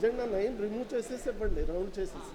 Agenda 9 remove చేసేసి ఇవ్వండి, round చేసేసి.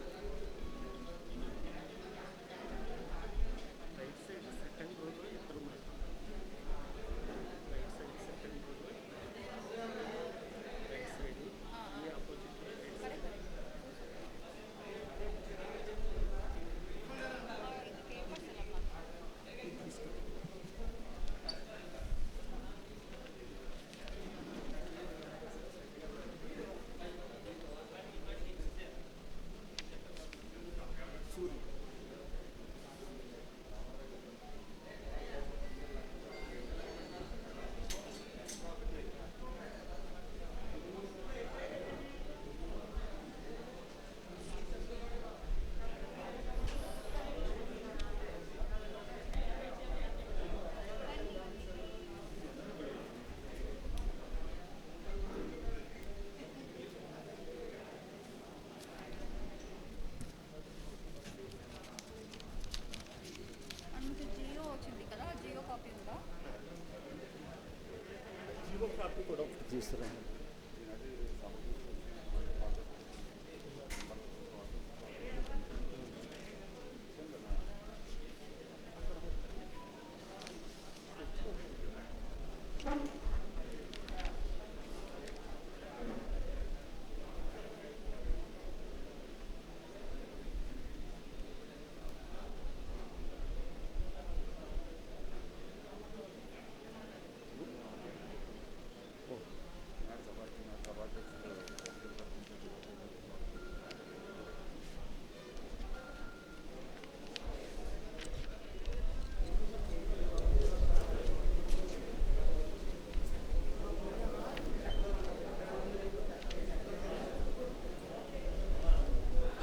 తీసుకురా.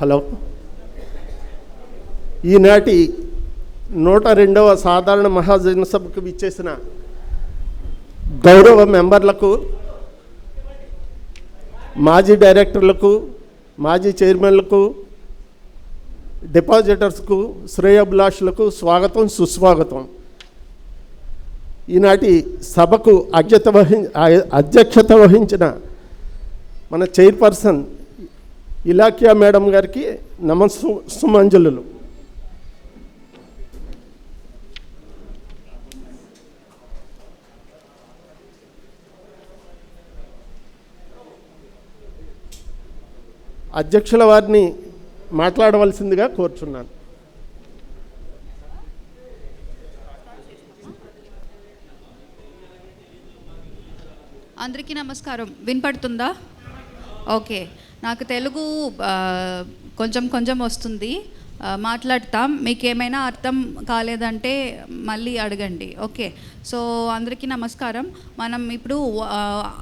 హలో, ఈనాటి 102వ సాధారణ మహాజన సభకు విచ్చేసిన గౌరవ మెంబర్లకు, మాజీ డైరెక్టర్లకు, మాజీ చైర్మన్లకు, డిపాజిటర్స్కు, శ్రేయోభిలాషులకు స్వాగతం, సుస్వాగతం. ఈనాటి సభకు అధ్యక్షత వహించిన మన చైర్పర్సన్ ఇలాఖ్యా మేడం గారికి నమస్సుమాంజలులు. అధ్యక్షుల వారిని మాట్లాడవలసిందిగా కోరుచున్నాను. అందరికీ నమస్కారం. వినపడుతుందా? ఓకే. నాకు తెలుగు కొంచెం వస్తుంది, మాట్లాడతాం. మీకు ఏమైనా అర్థం కాలేదంటే మళ్ళీ అడగండి. ఓకే. సో అందరికీ నమస్కారం. మనం ఇప్పుడు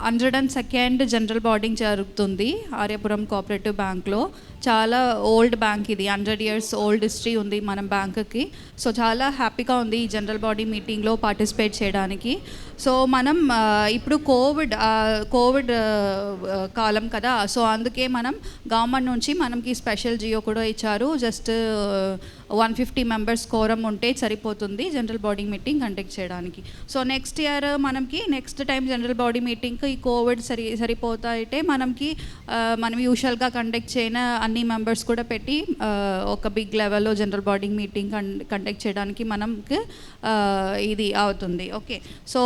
102nd జనరల్ బాడీ జరుగుతుంది ఆర్యపురం కోఆపరేటివ్ బ్యాంక్లో. చాలా ఓల్డ్ బ్యాంక్ ఇది, 100 years ఓల్డ్ హిస్టరీ ఉంది మన బ్యాంకుకి. సో చాలా హ్యాపీగా ఉంది ఈ జనరల్ బాడీ మీటింగ్లో పార్టిసిపేట్ చేయడానికి. సో మనం ఇప్పుడు కోవిడ్ కాలం కదా, సో అందుకే మనం గవర్నమెంట్ నుంచి మనకి స్పెషల్ జియో కూడా ఇచ్చారు. జస్ట్ 150 members కోరం ఉంటే సరిపోతుంది జనరల్ బాడీ మీటింగ్ కండక్ట్ చేయడానికి. So next year next time general body మీటింగ్కి ఈ కోవిడ్ సరిపోతాయితే మనం యూజువల్గా కండక్ట్ చేయన అన్ని మెంబర్స్ కూడా పెట్టి ఒక బిగ్ లెవెల్లో జనరల్ బాడీ మీటింగ్ కండక్ట్ చేయడానికి మనకి ఇది అవుతుంది. ఓకే. సో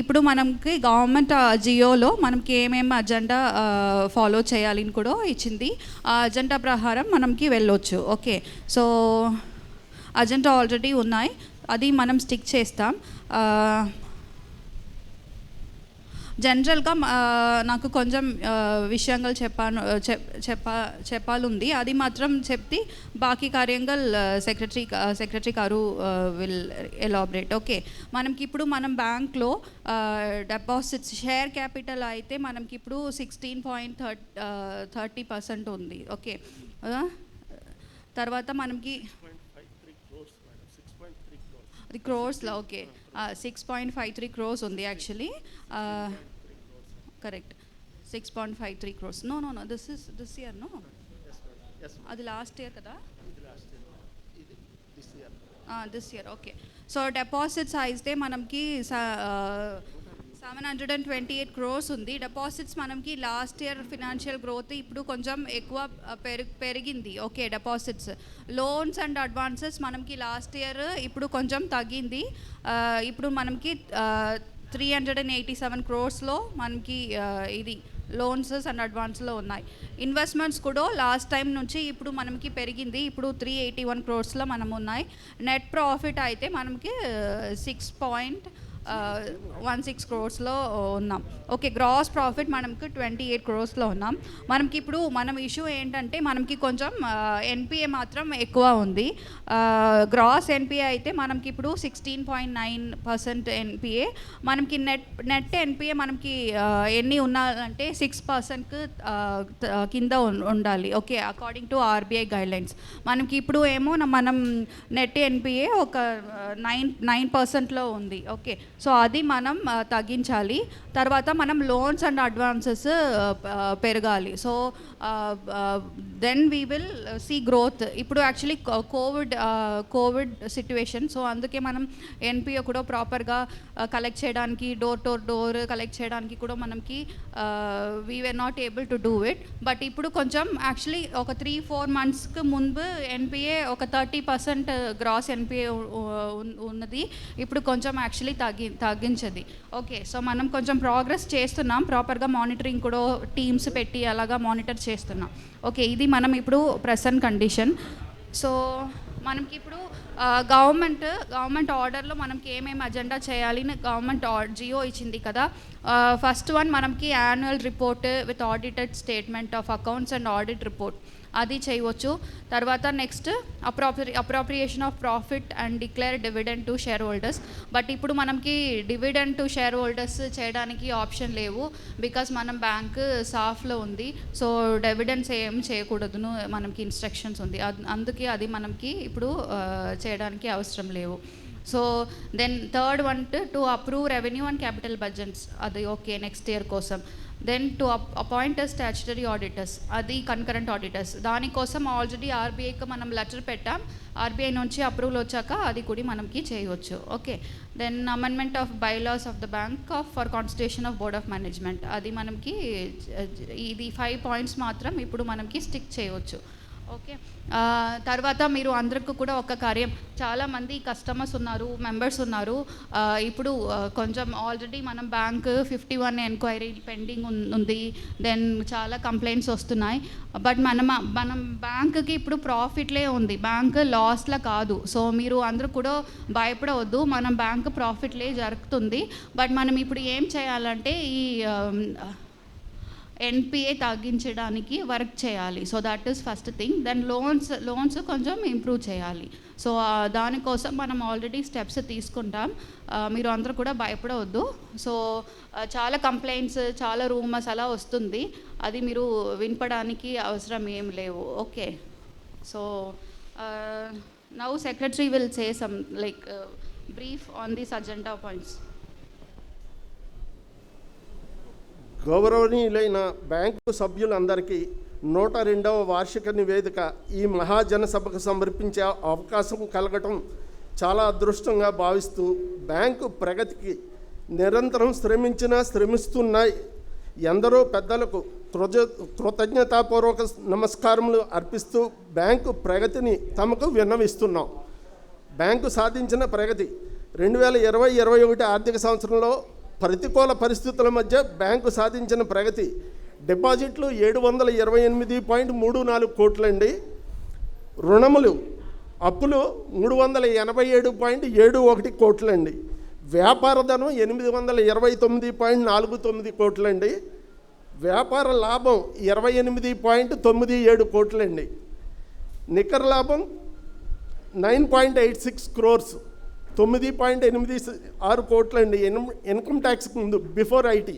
ఇప్పుడు మనకి గవర్నమెంట్ జియోలో మనకి ఏమేమి అజెండా ఫాలో చేయాలని కూడా ఇచ్చింది. ఆ అజెండా ప్రకారం మనకి వెళ్ళొచ్చు. ఓకే. సో అజెండా ఆల్రెడీ ఉన్నాయి, అది మనం స్టిక్ చేస్తాం. జనరల్గా నాకు కొంచెం విషయంగా చెప్పాలుంది, అది మాత్రం చెప్తే బాకీ కార్యంగా సెక్రటరీ గారు విల్ ఎలాబరేట్. ఓకే. మనకి ఇప్పుడు మనం బ్యాంక్లో డిపాజిట్స్ షేర్ క్యాపిటల్ అయితే మనకి ఇప్పుడు 16.30% ఉంది. ఓకే. తర్వాత మనకి అది క్రోర్స్లో, ఓకే, 6.53 crores ఉంది actually. Correct, 6.53 crores. No this year. No, అది లాస్ట్ ఇయర్ కదా, this year. Okay. So deposits అయితే మనకి 728 crores ఉంది. డిపాజిట్స్ మనకి లాస్ట్ ఇయర్ ఫినాన్షియల్ గ్రోత్ ఇప్పుడు కొంచెం ఎక్కువ పెరిగింది. Okay, deposits, loans and advances మనకి లాస్ట్ ఇయర్ ఇప్పుడు కొంచెం తగ్గింది. ఇప్పుడు మనకి 387 crores మనకి ఇది లోన్స్ అండ్ అడ్వాన్స్లో ఉన్నాయి. ఇన్వెస్ట్మెంట్స్ కూడా లాస్ట్ టైం నుంచి ఇప్పుడు మనకి పెరిగింది. ఇప్పుడు 381 crores మనం ఉన్నాయి. నెట్ ప్రాఫిట్ అయితే మనకి 6.16 crores ఉన్నాం. ఓకే, గ్రాస్ ప్రాఫిట్ మనకి 28 crores ఉన్నాం. మనకి ఇప్పుడు మనం ఇష్యూ ఏంటంటే మనకి కొంచెం ఎన్పిఏ మాత్రం ఎక్కువ ఉంది. గ్రాస్ ఎన్పిఏ అయితే మనకి ఇప్పుడు 16.9% ఎన్పిఏ. మనకి నెట్ ఎన్పిఏ మనకి ఎన్ని ఉన్నాయంటే 6% కింద ఉండాలి. Okay, according to RBI guidelines. మనకి ఇప్పుడు ఏమో మనం నెట్ ఎన్పిఏ ఒక 9% ఉంది. ఓకే, సో అది మనం తగ్గించాలి. తర్వాత మనం లోన్స్ అండ్ అడ్వాన్సెస్ పెరగాలి. So then we will see growth. ఇప్పుడు యాక్చువల్లీ కోవిడ్ సిచ్యువేషన్, సో అందుకే మనం ఎన్పిఓ కూడా ప్రాపర్గా కలెక్ట్ చేయడానికి, డోర్ టు డోర్ కలెక్ట్ చేయడానికి కూడా మనకి we were not able to do it. But ఇప్పుడు కొంచెం యాక్చువల్లీ ఒక 3-4 monthsకి ముందు ఎన్పిఏ ఒక 30% గ్రాస్ ఎన్పిఏ ఉన్నది. ఇప్పుడు కొంచెం యాక్చువల్లీ తగ్గించది. ఓకే, సో మనం కొంచెం ప్రోగ్రెస్ చేస్తున్నాం. ప్రాపర్గా మానిటరింగ్ కూడా టీమ్స్ పెట్టి అలాగా మానిటర్ చేస్తున్నాం. ఓకే, ఇది మనం ఇప్పుడు ప్రెసెంట్ కండిషన్. సో మనకి ఇప్పుడు గవర్నమెంట్ ఆర్డర్లో మనకి ఏమేమి అజెండా చేయాలి గవర్నమెంట్ జియో ఇచ్చింది కదా. ఫస్ట్ వన్ మనకి annual report with audited statement of accounts and audit report, అది చేయవచ్చు. తర్వాత next appropriation of profit and declare dividend to share holders. But ఇప్పుడు మనకి డివిడెండ్ టు షేర్ హోల్డర్స్ చేయడానికి ఆప్షన్ లేవు, బికాస్ మనం బ్యాంక్ సాఫ్లో ఉంది. సో డివిడెండ్స్ ఏం చేయకూడదును మనకి ఇన్స్ట్రక్షన్స్ ఉంది. అందుకే అది మనకి ఇప్పుడు చేయడానికి అవసరం లేవు. So then third one to approve revenue and capital budgets, అది ఓకే నెక్స్ట్ ఇయర్ కోసం. Then to appoint statutory auditors, అది కన్కరెంట్ ఆడిటర్స్. దానికోసం ఆల్రెడీ ఆర్బీఐకి మనం లెటర్ పెట్టాం. ఆర్బీఐ నుంచి అప్రూవల్ వచ్చాక అది కూడా మనకి చేయవచ్చు. Okay, then amendment of bylaws of the bank for constitution of board of management, అది మనకి ఇది 5 points మాత్రం ఇప్పుడు మనకి స్టిక్ చేయవచ్చు. ఓకే, తర్వాత మీరు అందరికీ కూడా ఒక కార్యం, చాలామంది కస్టమర్స్ ఉన్నారు, మెంబర్స్ ఉన్నారు. ఇప్పుడు కొంచెం ఆల్రెడీ మనం బ్యాంక్ 51 ఎంక్వైరీ పెండింగ్ ఉంది. దెన్ చాలా కంప్లైంట్స్ వస్తున్నాయి. బట్ మనం బ్యాంక్కి ఇప్పుడు ప్రాఫిట్లే ఉంది, బ్యాంక్ లాస్లా కాదు. సో మీరు అందరూ కూడా భయపడవద్దు, మనం బ్యాంక్ ప్రాఫిట్లే జరుగుతుంది. బట్ మనం ఇప్పుడు ఏం చేయాలంటే ఈ ఎన్పిఏ తగ్గించడానికి వర్క్ చేయాలి. So that is first thing. Then loans కొంచెం ఇంప్రూవ్ చేయాలి. సో దానికోసం మనం ఆల్రెడీ స్టెప్స్ తీసుకుంటాం. మీరు అందరూ కూడా భయపడవద్దు. సో చాలా కంప్లైంట్స్, చాలా రూమర్స్ అలా వస్తుంది, అది మీరు వినపడానికి అవసరం ఏం లేవు. Okay, so now secretary will say some like brief on this agenda points. గౌరవనీయులైన బ్యాంకు సభ్యులందరికీ 102వ వార్షిక నివేదిక ఈ మహాజనసభకు సమర్పించే అవకాశం కలగటం చాలా అదృష్టంగా భావిస్తూ, బ్యాంకు ప్రగతికి నిరంతరం శ్రమిస్తున్న ఎందరో పెద్దలకు కృతజ్ఞతాపూర్వక నమస్కారములు అర్పిస్తూ బ్యాంకు ప్రగతిని తమకు విన్నవిస్తున్నాం. బ్యాంకు సాధించిన ప్రగతి 2020-21 ఆర్థిక సంవత్సరంలో ప్రతికూల పరిస్థితుల మధ్య బ్యాంకు సాధించిన ప్రగతి, డిపాజిట్లు 728.34 కోట్లండి, రుణములు అప్పులు 387.71 కోట్లండి, వ్యాపార ధనం 829.49 కోట్లండి, వ్యాపార లాభం 28.97 కోట్లండి, నికర లాభం 9.86 crores, 9.86 కోట్లండి ఇన్కమ్ ట్యాక్స్ ముందు, బిఫోర్ ఐటీ.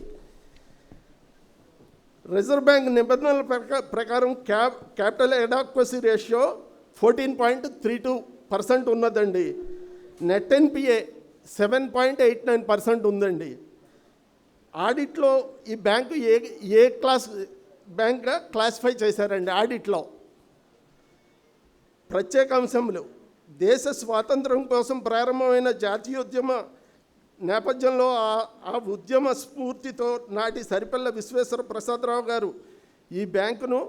రిజర్వ్ బ్యాంక్ నిబంధనల ప్రకారం క్యాపిటల్ అడాక్వసీ రేషియో 14.32% ఉన్నదండి. నెట్ ఎన్పిఏ 7.89% ఉందండి. ఆడిట్లో ఈ బ్యాంకు ఏ క్లాస్ బ్యాంక్గా క్లాసిఫై చేశారండి. ఆడిట్లో ప్రత్యేక అంశములు, దేశ స్వాతంత్రం కోసం ప్రారంభమైన జాతీయోద్యమ నేపథ్యంలో ఆ ఉద్యమ స్ఫూర్తితో నాటి సరిపల్ల విశ్వేశ్వర ప్రసాదరావు గారు ఈ బ్యాంకును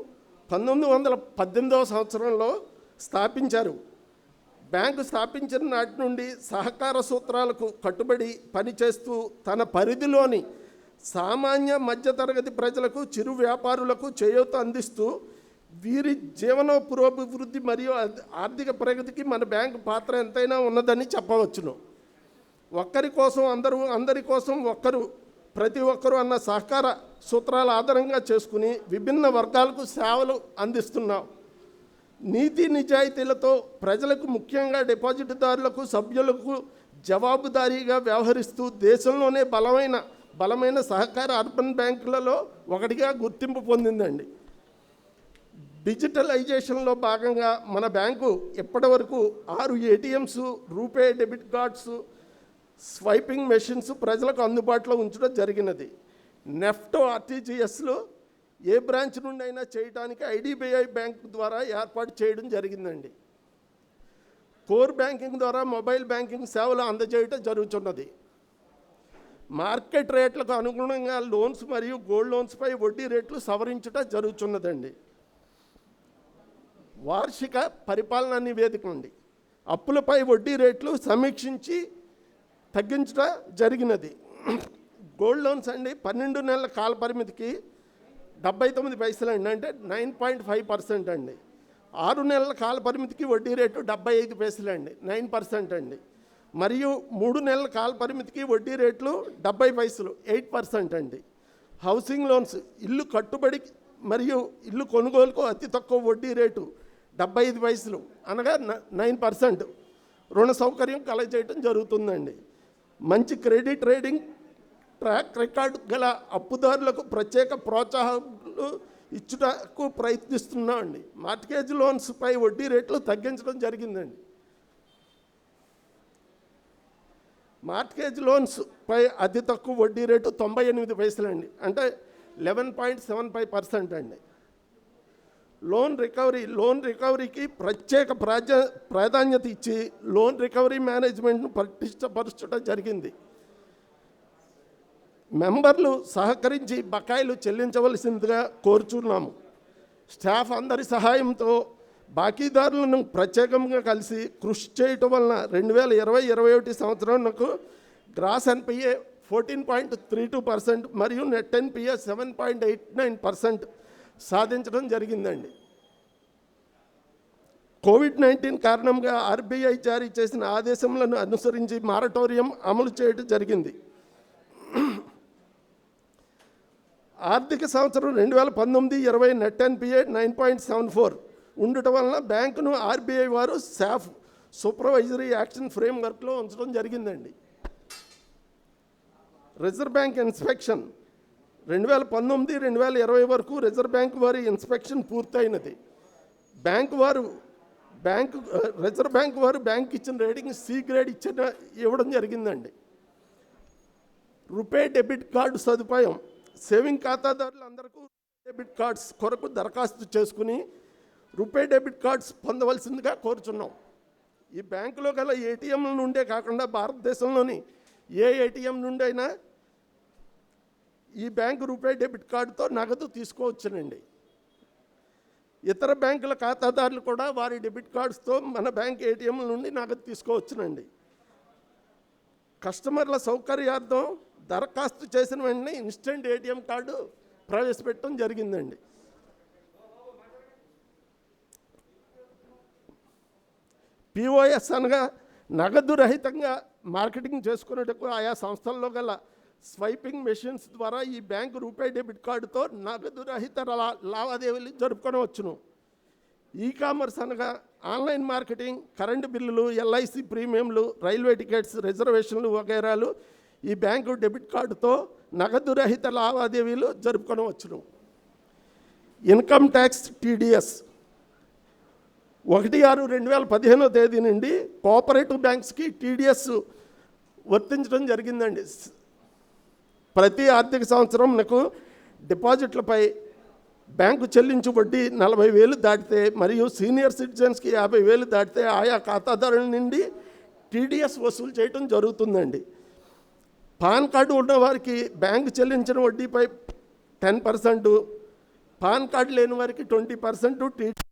1918వ సంవత్సరంలో స్థాపించారు. బ్యాంకు స్థాపించిన నాటి నుండి సహకార సూత్రాలకు కట్టుబడి పనిచేస్తూ తన పరిధిలోని సామాన్య మధ్యతరగతి ప్రజలకు, చిరు వ్యాపారులకు చేయూత అందిస్తూ వీరి జీవనోపురోభివృద్ధి మరియు ఆర్థిక ప్రగతికి మన బ్యాంకు పాత్ర ఎంతైనా ఉన్నదని చెప్పవచ్చును. ఒక్కరి కోసం అందరూ, అందరి కోసం ఒక్కరు, ప్రతి ఒక్కరు అన్న సహకార సూత్రాల ఆధారంగా చేసుకుని విభిన్న వర్గాలకు సేవలు అందిస్తున్నాం. నీతి నిజాయితీలతో ప్రజలకు, ముఖ్యంగా డిపాజిట్దారులకు, సభ్యులకు జవాబుదారీగా వ్యవహరిస్తూ దేశంలోనే బలమైన సహకార అర్బన్ బ్యాంకులలో ఒకటిగా గుర్తింపు పొందిందండి. డిజిటలైజేషన్లో భాగంగా మన బ్యాంకు ఇప్పటివరకు 6 ATMs, RuPay debit cards, swiping machines ప్రజలకు అందుబాటులో ఉంచడం జరిగినది. నెఫ్ట్, ఆర్టీజీఎస్లో ఏ బ్రాంచ్ నుండి అయినా చేయడానికి ఐడిబిఐ బ్యాంక్ ద్వారా ఏర్పాటు చేయడం జరిగిందండి. కోర్ బ్యాంకింగ్ ద్వారా మొబైల్ బ్యాంకింగ్ సేవలు అందజేయటం జరుగుతున్నది. మార్కెట్ రేట్లకు అనుగుణంగా లోన్స్ మరియు గోల్డ్ లోన్స్పై వడ్డీ రేట్లు సవరించడం జరుగుతున్నదండి. వార్షిక పరిపాలనా నివేదిక నుండి అప్పులపై వడ్డీ రేట్లు సమీక్షించి తగ్గించడం జరిగినది. గోల్డ్ లోన్స్ అండి 12 నెలల కాల పరిమితికి 79 పైసలు అండి, అంటే 9.5% అండి. 6 నెలల కాల పరిమితికి వడ్డీ రేటు 75 పైసలు అండి, 9% అండి. మరియు 3 నెలల కాల పరిమితికి వడ్డీ రేట్లు 70 పైసలు, 8% అండి. హౌసింగ్ లోన్స్, ఇల్లు కట్టుబడి మరియు ఇల్లు కొనుగోలుకు అతి తక్కువ వడ్డీ రేటు 75 పైసలు, అనగా 9%. రుణ సౌకర్యం కలగజేయటం జరుగుతుందండి. మంచి క్రెడిట్ రేటింగ్, ట్రాక్ రికార్డు గల అప్పుదారులకు ప్రత్యేక ప్రోత్సాహాలు ఇచ్చుటకు ప్రయత్నిస్తున్నామండి. మార్ట్గేజ్ లోన్స్పై వడ్డీ రేట్లు తగ్గించడం జరిగిందండి. మార్ట్గేజ్ లోన్స్పై అతి తక్కువ వడ్డీ రేటు 98 పైసలు అండి, అంటే 11.75% అండి. లోన్ రికవరీకి ప్రత్యేక ప్రాధాన్యత ఇచ్చి లోన్ రికవరీ మేనేజ్మెంట్ను పటిష్టపరచడం జరిగింది. మెంబర్లు సహకరించి బకాయిలు చెల్లించవలసిందిగా కోరుచున్నాము. స్టాఫ్ అందరి సహాయంతో బాకీదారులను ప్రత్యేకంగా కలిసి కృషి చేయటం వలన 2020-21 సంవత్సరంకు గ్రాస్ ఎన్పిఏ 14.32% మరియు నెట్ ఎన్పిఏ 7.89% సాధించడం జరిగిందండి. కోవిడ్-19 కారణంగా ఆర్బీఐ జారీ చేసిన ఆదేశములను అనుసరించి మారటోరియం అమలు చేయడం జరిగింది. ఆర్థిక సంవత్సరం 2019-20 నెట్ ఎన్పిఏ 9.74 ఉండటం వలన బ్యాంకును ఆర్బీఐ వారు సాఫ్ సూపర్వైజరీ యాక్షన్ ఫ్రేమ్వర్క్లో ఉంచడం జరిగిందండి. రిజర్వ్ బ్యాంక్ ఇన్స్పెక్షన్ 2019-2020 వరకు రిజర్వ్ బ్యాంక్ వారి ఇన్స్పెక్షన్ పూర్తయినది. రిజర్వ్ బ్యాంక్ వారు బ్యాంక్ ఇచ్చిన రేటింగ్ C గ్రేడ్ ఇవ్వడం జరిగిందండి. రూపే డెబిట్ కార్డు సదుపాయం సేవింగ్ ఖాతాదారులందరికీ డెబిట్ కార్డ్స్ కొరకు దరఖాస్తు చేసుకుని రూపే డెబిట్ కార్డ్స్ పొందవలసిందిగా కోరుచున్నాం. ఈ బ్యాంకులో గల ఏటీఎంల నుండే కాకుండా భారతదేశంలోని ఏ ఏటీఎం నుండి అయినా ఈ బ్యాంకు రూపే డెబిట్ కార్డుతో నగదు తీసుకోవచ్చునండి. ఇతర బ్యాంకుల ఖాతాదారులు కూడా వారి డెబిట్ కార్డ్స్తో మన బ్యాంక్ ఏటీఎంల నుండి నగదు తీసుకోవచ్చునండి. కస్టమర్ల సౌకర్యార్థం దరఖాస్తు చేసిన వెంటనే ఇన్స్టెంట్ ఏటీఎం కార్డు ప్రవేశపెట్టడం జరిగిందండి. పిఓఎస్ అనగా నగదు రహితంగా మార్కెటింగ్ చేసుకునేటకు ఆయా సంస్థల్లో గల స్వైపింగ్ మెషిన్స్ ద్వారా ఈ బ్యాంకు రూపే డెబిట్ కార్డుతో నగదు రహిత లావాదేవీలు జరుపుకోవచ్చును. ఈకామర్స్ అనగా ఆన్లైన్ మార్కెటింగ్, కరెంటు బిల్లులు, ఎల్ఐసి ప్రీమియంలు, రైల్వే టికెట్స్, రిజర్వేషన్లు వగైరాలు ఈ బ్యాంకు డెబిట్ కార్డుతో నగదు రహిత లావాదేవీలు జరుపుకోవచ్చును. ఇన్కమ్ ట్యాక్స్ TDS 1/6/2015 నుండి కోఆపరేటివ్ బ్యాంక్స్కి TDS వర్తించడం జరిగిందండి. ప్రతి ఆర్థిక సంవత్సరం నాకు డిపాజిట్లపై బ్యాంకు చెల్లించు వడ్డీ 40,000 దాటితే మరియు సీనియర్ సిటిజన్స్కి 50,000 దాటితే ఆయా ఖాతాదారుల నుండి TDS వసూలు చేయడం జరుగుతుందండి. పాన్ కార్డు ఉన్న వారికి బ్యాంకు చెల్లించిన వడ్డీపై 10%, పాన్ కార్డు లేని వారికి 20%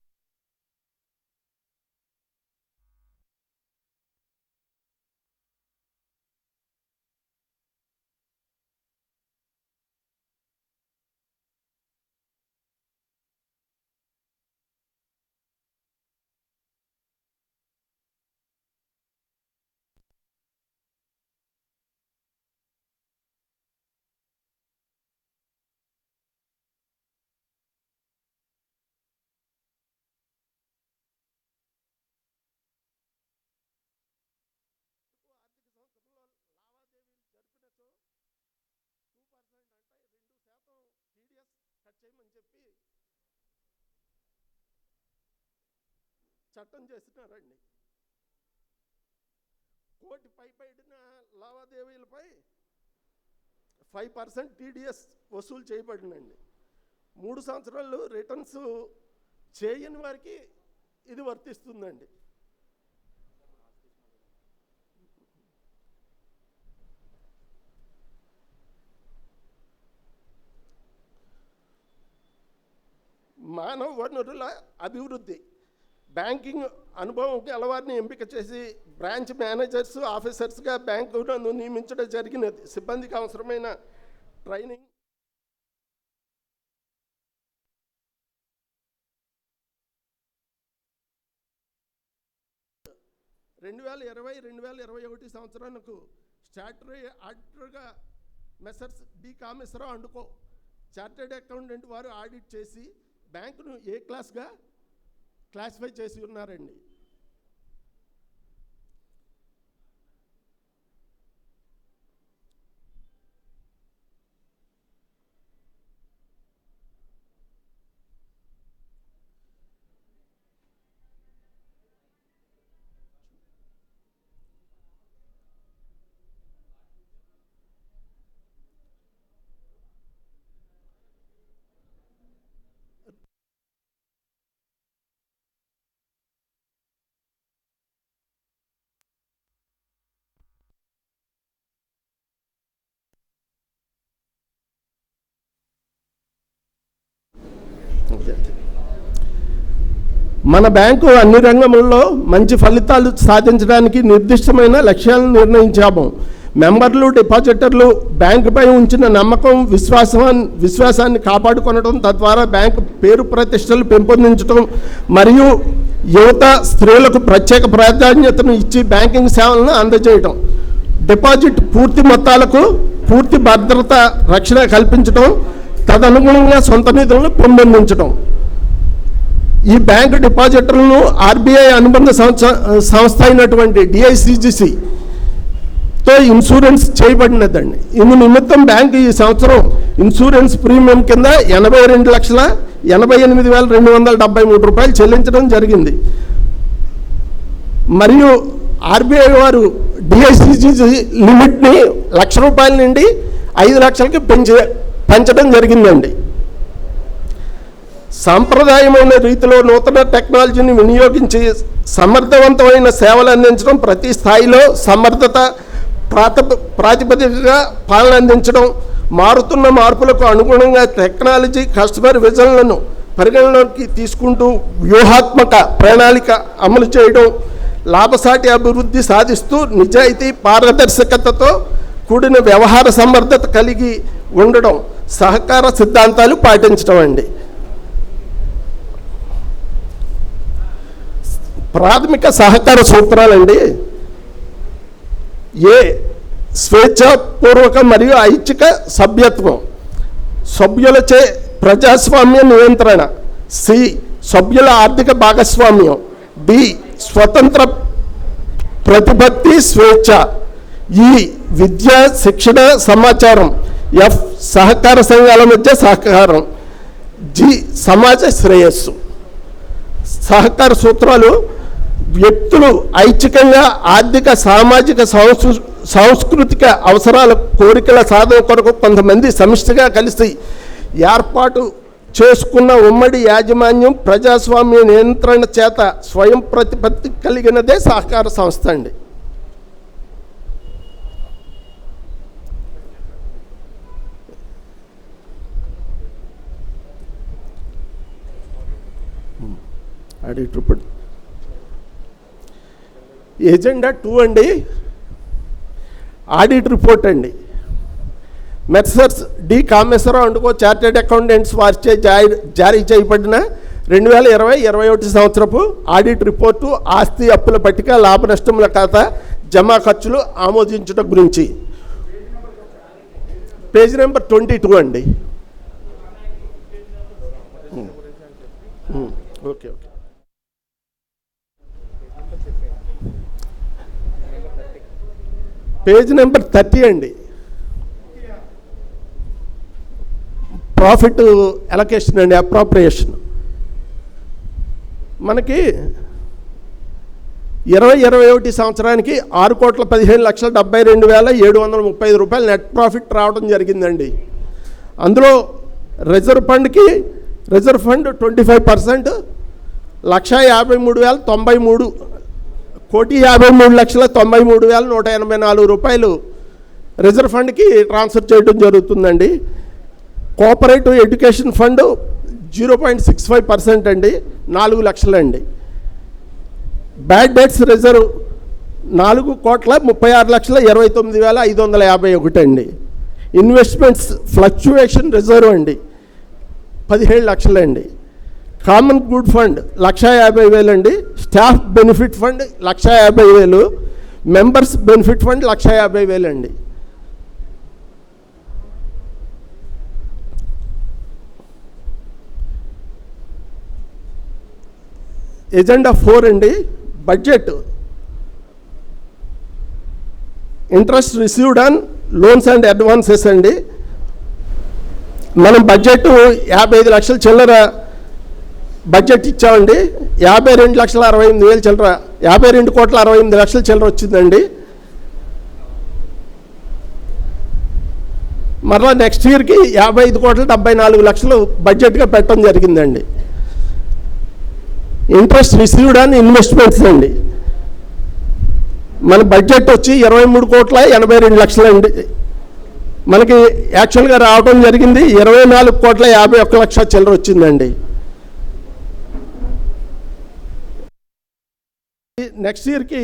చేయమని చెప్పి చట్టం చేస్తున్నారండి. కోటి పైబడిన లావాదేవీలపై 5% టీడీఎస్ వసూలు చేయబడిందండి. 3 సంవత్సరాలు రిటర్న్స్ చేయని వారికి ఇది వర్తిస్తుందండి. మానవ వనరుల అభివృద్ధి, బ్యాంకింగ్ అనుభవం గలవారిని ఎంపిక చేసి బ్రాంచ్ మేనేజర్స్, ఆఫీసర్స్గా బ్యాంకులను నియమించడం జరిగినది. సిబ్బందికి అవసరమైన ట్రైనింగ్, రెండు 2020-2021 సంవత్సరానికి స్టాట్యుటరీ ఆడిటర్గా messrs D Kameswararao and co chartered accountant వారు ఆడిట్ చేసి బ్యాంకును ఏ క్లాస్గా క్లాసిఫై చేసి ఉన్నారండి. మన బ్యాంకు అన్ని రంగంలో మంచి ఫలితాలు సాధించడానికి నిర్దిష్టమైన లక్ష్యాలను నిర్ణయించాము. మెంబర్లు, డిపాజిటర్లు బ్యాంకుపై ఉంచిన నమ్మకం, విశ్వాసాన్ని కాపాడుకొనడం, తద్వారా బ్యాంకు పేరు ప్రతిష్టలు పెంపొందించడం మరియు యువత, స్త్రీలకు ప్రత్యేక ప్రాధాన్యతను ఇచ్చి బ్యాంకింగ్ సేవలను అందజేయడం, డిపాజిట్ పూర్తి మొత్తాలకు పూర్తి భద్రత, రక్షణ కల్పించడం, తదనుగుణంగా సొంత నిధులను పెంపొందించడం. ఈ బ్యాంకు డిపాజిటర్లను ఆర్బీఐ అనుబంధ సంస్థ అయినటువంటి డిఐసిజిసితో ఇన్సూరెన్స్ చేయబడినదండి. ఇందు నిమిత్తం బ్యాంకు ఈ సంవత్సరం ఇన్సూరెన్స్ ప్రీమియం కింద 82,88,273 రూపాయలు చెల్లించడం జరిగింది. మరియు ఆర్బీఐ వారు డిఐసిజిసి లిమిట్ని ₹1,00,000 నుండి 5 లక్షలకి పెంచడం జరిగిందండి. సాంప్రదాయమైన రీతిలో నూతన టెక్నాలజీని వినియోగించి సమర్థవంతమైన సేవలు అందించడం, ప్రతి స్థాయిలో సమర్థత ప్రాతిపదికగా పాలన అందించడం, మారుతున్న మార్పులకు అనుగుణంగా టెక్నాలజీ, కస్టమర్ విజన్లను పరిగణలోకి తీసుకుంటూ వ్యూహాత్మక ప్రణాళిక అమలు చేయడం, లాభసాటి అభివృద్ధి సాధిస్తూ నిజాయితీ, పారదర్శకతతో కూడిన వ్యవహార సమర్థత కలిగి ఉండడం, సహకార సిద్ధాంతాలు పాటించడం అండి. ప్రాథమిక సహకార సూత్రాలండి. ఏ, స్వేచ్ఛాపూర్వక మరియు ఐచ్ఛిక సభ్యత్వం, సభ్యులచే ప్రజాస్వామ్య నియంత్రణ. సి, సభ్యుల ఆర్థిక భాగస్వామ్యం. డి, స్వతంత్ర ప్రతిపత్తి స్వేచ్ఛ. ఈ, విద్య, శిక్షణ, సమాచారం. ఎఫ్, సహకార సంఘాల మధ్య సహకారం. జి, సమాజ శ్రేయస్సు. సహకార సూత్రాలు: వ్యక్తులు ఐచ్ఛికంగా ఆర్థిక, సామాజిక, సాంస్కృతిక అవసరాల, కోరికల సాధన కొరకు కొంతమంది సమిష్టిగా కలిసి ఏర్పాటు చేసుకున్న ఉమ్మడి యాజమాన్యం, ప్రజాస్వామ్య నియంత్రణ చేత స్వయం ప్రతిపత్తి కలిగినదే సహకార సంస్థ అండి. Audit report. ఎజెండా 2 అండి, ఆడిట్ రిపోర్ట్ అండి. Messrs D Kameswara Rao and co chartered accountants వారిచే జారీ చేయబడిన 2020-21 సంవత్సరపు ఆడిట్ రిపోర్టు, ఆస్తి అప్పుల పట్టిక, లాభ నష్టముల ఖాతా, జమా ఖర్చులు ఆమోదించడం గురించి. పేజ్ నెంబర్ 22 అండి. Okay okay. పేజ్ నెంబర్ 30 అండి. ప్రాఫిట్ అలొకేషన్ అండి, అప్రాప్రియేషన్. మనకి 2021 సంవత్సరానికి 6,15,72,735 రూపాయలు నెట్ ప్రాఫిట్ రావడం జరిగిందండి. అందులో రిజర్వ్ ఫండ్కి రిజర్వ్ ఫండ్ 25%, 1,53,093 1,53,93,184 రూపాయలు రిజర్వ్ ఫండ్కి ట్రాన్స్ఫర్ చేయడం జరుగుతుందండి. కోఆపరేటివ్ ఎడ్యుకేషన్ ఫండ్ 0.65% అండి, 4 లక్షలు అండి. బ్యాడ్ డెట్స్ రిజర్వ్ 4,36,29,551 అండి. ఇన్వెస్ట్మెంట్స్ ఫ్లక్చువేషన్ రిజర్వ్ అండి 17 లక్షలు అండి. కామన్ గుడ్ ఫండ్ 1,50,000 అండి. Staff benefit fund 1,50,000, members benefit fund 1,50,000 అండి. ఎజెండా 4 అండి, budget. Interest received on loans and advances అండి. మనం బడ్జెట్ 55 లక్షల చిల్లర బడ్జెట్ ఇచ్చామండి. 52,68,000 చిల్లర, 52,68,00,000 చిల్లర వచ్చిందండి. మరలా నెక్స్ట్ ఇయర్కి 55,74,00,000 బడ్జెట్గా పెట్టడం జరిగిందండి. ఇంట్రెస్ట్ రిసీవ్డ్ ఆన్ ఇన్వెస్ట్మెంట్స్ అండి. మన బడ్జెట్ వచ్చి 23,82,00,000 అండి. మనకి యాక్చువల్గా రావడం జరిగింది 24,51,00,000 చిల్లర వచ్చిందండి. నెక్స్ట్ ఇయర్కి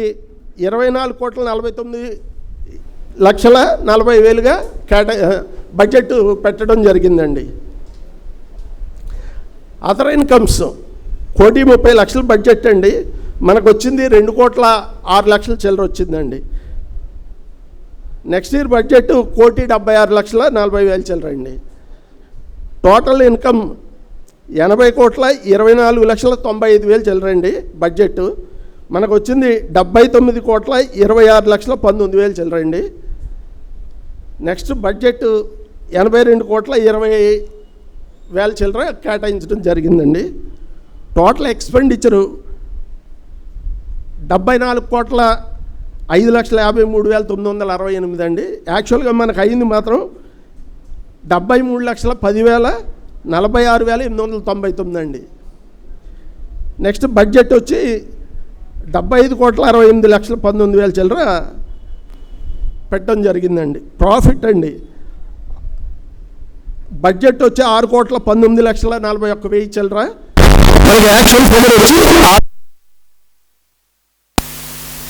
24,49,40,000గా బడ్జెట్ పెట్టడం జరిగిందండి. అదర్ ఇన్కమ్స్ 1,30,00,000 బడ్జెట్ అండి. మనకు వచ్చింది 2,06,00,000 చిల్లర వచ్చిందండి. నెక్స్ట్ ఇయర్ బడ్జెట్ 1,76,40,000 చిల్లర అండి. టోటల్ ఇన్కమ్ 80,24,95,000 చిల్లర అండి బడ్జెట్. మనకు వచ్చింది 79,26,19,000 చిల్లర అండి. నెక్స్ట్ బడ్జెట్ 82,20,000 చిల్లర కేటాయించడం జరిగిందండి. టోటల్ ఎక్స్పెండిచరు 74,05,53,968 అండి. యాక్చువల్గా మనకు అయింది మాత్రం 73,10,46,899 అండి. నెక్స్ట్ బడ్జెట్ వచ్చి 75,68,19,000 చిల్లర పెట్టడం జరిగిందండి. ప్రాఫిట్ అండి, బడ్జెట్ వచ్చి 6,19,41,000 చిల్లర. మనకి యాక్చువల్ ఫిగర్ వచ్చి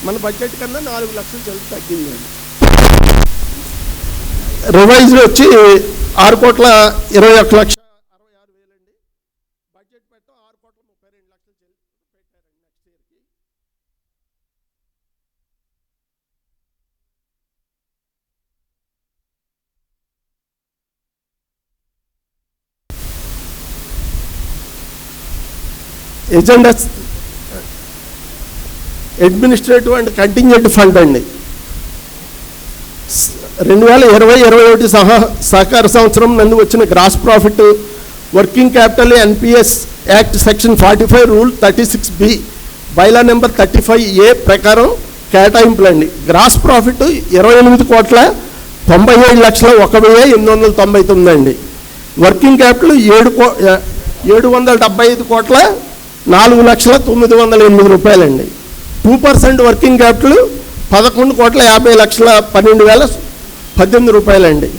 మన బడ్జెట్ కన్నా 4 లక్షలు చిల్లర తగ్గిందండి. రివైజ్డ్ వచ్చి 6,21,66,000 అండి. బడ్జెట్ పెట్టడం 6,32,00,000 పెట్టారండి నెక్స్ట్ ఇయర్కి. Agenda administrative and contingent fund అండి. 2020-21 సహకార సంవత్సరం నందు వచ్చిన gross profit working capital NPS act section 45 rule 36B bylaw number 35A ప్రకారం కేటాయింపులండి. గ్రాస్ ప్రాఫిట్ 28,97,01,899 అండి. వర్కింగ్ క్యాపిటల్ 7,75,04,09,808 రూపాయలండి. 2% వర్కింగ్ క్యాపిటల్ 11,50,12,018 రూపాయలండి.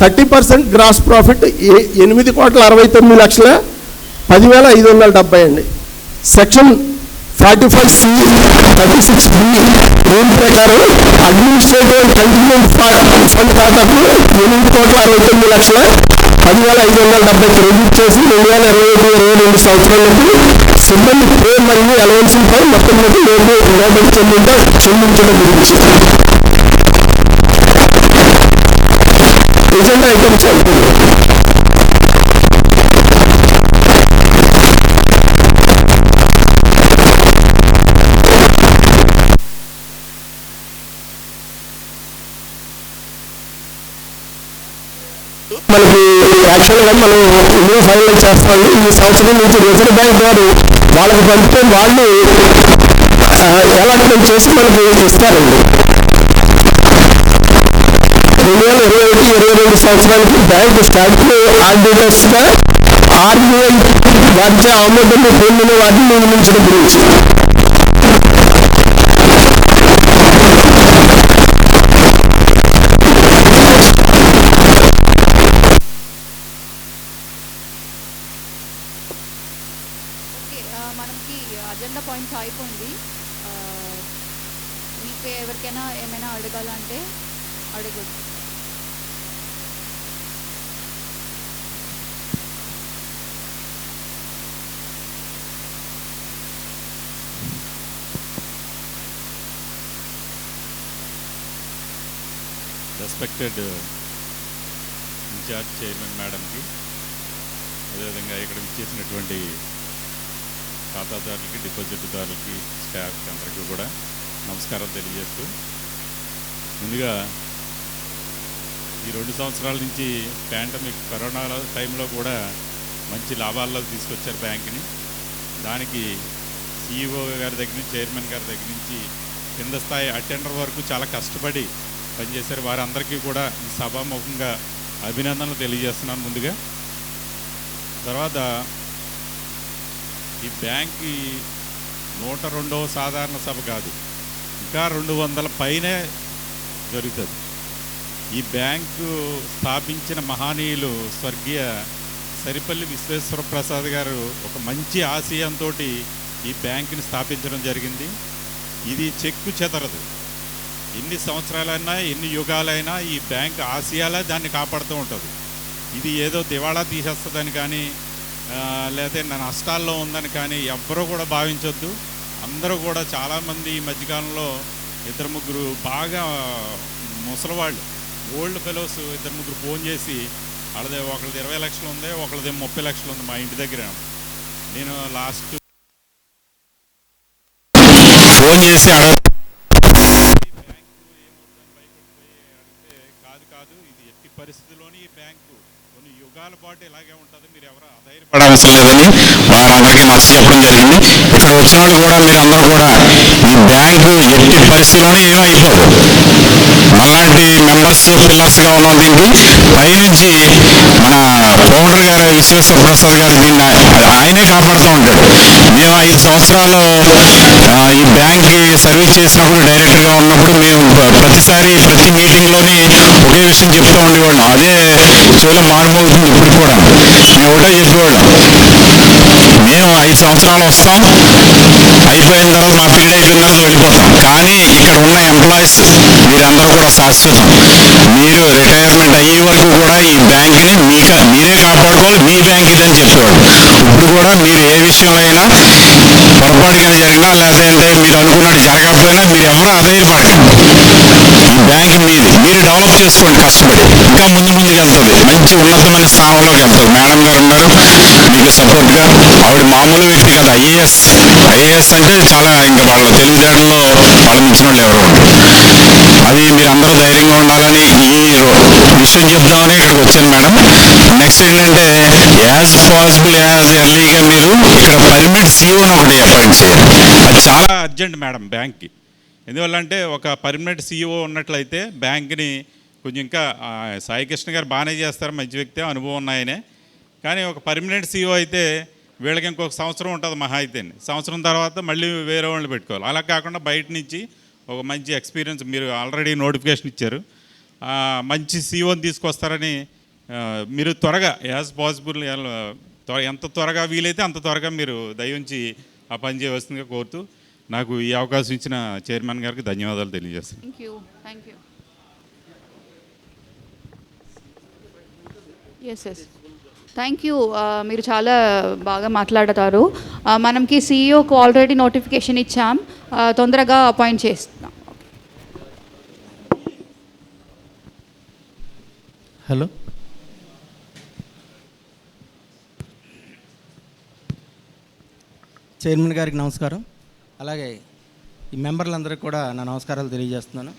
30% గ్రాస్ ప్రాఫిట్ 8,69,10,570 అండి. సెక్షన్ 45C 36B రూల్ ప్రకారం అడ్మినిస్ట్రేటివ్ అండ్ కంటిన్యూయింగ్ ఫండ్ ఖాతాకు 8,69,10,570 క్రెడిట్ చేసి 2021-22 సంవత్సరాలకు సిబ్బంది పే మరియు అలవెన్స్లపై మొత్తం మీద లోబడి చెల్లించడం గురించి ఎజెండా ఐటమ్స్ అవుతుంది. మనకి యాక్చువల్గా మనం ఇల్లు ఫైనల్ చేస్తాము. ఈ సంవత్సరం నుంచి రిజర్వ్ బ్యాంక్ వారు వాళ్ళకి పంపితే వాళ్ళు అలాట్మెంట్ చేసి మనకి ఇస్తారండి. 2021-22 సంవత్సరానికి బ్యాంక్ స్టాట్యూటరీ ఆడిటర్స్గా RBI వారిచే ఆమోదం పొందిన వాటిని నియమించడం గురించి మనకి అజెండా పాయింట్స్ అయిపోయింది. మీకు ఎవరికైనా ఏమైనా అడగాలంటే అడగచ్చు. రెస్పెక్టెడ్ ఇన్ఛార్జ్ చైర్మన్ మేడంకి, అదేవిధంగా ఇక్కడ ఇచ్చేసినటువంటి ఖాతాదారులకి, డిపాజిట్దారులకి, స్టాఫ్కి అందరికీ కూడా నమస్కారం తెలియజేస్తూ, ముందుగా ఈ 2 సంవత్సరాల నుంచి పాండమిక్ కరోనా టైంలో కూడా మంచి లాభాల్లో తీసుకొచ్చారు బ్యాంక్ని. దానికి CEO గారి దగ్గర నుంచి, చైర్మన్ గారి దగ్గర నుంచి కింద స్థాయి అటెండర్ వరకు చాలా కష్టపడి పనిచేశారు. వారందరికీ కూడా ఈ సభాముఖంగా అభినందనలు తెలియజేస్తున్నాను ముందుగా. తర్వాత ఈ బ్యాంక్ 102వ సాధారణ సభ కాదు, ఇంకా 200 పైనే జరుగుతుంది. ఈ బ్యాంకు స్థాపించిన మహనీయులు స్వర్గీయ సరిపల్లి విశ్వేశ్వర ప్రసాద్ గారు ఒక మంచి ఆశయంతో ఈ బ్యాంకుని స్థాపించడం జరిగింది. ఇది చెక్కు చెదరదు. ఎన్ని సంవత్సరాలైనా, ఎన్ని యుగాలైనా ఈ బ్యాంక్ ఆశయాలే దాన్ని కాపాడుతూ ఉంటుంది. ఇది ఏదో దివాళా తీసేస్తుందని కానీ, లేకపోతే నష్టాల్లో ఉందని కానీ ఎవ్వరూ కూడా భావించొద్దు. అందరూ కూడా చాలామంది ఈ మధ్యకాలంలో 2-3 బాగా ముసలివాళ్ళు, ఓల్డ్ ఫెలోస్ 2-3 ఫోన్ చేసి వాళ్ళది ఒకరిది 20 లక్షలు ఉంది, ఒకరిది 30 లక్షలు ఉంది మా ఇంటి దగ్గర. నేను లాస్ట్ ఫోన్ చేసి కాదు, ఇది ఎట్టి పరిస్థితుల్లోని ఈ బ్యాంకు కొన్ని యుగాల పాటు ఇలాగే ఉంటుంది, మీరు ఎవరు అధైర్యపడవలసిన లేదని వారందరికీ నచ్చ చెప్పడం జరిగింది. ఇక్కడ వచ్చిన వాళ్ళు కూడా మీరు అందరూ కూడా ఈ బ్యాంకు ఎట్టి పరిస్థితుల్లోనే ఏమైపోదు. అలాంటి మెంబర్స్ పిల్లర్స్గా ఉన్నాం. దీనికి పైనుంచి మన ఫౌండర్ గారు విశ్వేశ్వర ప్రసాద్ గారు దీన్ని ఆయనే కాపాడుతూ ఉంటాడు. మేము 5 సంవత్సరాలు ఈ బ్యాంక్కి సర్వీస్ చేసినప్పుడు, డైరెక్టర్గా ఉన్నప్పుడు మేము ప్రతిసారి ప్రతి మీటింగ్లోని ఒకే విషయం చెప్తూ ఉండేవాళ్ళం. అదే చెవులో మారుమోగుతుంది ఇప్పుడు కూడా. మేము ఒకటే చెప్పేవాళ్ళం, మేము 5 సంవత్సరాలు వస్తాం, అయిపోయిన తర్వాత మా పీరియడ్ అయిపోయిన తర్వాత వెళ్ళిపోతాం. కానీ ఇక్కడ ఉన్న ఎంప్లాయీస్ మీరందరూ కూడా శాశ్వతం. మీరు రిటైర్మెంట్ అయ్యే వరకు కూడా ఈ బ్యాంక్ని మీరే కాపాడుకోవాలి, మీ బ్యాంక్ ఇదని చెప్పేవాళ్ళు. ఇప్పుడు కూడా మీరు ఏ విషయంలో అయినా పొరపాటుగా జరిగినా, లేదంటే మీరు అనుకున్నట్టు జరగకపోయినా మీరు ఎవరూ అధైర్యపడకండి. ఈ బ్యాంక్ మీది, మీరు డెవలప్ చేసుకోండి కష్టపడి. ఇంకా ముందుకు వెళ్తుంది, మంచి ఉన్నతమైన స్థానంలోకి వెళ్తుంది. మేడం గారు ఉన్నారు మీకు సపోర్ట్గా. ఆవిడ మామూలు వ్యక్తి కదా, ఐఏఎస్ అంటే చాలా, ఇంకా వాళ్ళ తెలివితేటల్లో వాళ్ళ మించిన వాళ్ళు ఎవరు ఉండరు. అది మీరు అందరూ ధైర్యంగా ఉండాలని ఈ విషయం చెప్దామని ఇక్కడికి వచ్చాను మేడం. నెక్స్ట్ ఏంటంటే యాజ్ పాసిబుల్ యాజ్ ఎర్లీగా మీరు ఇక్కడ పర్మనెంట్ CEOని ఒకటి అపాయింట్ చేయాలి. అది చాలా అర్జెంట్ మేడం బ్యాంక్కి. ఎందువల్లంటే ఒక పర్మనెంట్ CEO ఉన్నట్లయితే బ్యాంక్ని కొంచెం ఇంకా, సాయికృష్ణ గారు బాగానే చేస్తారు, మంచి వ్యక్తి, అనుభవం ఉన్నాయనే. కానీ ఒక పర్మనెంట్ CEO అయితే వీళ్ళకి ఇంకొక సంవత్సరం ఉంటుంది మహా అయితే. సంవత్సరం తర్వాత మళ్ళీ వేరే వాళ్ళు పెట్టుకోవాలి. అలా కాకుండా బయట నుంచి ఒక మంచి ఎక్స్పీరియన్స్, మీరు ఆల్రెడీ నోటిఫికేషన్ ఇచ్చారు, మంచి CEOని తీసుకొస్తారని మీరు త్వరగా యాజ్ పాసిబుల్ ఎంత త్వరగా వీలైతే అంత త్వరగా మీరు దయ ఉంచి ఆ పని చేయవలసిందిగా కోరుతూ నాకు ఈ అవకాశం ఇచ్చిన చైర్మన్ గారికి ధన్యవాదాలు తెలియజేస్తాను. Thank you. Yes thank you. మీరు చాలా బాగా మాట్లాడతారు. మనకి సీఈఓకి ఆల్రెడీ నోటిఫికేషన్ ఇచ్చాం, తొందరగా అపాయింట్ చేస్తున్నాం. హలో, చైర్మన్ గారికి నమస్కారం. అలాగే ఈ మెంబర్లందరికీ కూడా నా నమస్కారాలు తెలియజేస్తున్నాను.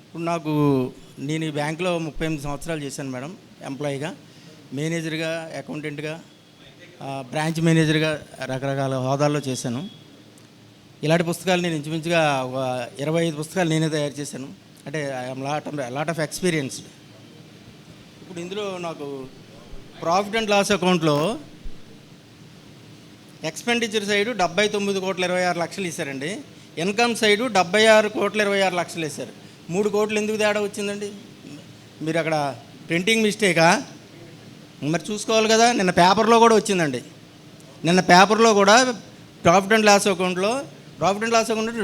ఇప్పుడు నేను ఈ బ్యాంకులో 38 సంవత్సరాలు చేశాను మేడం. ఎంప్లాయీగా, మేనేజర్గా, అకౌంటెంట్గా, బ్రాంచ్ మేనేజర్గా రకరకాల హోదాల్లో చేశాను. ఇలాంటి పుస్తకాలు నేను ఇంచుమించుగా ఒక 25 పుస్తకాలు నేనే తయారు చేశాను. అంటే ఐఎమ్ లాట్ ఆఫ్ ఎక్స్పీరియన్స్డ్. ఇప్పుడు ఇందులో నాకు ప్రాఫిట్ అండ్ లాస్ అకౌంట్లో ఎక్స్పెండిచర్ సైడు 79,26,00,000 ఇస్తారండి. ఇన్కమ్ సైడు 76,26,00,000 ఇస్తారు. 3 కోట్లు ఎందుకు తేడా వచ్చిందండి? మీరు అక్కడ ప్రింటింగ్ మిస్టేకా? మరి చూసుకోవాలి కదా. నిన్న పేపర్లో కూడా వచ్చిందండి. నిన్న పేపర్లో కూడా ప్రాఫిట్ అండ్ లాస్ అకౌంట్లో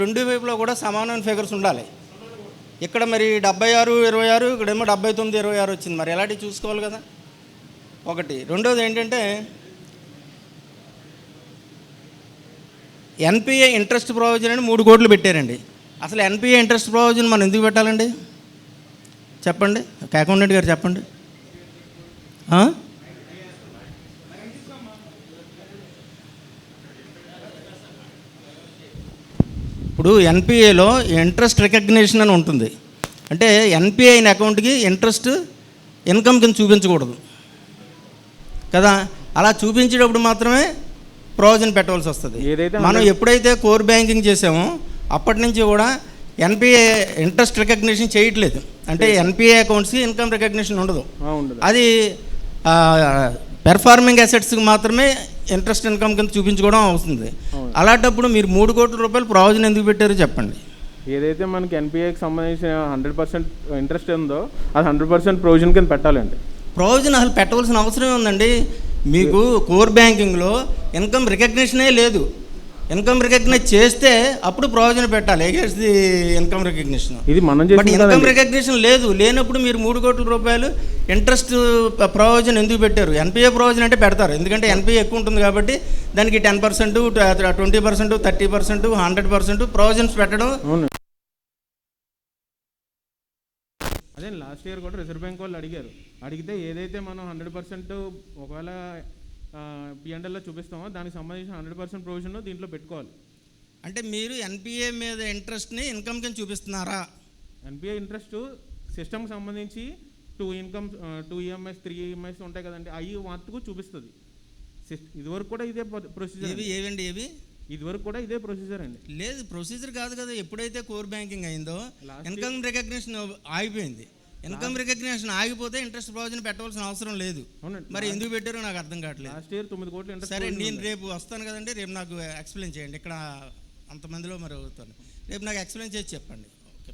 రెండు వైపులో కూడా సమానమైన ఫిగర్స్ ఉండాలి. ఇక్కడ మరి 76,26, ఇక్కడేమో 79,26 వచ్చింది. మరి ఎలాంటివి చూసుకోవాలి కదా. ఒకటి. రెండోది ఏంటంటే ఎన్పిఏ ఇంట్రెస్ట్ ప్రొవిజన్ అని 3 కోట్లు పెట్టారండి. అసలు ఎన్పిఏ ఇంట్రెస్ట్ ప్రొవిజన్ మనం ఎందుకు పెట్టాలండి? చెప్పండి, అకౌంటెంట్ గారు చెప్పండి. ఇప్పుడు ఎన్పిఏలో ఇంట్రెస్ట్ రికగ్నిషన్ అని ఉంటుంది. అంటే ఎన్పిఏ అయిన అకౌంట్కి ఇంట్రెస్ట్ ఇన్కమ్ కింద చూపించకూడదు కదా. అలా చూపించేటప్పుడు మాత్రమే ప్రొవిజన్ పెట్టవలసి వస్తుంది. మనం ఎప్పుడైతే కోర్ బ్యాంకింగ్ చేసామో అప్పటి నుంచి కూడా ఎన్పిఏ ఇంట్రెస్ట్ రికగ్నిషన్ చేయట్లేదు. అంటే ఎన్పిఏ అకౌంట్స్కి ఇన్కమ్ రికగ్నిషన్ ఉండదు. అది పెర్ఫార్మింగ్ అసెట్స్కి మాత్రమే ఇంట్రెస్ట్ ఇన్కమ్ కింద చూపించుకోవడం అవుతుంది. అలాంటప్పుడు మీరు 3 కోట్ల రూపాయలు ప్రొవిజన్ ఎందుకు పెట్టారో చెప్పండి. ఏదైతే మనకి ఎన్పిఏకి సంబంధించిన 100% ఇంట్రెస్ట్ ఉందో అది 100% ప్రొవిజన్ కింద పెట్టాలండి. ప్రొవిజన్ అసలు పెట్టవలసిన అవసరమే ఉందండి. మీకు కోర్ బ్యాంకింగ్లో ఇన్కమ్ రికగ్నిషనే లేదు. ఇన్కమ్ రికగ్నైజ్ చేస్తే అప్పుడు ప్రొవిజన్ పెట్టాలి అగేన్స్ట్ ది ఇన్కమ్ రికగ్నిషన్. ఇది మనం బట్ ఇన్కమ్ రికగ్నిషన్ లేనప్పుడు మీరు 3 కోట్ల రూపాయలు ఇంట్రెస్ట్ ప్రొవిజన్ ఎందుకు పెట్టారు? ఎన్పిఏ ప్రొవిజన్ అంటే పెడతారు, ఎందుకంటే ఎన్పిఏ ఎక్కువ ఉంటుంది కాబట్టి దానికి 10%, 20%, 30%, 100% ప్రొవిజన్స్ పెట్టడం. అదే లాస్ట్ ఇయర్ కూడా రిజర్వ్ బ్యాంక్ వాళ్ళు అడిగితే ఏదైతే మనం 100% ఒకవేళ పిఎండ్ఎల్లో చూపిస్తామో దానికి సంబంధించిన 100% ప్రొవిజన్ దీంట్లో పెట్టుకోవాలి. అంటే మీరు ఎన్పిఏ మీద ఇంట్రెస్ట్ని ఇన్కమ్ కింద చూపిస్తున్నారా? ఎన్పిఏ ఇంట్రెస్ట్ సిస్టమ్కి సంబంధించి 2 EMIs 3 EMIs ఉంటాయి కదండి, అవి మట్టుకు చూపిస్తుంది. ఇదివరకు కూడా ఇదే ప్రొసీజర్. ఏవండి ఏవి? ఇదివరకు కూడా ఇదే ప్రొసీజర్ అండి. లేదు, ప్రొసీజర్ కాదు కదా. ఎప్పుడైతే కోర్ బ్యాంకింగ్ అయిందో ఇన్కమ్ రికగ్నిషన్ ఆగిపోయింది. ఇన్కమ్ రికగ్నిషన్ ఆగిపోతే ఇంట్రెస్ట్ ప్రొవిజన్ పెట్టవలసిన అవసరం లేదు. మరి ఎందుకు పెట్టారో నాకు అర్థం కావట్లేదు. లాస్ట్ ఇయర్ 9 కోట్లు ఇంట్రెస్ట్. సరే, నేను రేపు వస్తాను కదండి, రేపు నాకు ఎక్స్ప్లెయిన్ చేయండి. ఇక్కడ అంతమందిలో మరి అవుతాను, రేపు నాకు ఎక్స్ప్లెయిన్ చేసి చెప్పండి. ఓకే,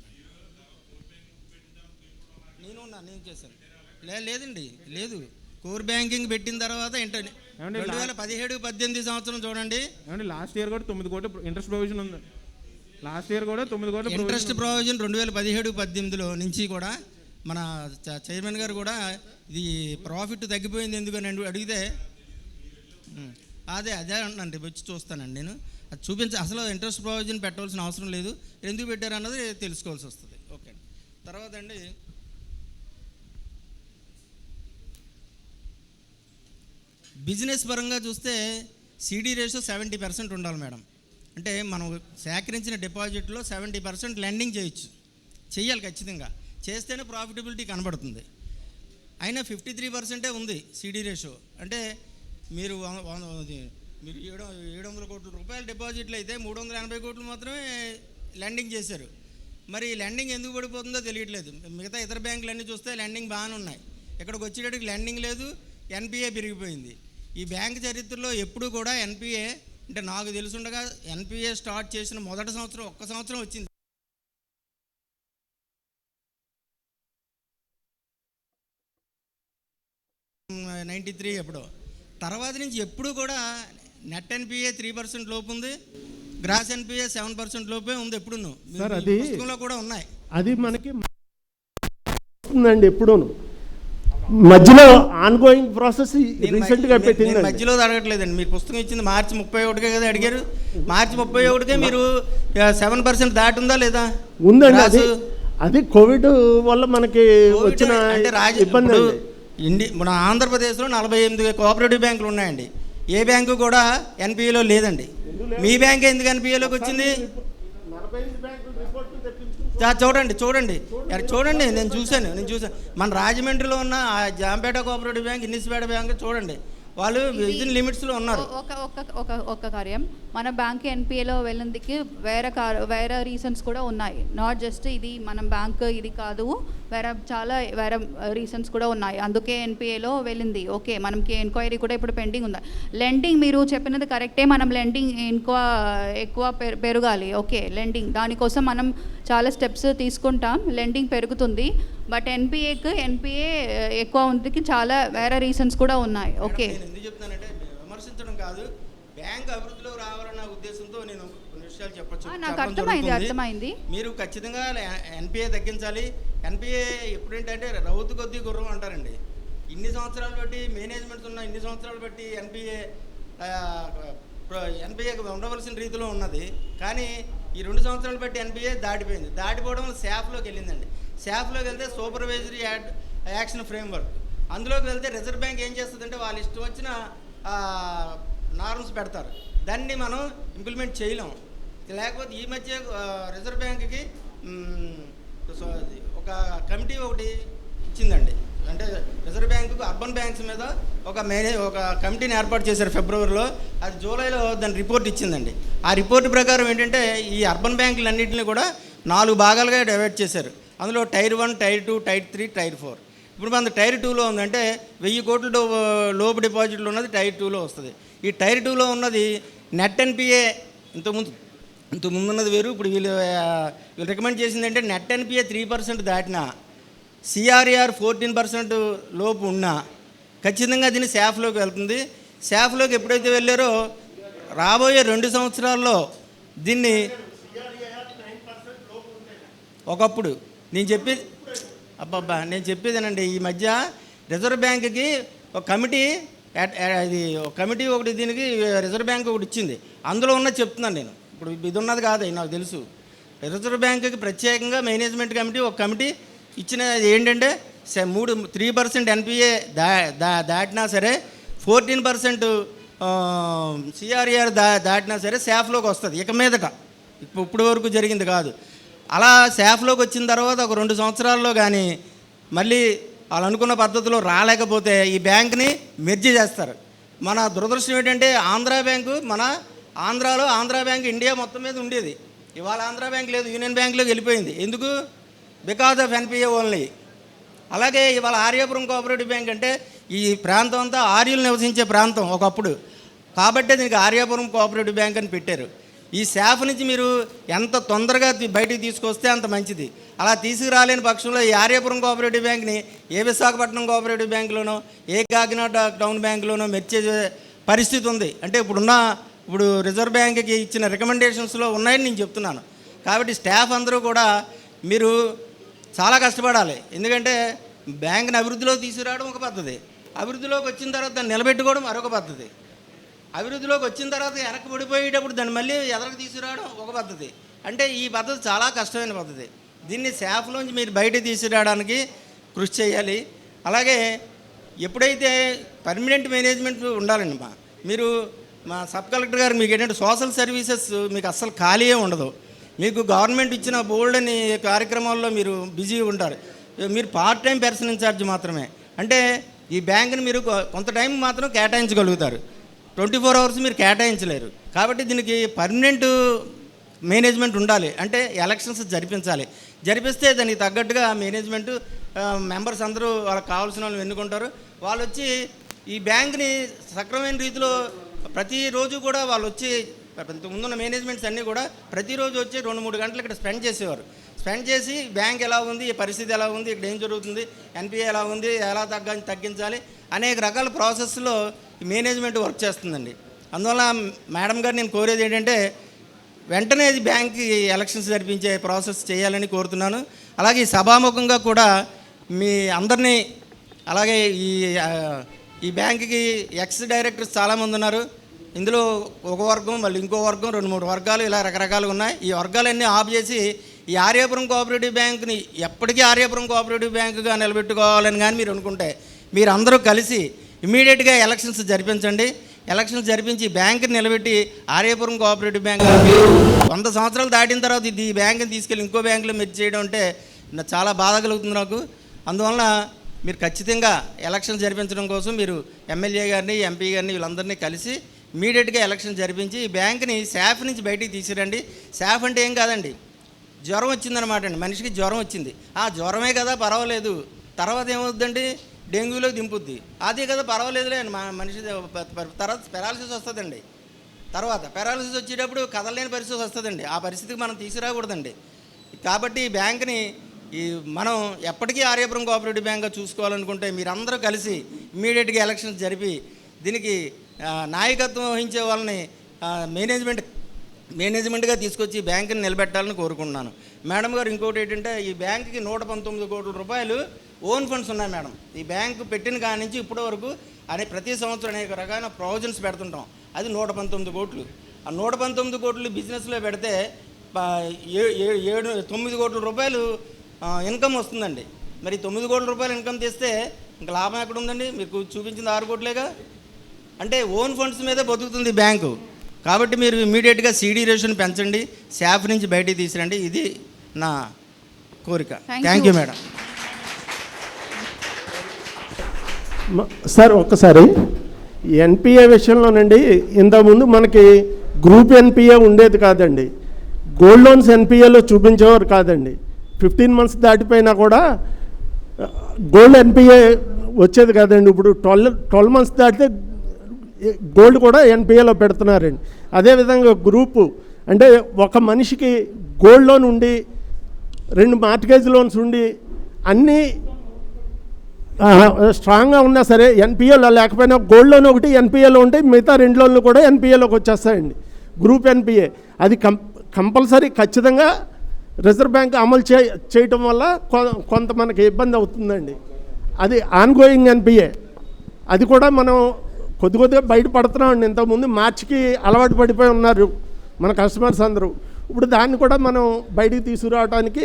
నేను చేశాను. లేదండి, లేదు. కోర్ బ్యాంకింగ్ పెట్టిన తర్వాత 2017-18 సంవత్సరం చూడండి. లాస్ట్ ఇయర్ కూడా 9 కోట్లు ఇంట్రెస్ట్ ప్రొవిజన్ ఉంది. లాస్ట్ ఇయర్ కూడా 9 కోట్లు ఇంట్రెస్ట్ ప్రొవిజన్ 2017-18లో నుంచి కూడా మన చైర్మన్ గారు కూడా ఇది ప్రాఫిట్ తగ్గిపోయింది ఎందుకని అడిగితే అదే అంటున్నాను, వచ్చి చూస్తానండి. నేను అది అసలు ఇంట్రెస్ట్ ప్రొవిజన్ పెట్టవలసిన అవసరం లేదు, ఎందుకు పెట్టారు అన్నది తెలుసుకోవాల్సి వస్తుంది. ఓకే. తర్వాత అండి, బిజినెస్ పరంగా చూస్తే సిడి రేషియో 70% ఉండాలి మేడం. అంటే మనం సేకరించిన డిపాజిట్లో 70% లెండింగ్ చెయ్యాలి ఖచ్చితంగా. చేస్తేనే ప్రాఫిటబిలిటీ కనబడుతుంది. అయినా 53% ఉంది సిడి రేషియో. అంటే మీరు 700 కోట్ల రూపాయల డిపాజిట్లు అయితే 380 కోట్లు మాత్రమే లెండింగ్ చేశారు. మరి లెండింగ్ ఎందుకు పడిపోతుందో తెలియట్లేదు. మిగతా ఇతర బ్యాంకులు అన్నీ చూస్తే లెండింగ్ బాగానే ఉన్నాయి, ఇక్కడికి వచ్చేటట్టుకి లెండింగ్ లేదు, ఎన్పిఏ పెరిగిపోయింది. ఈ బ్యాంక్ చరిత్రలో ఎప్పుడు కూడా ఎన్పిఏ అంటే నాకు తెలుసుండగా ఎన్పిఏ స్టార్ట్ చేసిన మొదటి సంవత్సరం 1 సంవత్సరం వచ్చింది. 93 ఎప్పుడో. తర్వాత నుంచి ఎప్పుడు కూడా నెట్ ఎన్పిఏ 3% లోపు ఉంది, గ్రాస్ ఎన్పిఏ 7% లోపే ఉంది. ఎప్పుడు సార్ అది పుస్తకంలో కూడా ఉన్నాయి. అది మనకి ఉందండి ఎప్పుడూను. మధ్యలో ఆన్గోయింగ్ ప్రాసెస్ రీసెంట్గా పెట్టింది. మధ్యలో అడగట్లేదండి. మీరు పుస్తకం ఇచ్చింది మార్చి 31 కదా అడిగారు. మార్చి 31కే మీరు 7% దాటుందా లేదా? ఉందండి. అది కోవిడ్ వల్ల మనకి వచ్చిన ఇబ్బంది. మన ఆంధ్రప్రదేశ్లో 48 కోఆపరేటివ్ బ్యాంకులు ఉన్నాయండి. ఏ బ్యాంకు కూడా ఎన్పిఏలో లేదండి. మీ బ్యాంక్ ఎందుకు ఎన్పిఏలోకి వచ్చింది? చూడండి నేను చూశాను. మన రాజమండ్రిలో ఉన్న Jampeta cooperative bank, Innispeta bank చూడండి, వాళ్ళు విదిన్ లిమిట్స్లో ఉన్నారు. ఒక కార్యం, మన బ్యాంక్ ఎన్పిఏలో వెళ్ళినందుకు వేరే రీజన్స్ కూడా ఉన్నాయి. నాట్ జస్ట్ ఇది మన బ్యాంక్ ఇది కాదు, వేరే రీజన్స్ కూడా ఉన్నాయి. అందుకే ఎన్పిఏలో వెళ్ళింది. ఓకే, మనకి ఎంక్వైరీ కూడా ఇప్పుడు పెండింగ్ ఉంది. లెండింగ్ మీరు చెప్పినది కరెక్టే, మనం లెండింగ్ ఎక్కువ పెరగాలి. ఓకే, లెండింగ్ దానికోసం మనం చాలా స్టెప్స్ తీసుకుంటాం. లెండింగ్ పెరుగుతుంది. బట్ ఎన్పిఏ ఎక్కువ ఉంది, చాలా వేరే రీజన్స్ కూడా ఉన్నాయి. ఓకే, ఎందుకు చెప్తానంటే విమర్శించడం కాదు, బ్యాంక్ అభివృద్ధిలో రావాలన్న ఉద్దేశంతో నేను కొన్ని విషయాలు చెప్పచ్చు. నాకు అర్థమైంది. మీరు ఖచ్చితంగా ఎన్పిఏ తగ్గించాలి. ఎన్పిఏ ఎప్పుడేంటంటే రౌతు కొద్దీ గుర్రం అంటారండి. ఇన్ని సంవత్సరాలు బట్టి మేనేజ్మెంట్స్ ఉన్న ఇన్ని సంవత్సరాలు బట్టి ఎన్పిఏ ఉండవలసిన రీతిలో ఉన్నది. కానీ ఈ 2 సంవత్సరాలు బట్టి ఎన్పిఏ దాటిపోయింది. దాటిపోవడం వల్ల శాఫ్లోకి వెళ్ళిందండి. శాఫ్లోకి వెళ్తే సూపర్వైజరీ యాక్షన్ ఫ్రేమ్వర్క్, అందులోకి వెళ్తే రిజర్వ్ బ్యాంక్ ఏం చేస్తుందంటే వాళ్ళు ఇష్టం వచ్చిన నార్మ్స్ పెడతారు. దాన్ని మనం ఇంప్లిమెంట్ చేయలేం. లేకపోతే ఈ మధ్య రిజర్వ్ బ్యాంక్కి ఒక కమిటీ ఒకటి ఇచ్చిందండి. అంటే రిజర్వ్ బ్యాంకు అర్బన్ బ్యాంక్స్ మీద ఒక కమిటీని ఏర్పాటు చేశారు ఫిబ్రవరిలో. అది జూలైలో దాని రిపోర్ట్ ఇచ్చిందండి. ఆ రిపోర్ట్ ప్రకారం ఏంటంటే ఈ అర్బన్ బ్యాంకులన్నింటినీ కూడా 4 భాగాలుగా డివైడ్ చేశారు. అందులో టైర్ 1, టైర్ 2, టైర్ 3, టైర్ 4. ఇప్పుడు మన టైర్ 2లో ఉందంటే 1000 కోట్ల లోపు డిపాజిట్లు ఉన్నది టైర్ 2లో వస్తుంది. ఈ టైర్ 2లో ఉన్నది నెట్ ఎన్పిఏ ఇంతకుముందు ఉన్నది వేరు. ఇప్పుడు వీళ్ళు రికమెండ్ చేసింది అంటే నెట్ ఎన్పిఏ 3% దాటినా, సిఆర్ఆర్ 14% లోపు ఉన్నా ఖచ్చితంగా దీన్ని శాఫ్లోకి వెళ్తుంది. శాఫ్లోకి ఎప్పుడైతే వెళ్ళారో రాబోయే 2 సంవత్సరాల్లో దీన్ని ఒకప్పుడు నేను చెప్పేదేనండి. ఈ మధ్య రిజర్వ్ బ్యాంక్కి ఒక కమిటీ ఒకటి దీనికి రిజర్వ్ బ్యాంక్ ఒకటి ఇచ్చింది. అందులో ఉన్నది చెప్తున్నాను నేను. ఇప్పుడు ఇది ఉన్నది కాదు, నాకు తెలుసు. రిజర్వ్ బ్యాంక్కి ప్రత్యేకంగా మేనేజ్మెంట్ కమిటీ ఒక కమిటీ ఇచ్చిన ఏంటంటే 3% ఎన్పిఏ దాటినా సరే, 14% సిఆర్ఆర్ దాటినా సరే శాఫ్లోకి వస్తుంది ఇక మీదట. ఇప్పుడు వరకు జరిగింది కాదు. అలా శాఫ్లోకి వచ్చిన తర్వాత ఒక 2 సంవత్సరాల్లో కానీ మళ్ళీ వాళ్ళు అనుకున్న పద్ధతిలో రాలేకపోతే ఈ బ్యాంక్ని మెర్జీ చేస్తారు. మన దురదృష్టం ఏంటంటే ఆంధ్రా బ్యాంకు, మన ఆంధ్రా బ్యాంక్ ఇండియా మొత్తం మీద ఉండేది. ఇవాళ ఆంధ్రా బ్యాంక్ లేదు, యూనియన్ బ్యాంక్లోకి వెళ్ళిపోయింది. ఎందుకు? Because of NPA only. అలాగే ఇవాళ ఆర్యాపురం కోఆపరేటివ్ బ్యాంక్ అంటే ఈ ప్రాంతం అంతా ఆర్యులు నివసించే ప్రాంతం ఒకప్పుడు, కాబట్టే దీనికి ఆర్యాపురం కోఆపరేటివ్ బ్యాంక్ అని పెట్టారు. ఈ శాఫ్ నుంచి మీరు ఎంత తొందరగా బయటికి తీసుకొస్తే అంత మంచిది. అలా తీసుకురాలేని పక్షంలో ఈ ఆర్యాపురం కోఆపరేటివ్ బ్యాంక్ని ఏ విశాఖపట్నం కోఆపరేటివ్ బ్యాంకులోనో ఏ కాకినాడ టౌన్ బ్యాంకులోనో మెర్చే పరిస్థితి ఉంది. అంటే ఇప్పుడు రిజర్వ్ బ్యాంక్కి ఇచ్చిన రికమెండేషన్స్లో ఉన్నాయని నేను చెప్తున్నాను. కాబట్టి స్టాఫ్ అందరూ కూడా మీరు చాలా కష్టపడాలి. ఎందుకంటే బ్యాంక్ని అభివృద్ధిలోకి తీసుకురావడం ఒక పద్ధతి, అభివృద్ధిలోకి వచ్చిన తర్వాత దాన్ని నిలబెట్టుకోవడం మరొక పద్ధతి, అభివృద్ధిలోకి వచ్చిన తర్వాత వెనక్కి పడిపోయేటప్పుడు దాన్ని మళ్ళీ ఎదరకు తీసుకురావడం ఒక పద్ధతి. అంటే ఈ పద్ధతి చాలా కష్టమైన పద్ధతి. దీన్ని శాఫ్లోంచి మీరు బయట తీసుకురావడానికి కృషి చేయాలి. అలాగే ఎప్పుడైతే పర్మనెంట్ మేనేజ్మెంట్ ఉండాలండి. మీరు మా సబ్ కలెక్టర్ గారు మీకు ఏంటంటే సోషల్ సర్వీసెస్ మీకు అస్సలు ఖాళీయే ఉండదు. మీకు గవర్నమెంట్ ఇచ్చిన బోల్డ్ అని కార్యక్రమాల్లో మీరు బిజీ ఉంటారు. మీరు పార్ట్ టైం పర్సన్ ఇన్ఛార్జ్ మాత్రమే. అంటే ఈ బ్యాంకుని మీరు కొంత టైం మాత్రం కేటాయించగలుగుతారు, 24 అవర్స్ మీరు కేటాయించలేరు. కాబట్టి దీనికి పర్మనెంట్ మేనేజ్మెంట్ ఉండాలి. అంటే ఎలక్షన్స్ జరిపిస్తే దానికి తగ్గట్టుగా మేనేజ్మెంట్ మెంబర్స్ అందరూ వాళ్ళకి కావాల్సిన వాళ్ళు ఎన్నుకుంటారు. వాళ్ళు వచ్చి ఈ బ్యాంక్ని సక్రమైన రీతిలో ప్రతిరోజు కూడా వాళ్ళు వచ్చి ముందున్న మేనేజ్మెంట్స్ అన్నీ కూడా ప్రతిరోజు వచ్చి 2-3 గంటలు ఇక్కడ స్పెండ్ చేసి బ్యాంక్ ఎలా ఉంది, ఈ పరిస్థితి ఎలా ఉంది, ఇక్కడ ఏం జరుగుతుంది, ఎన్పిఏ ఎలా ఉంది, ఎలా తగ్గించాలి అనేక రకాల ప్రాసెస్లో మేనేజ్మెంట్ వర్క్ చేస్తుందండి. అందువల్ల మేడం గారు నేను కోరేది ఏంటంటే వెంటనే ఇది బ్యాంక్కి ఎలక్షన్స్ జరిపించే ప్రాసెస్ చేయాలని కోరుతున్నాను. అలాగే ఈ సభాముఖంగా కూడా మీ అందరినీ, అలాగే ఈ బ్యాంక్కి ఎక్స్ డైరెక్టర్స్ చాలామంది ఉన్నారు. ఇందులో ఒక వర్గం, మళ్ళీ ఇంకో వర్గం, 2-3 వర్గాలు ఇలా రకరకాలుగా ఉన్నాయి. ఈ వర్గాలన్నీ ఆఫ్ చేసి ఈ ఆర్యాపురం కోఆపరేటివ్ బ్యాంక్ని ఎప్పటికీ ఆర్యాపురం కోఆపరేటివ్ బ్యాంకుగా నిలబెట్టుకోవాలని కానీ మీరు అనుకుంటే మీరు అందరూ కలిసి ఇమీడియట్గా ఎలక్షన్స్ జరిపించండి. ఎలక్షన్స్ జరిపించి బ్యాంకుని నిలబెట్టి ఆర్యాపురం కోఆపరేటివ్ బ్యాంక్ 100 సంవత్సరాలు దాటిన తర్వాత ఈ బ్యాంకుని తీసుకెళ్ళి ఇంకో బ్యాంకులో మెర్జ్ చేయడం అంటే చాలా బాధ కలుగుతుంది నాకు. అందువలన మీరు ఖచ్చితంగా ఎలక్షన్ జరిపించడం కోసం మీరు ఎమ్మెల్యే గారిని, ఎంపీ గారిని వీళ్ళందరినీ కలిసి ఇమీడియట్గా ఎలక్షన్ జరిపించి ఈ బ్యాంక్ని శాఫ్ నుంచి బయటికి తీసిరండి. శాఫ్ అంటే ఏం కాదండి, జ్వరం వచ్చిందనమాట అండి. మనిషికి జ్వరం వచ్చింది, ఆ జ్వరమే కదా పర్వాలేదు, తర్వాత ఏమవుద్దండి డెంగ్యూలోకి దింపుద్ది, అదే కదా పర్వాలేదులే మనిషి. తర్వాత పెరాలసిస్ వస్తుందండి. తర్వాత పెరాలసిస్ వచ్చేటప్పుడు కదలలేని పరిస్థితి వస్తుందండి. ఆ పరిస్థితికి మనం తీసుకురాకూడదండి. కాబట్టి ఈ బ్యాంక్ని మనం ఎప్పటికీ ఆర్యాపురం కోఆపరేటివ్ బ్యాంక్గా చూసుకోవాలనుకుంటే మీరందరూ కలిసి ఇమీడియట్గా ఎలక్షన్స్ జరిపి దీనికి నాయకత్వం వహించే వాళ్ళని మేనేజ్మెంట్గా తీసుకొచ్చి బ్యాంకుని నిలబెట్టాలని కోరుకుంటున్నాను. మేడం గారు ఇంకోటి ఏంటంటే ఈ బ్యాంకుకి 119 కోట్ల రూపాయలు ఓన్ ఫండ్స్ ఉన్నాయి మేడం. ఈ బ్యాంకు పెట్టిన కాడి నుంచి ఇప్పటి వరకు ప్రతి సంవత్సరం అనేక రకాల ప్రొవిజన్స్ పెడుతుంటాం. అది 119 కోట్లు. ఆ 119 కోట్లు బిజినెస్లో పెడితే 9 కోట్ల రూపాయలు ఇన్కమ్ వస్తుందండి. మరి 9 కోట్ల రూపాయలు ఇన్కమ్ తెస్తే ఇంకా లాభం ఎక్కడ ఉందండి? మీకు చూపించింది 6 కోట్లేగా. అంటే ఓన్ ఫండ్స్ మీదే బతుకుతుంది బ్యాంకు. కాబట్టి మీరు ఇమీడియట్గా సీడీ రేషన్ పెంచండి, శాఫ్ నుంచి బయటికి తీసిరండి. ఇది నా కోరిక. Thank you madam. సార్ ఒక్కసారి ఎన్పిఏ విషయంలోనండి, ఇంతకుముందు మనకి గ్రూప్ ఎన్పిఏ ఉండేది కాదండి, గోల్డ్ లోన్స్ ఎన్పిఏలో చూపించేవారు కాదండి. 15 మంత్స్ దాటిపోయినా కూడా గోల్డ్ ఎన్పిఏ వచ్చేది కాదండి. ఇప్పుడు 12 మంత్స్ దాటితే గోల్డ్ కూడా ఎన్పిఏలో పెడుతున్నారండి. అదేవిధంగా గ్రూపు అంటే ఒక మనిషికి గోల్డ్ లోన్ ఉండి 2 మార్ట్గేజ్ లోన్స్ ఉండి అన్నీ స్ట్రాంగ్గా ఉన్నా సరే ఎన్పిఏలో లేకపోయినా గోల్డ్ లోన్ ఒకటి ఎన్పిఏలో ఉంటే మిగతా 2 లోన్లు కూడా ఎన్పిఏలోకి వచ్చేస్తాయండి. గ్రూప్ ఎన్పిఏ అది కంపల్సరీ ఖచ్చితంగా రిజర్వ్ బ్యాంక్ అమలు చేయటం వల్ల కొంత మనకి ఇబ్బంది అవుతుందండి. అది ఆన్గోయింగ్ ఎన్పిఏ, అది కూడా మనం కొద్దిగా బయటపడుతున్నామండి. ఇంతకుముందు మార్చికి అలవాటు పడిపోయి ఉన్నారు మన కస్టమర్స్ అందరూ. ఇప్పుడు దాన్ని కూడా మనం బయటికి తీసుకురావడానికి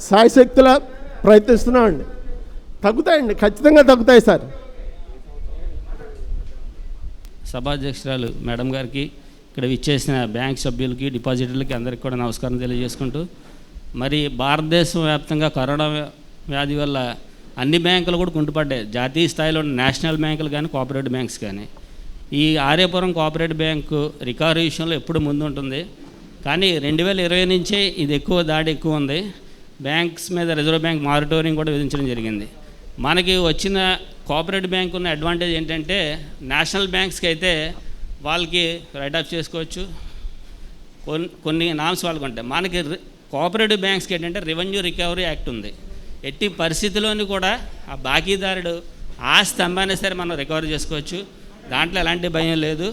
శాయశక్తులా ప్రయత్నిస్తున్నామండి. తగ్గుతాయండి, ఖచ్చితంగా తగ్గుతాయి సార్. సభాధ్యక్షురాలు మేడం గారికి, ఇక్కడ విచ్చేసిన బ్యాంక్ సభ్యులకి, డిపాజిటర్లకి అందరికీ కూడా నమస్కారం తెలియజేసుకుంటూ, మరి భారతదేశం వ్యాప్తంగా కరోనా వ్యాధి వల్ల అన్ని బ్యాంకులు కూడా కుంటుపడ్డాయి. జాతీయ స్థాయిలో నేషనల్ బ్యాంకులు కానీ కోఆపరేటివ్ బ్యాంక్స్ కానీ. ఈ ఆర్యాపురం కోఆపరేటివ్ బ్యాంకు రికవరీ విషయంలో ఎప్పుడు ముందు ఉంటుంది. కానీ 2020 నుంచే ఇది దాడి ఎక్కువ ఉంది. బ్యాంక్స్ మీద రిజర్వ్ బ్యాంక్ మారిటోరియం కూడా విధించడం జరిగింది. మనకి వచ్చిన కోఆపరేటివ్ బ్యాంక్ ఉన్న అడ్వాంటేజ్ ఏంటంటే నేషనల్ బ్యాంక్స్కి అయితే వాళ్ళకి రైట్ ఆఫ్ చేసుకోవచ్చు, కొన్ని నామ్స్ వాళ్ళకు ఉంటాయి. మనకి కోఆపరేటివ్ బ్యాంక్స్కి ఏంటంటే రెవెన్యూ రికవరీ యాక్ట్ ఉంది. ఎట్టి పరిస్థితిలోని కూడా ఆ బాకీదారుడు ఆస్తి అమ్మైనా సరే మనం రికవరీ చేసుకోవచ్చు, దాంట్లో ఎలాంటి భయం లేదు.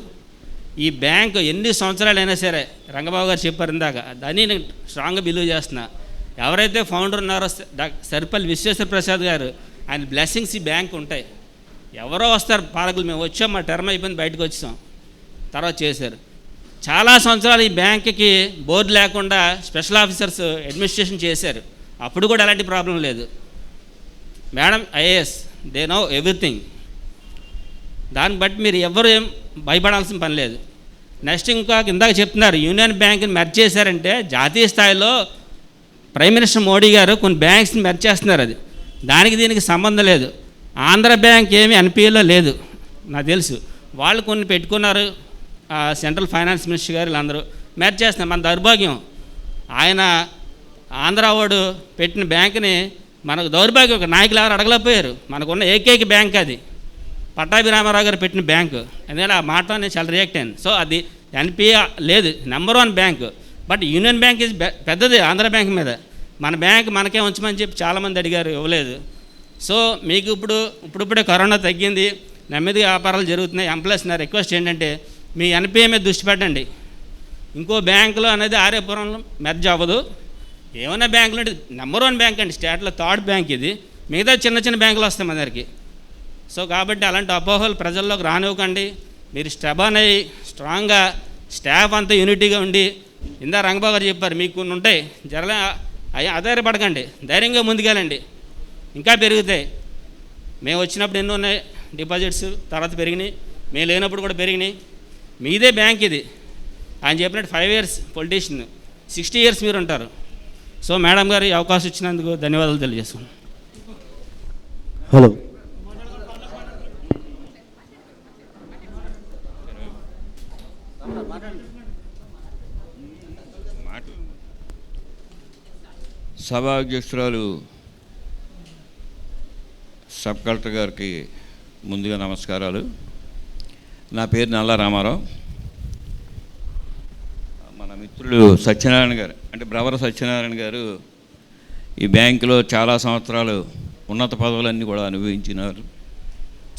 ఈ బ్యాంకు ఎన్ని సంవత్సరాలైనా సరే, రంగబాబు గారు చెప్పారు ఇందాక, దాన్ని నేను స్ట్రాంగ్గా బిలీవ్ చేస్తున్నా. ఎవరైతే ఫౌండర్ ఉన్నారో సర్పల్లి విశ్వేశ్వర ప్రసాద్ గారు, ఆయన బ్లెస్సింగ్స్ ఈ బ్యాంక్ ఉంటాయి. ఎవరో వస్తారు పాలకులు, మేము వచ్చాం, మా టర్మ్ అయిపోయింది, బయటకు వచ్చాం, తర్వాత చేశారు. చాలా సంవత్సరాలు ఈ బ్యాంకుకి బోర్డు లేకుండా స్పెషల్ ఆఫీసర్స్ అడ్మినిస్ట్రేషన్ చేశారు, అప్పుడు కూడా ఎలాంటి ప్రాబ్లం లేదు. Madam IAS, they know everything. దాన్ని బట్టి మీరు ఎవరు ఏం భయపడాల్సిన పని లేదు. నెక్స్ట్ ఇందాక చెప్తున్నారు యూనియన్ బ్యాంక్ని మెర్జ్ చేశారంటే జాతీయ స్థాయిలో ప్రైమ్ మినిస్టర్ మోడీ గారు కొన్ని బ్యాంక్స్ని మెర్జ్ చేస్తున్నారు. అది దానికి దీనికి సంబంధం లేదు. ఆంధ్ర బ్యాంక్ ఏమీ ఎన్పిఏలో లేదు నాకు తెలుసు. వాళ్ళు కొన్ని పెట్టుకున్నారు, సెంట్రల్ ఫైనాన్స్ మినిస్టర్ గారు వీళ్ళందరూ మెర్జ్ చేస్తున్నారు. మన దౌర్భాగ్యం, ఆయన ఆంధ్ర వాడు పెట్టిన బ్యాంకుని మనకు దౌర్భాగ్యం, ఒక నాయకులు ఎవరు అడగలేకపోయారు. మనకున్న ఏకైక బ్యాంక్ అది పట్టాభి రామారావు గారు పెట్టిన బ్యాంకు. ఎందుకంటే ఆ మాట నేను చాలా రియాక్ట్ అయ్యాను. సో అది ఎన్పిఏ లేదు, number 1 bank. But union bank ఇది పెద్దది ఆంధ్ర బ్యాంక్ మీద. మన బ్యాంక్ మనకే ఉంచమని చెప్పి చాలామంది అడిగారు, ఇవ్వలేదు. సో మీకు ఇప్పుడే కరోనా తగ్గింది, నెమ్మదిగా వ్యాపారాలు జరుగుతున్నాయి. ఎంప్లాయీస్ నా రిక్వెస్ట్ ఏంటంటే మీ ఎన్పిఏ మీద దృష్టి పెట్టండి. ఇంకో బ్యాంకులో అనేది ఆర్యపురంలో మెర్జ్ అవ్వదు. ఏమైనా బ్యాంకులు అంటే నెంబర్ 1 బ్యాంక్ అండి, స్టేట్లో 3rd బ్యాంక్ ఇది. మిగతా చిన్న చిన్న బ్యాంకులు వస్తాయి మన దగ్గరికి. సో కాబట్టి అలాంటి అపోహలు ప్రజల్లోకి రానివ్వకండి. మీరు స్టెబన్ అయ్యి స్ట్రాంగ్గా స్టాఫ్ అంతా యూనిటీగా ఉండి, ఇందా రంగబాబు గారు చెప్పారు మీకు కొన్ని ఉంటాయి, ఆధారపడకండి, ధైర్యంగా ముందుకెళ్ళండి, ఇంకా పెరుగుతాయి. మేము వచ్చినప్పుడు ఎన్నో ఉన్నాయి డిపాజిట్స్, తర్వాత పెరిగినాయి, మేము లేనప్పుడు కూడా పెరిగినాయి. మీదే బ్యాంక్ ఇది. ఆయన చెప్పినట్టు 5 years పొలిటీషియన్, 60 years మీరు ఉంటారు. సో మేడం గారు ఈ అవకాశం ఇచ్చినందుకు ధన్యవాదాలు తెలియజేస్తున్నాను. హలో, సభా అధ్యక్షురాలు సబ్ కలెక్టర్ గారికి ముందుగా నమస్కారాలు. నా పేరు నల్ల రామారావు. మన మిత్రులు సత్యనారాయణ గారు అంటే బ్రవర సత్యనారాయణ గారు ఈ బ్యాంకులో చాలా సంవత్సరాలు ఉన్నత పదవులన్నీ కూడా అనుభవించినారు,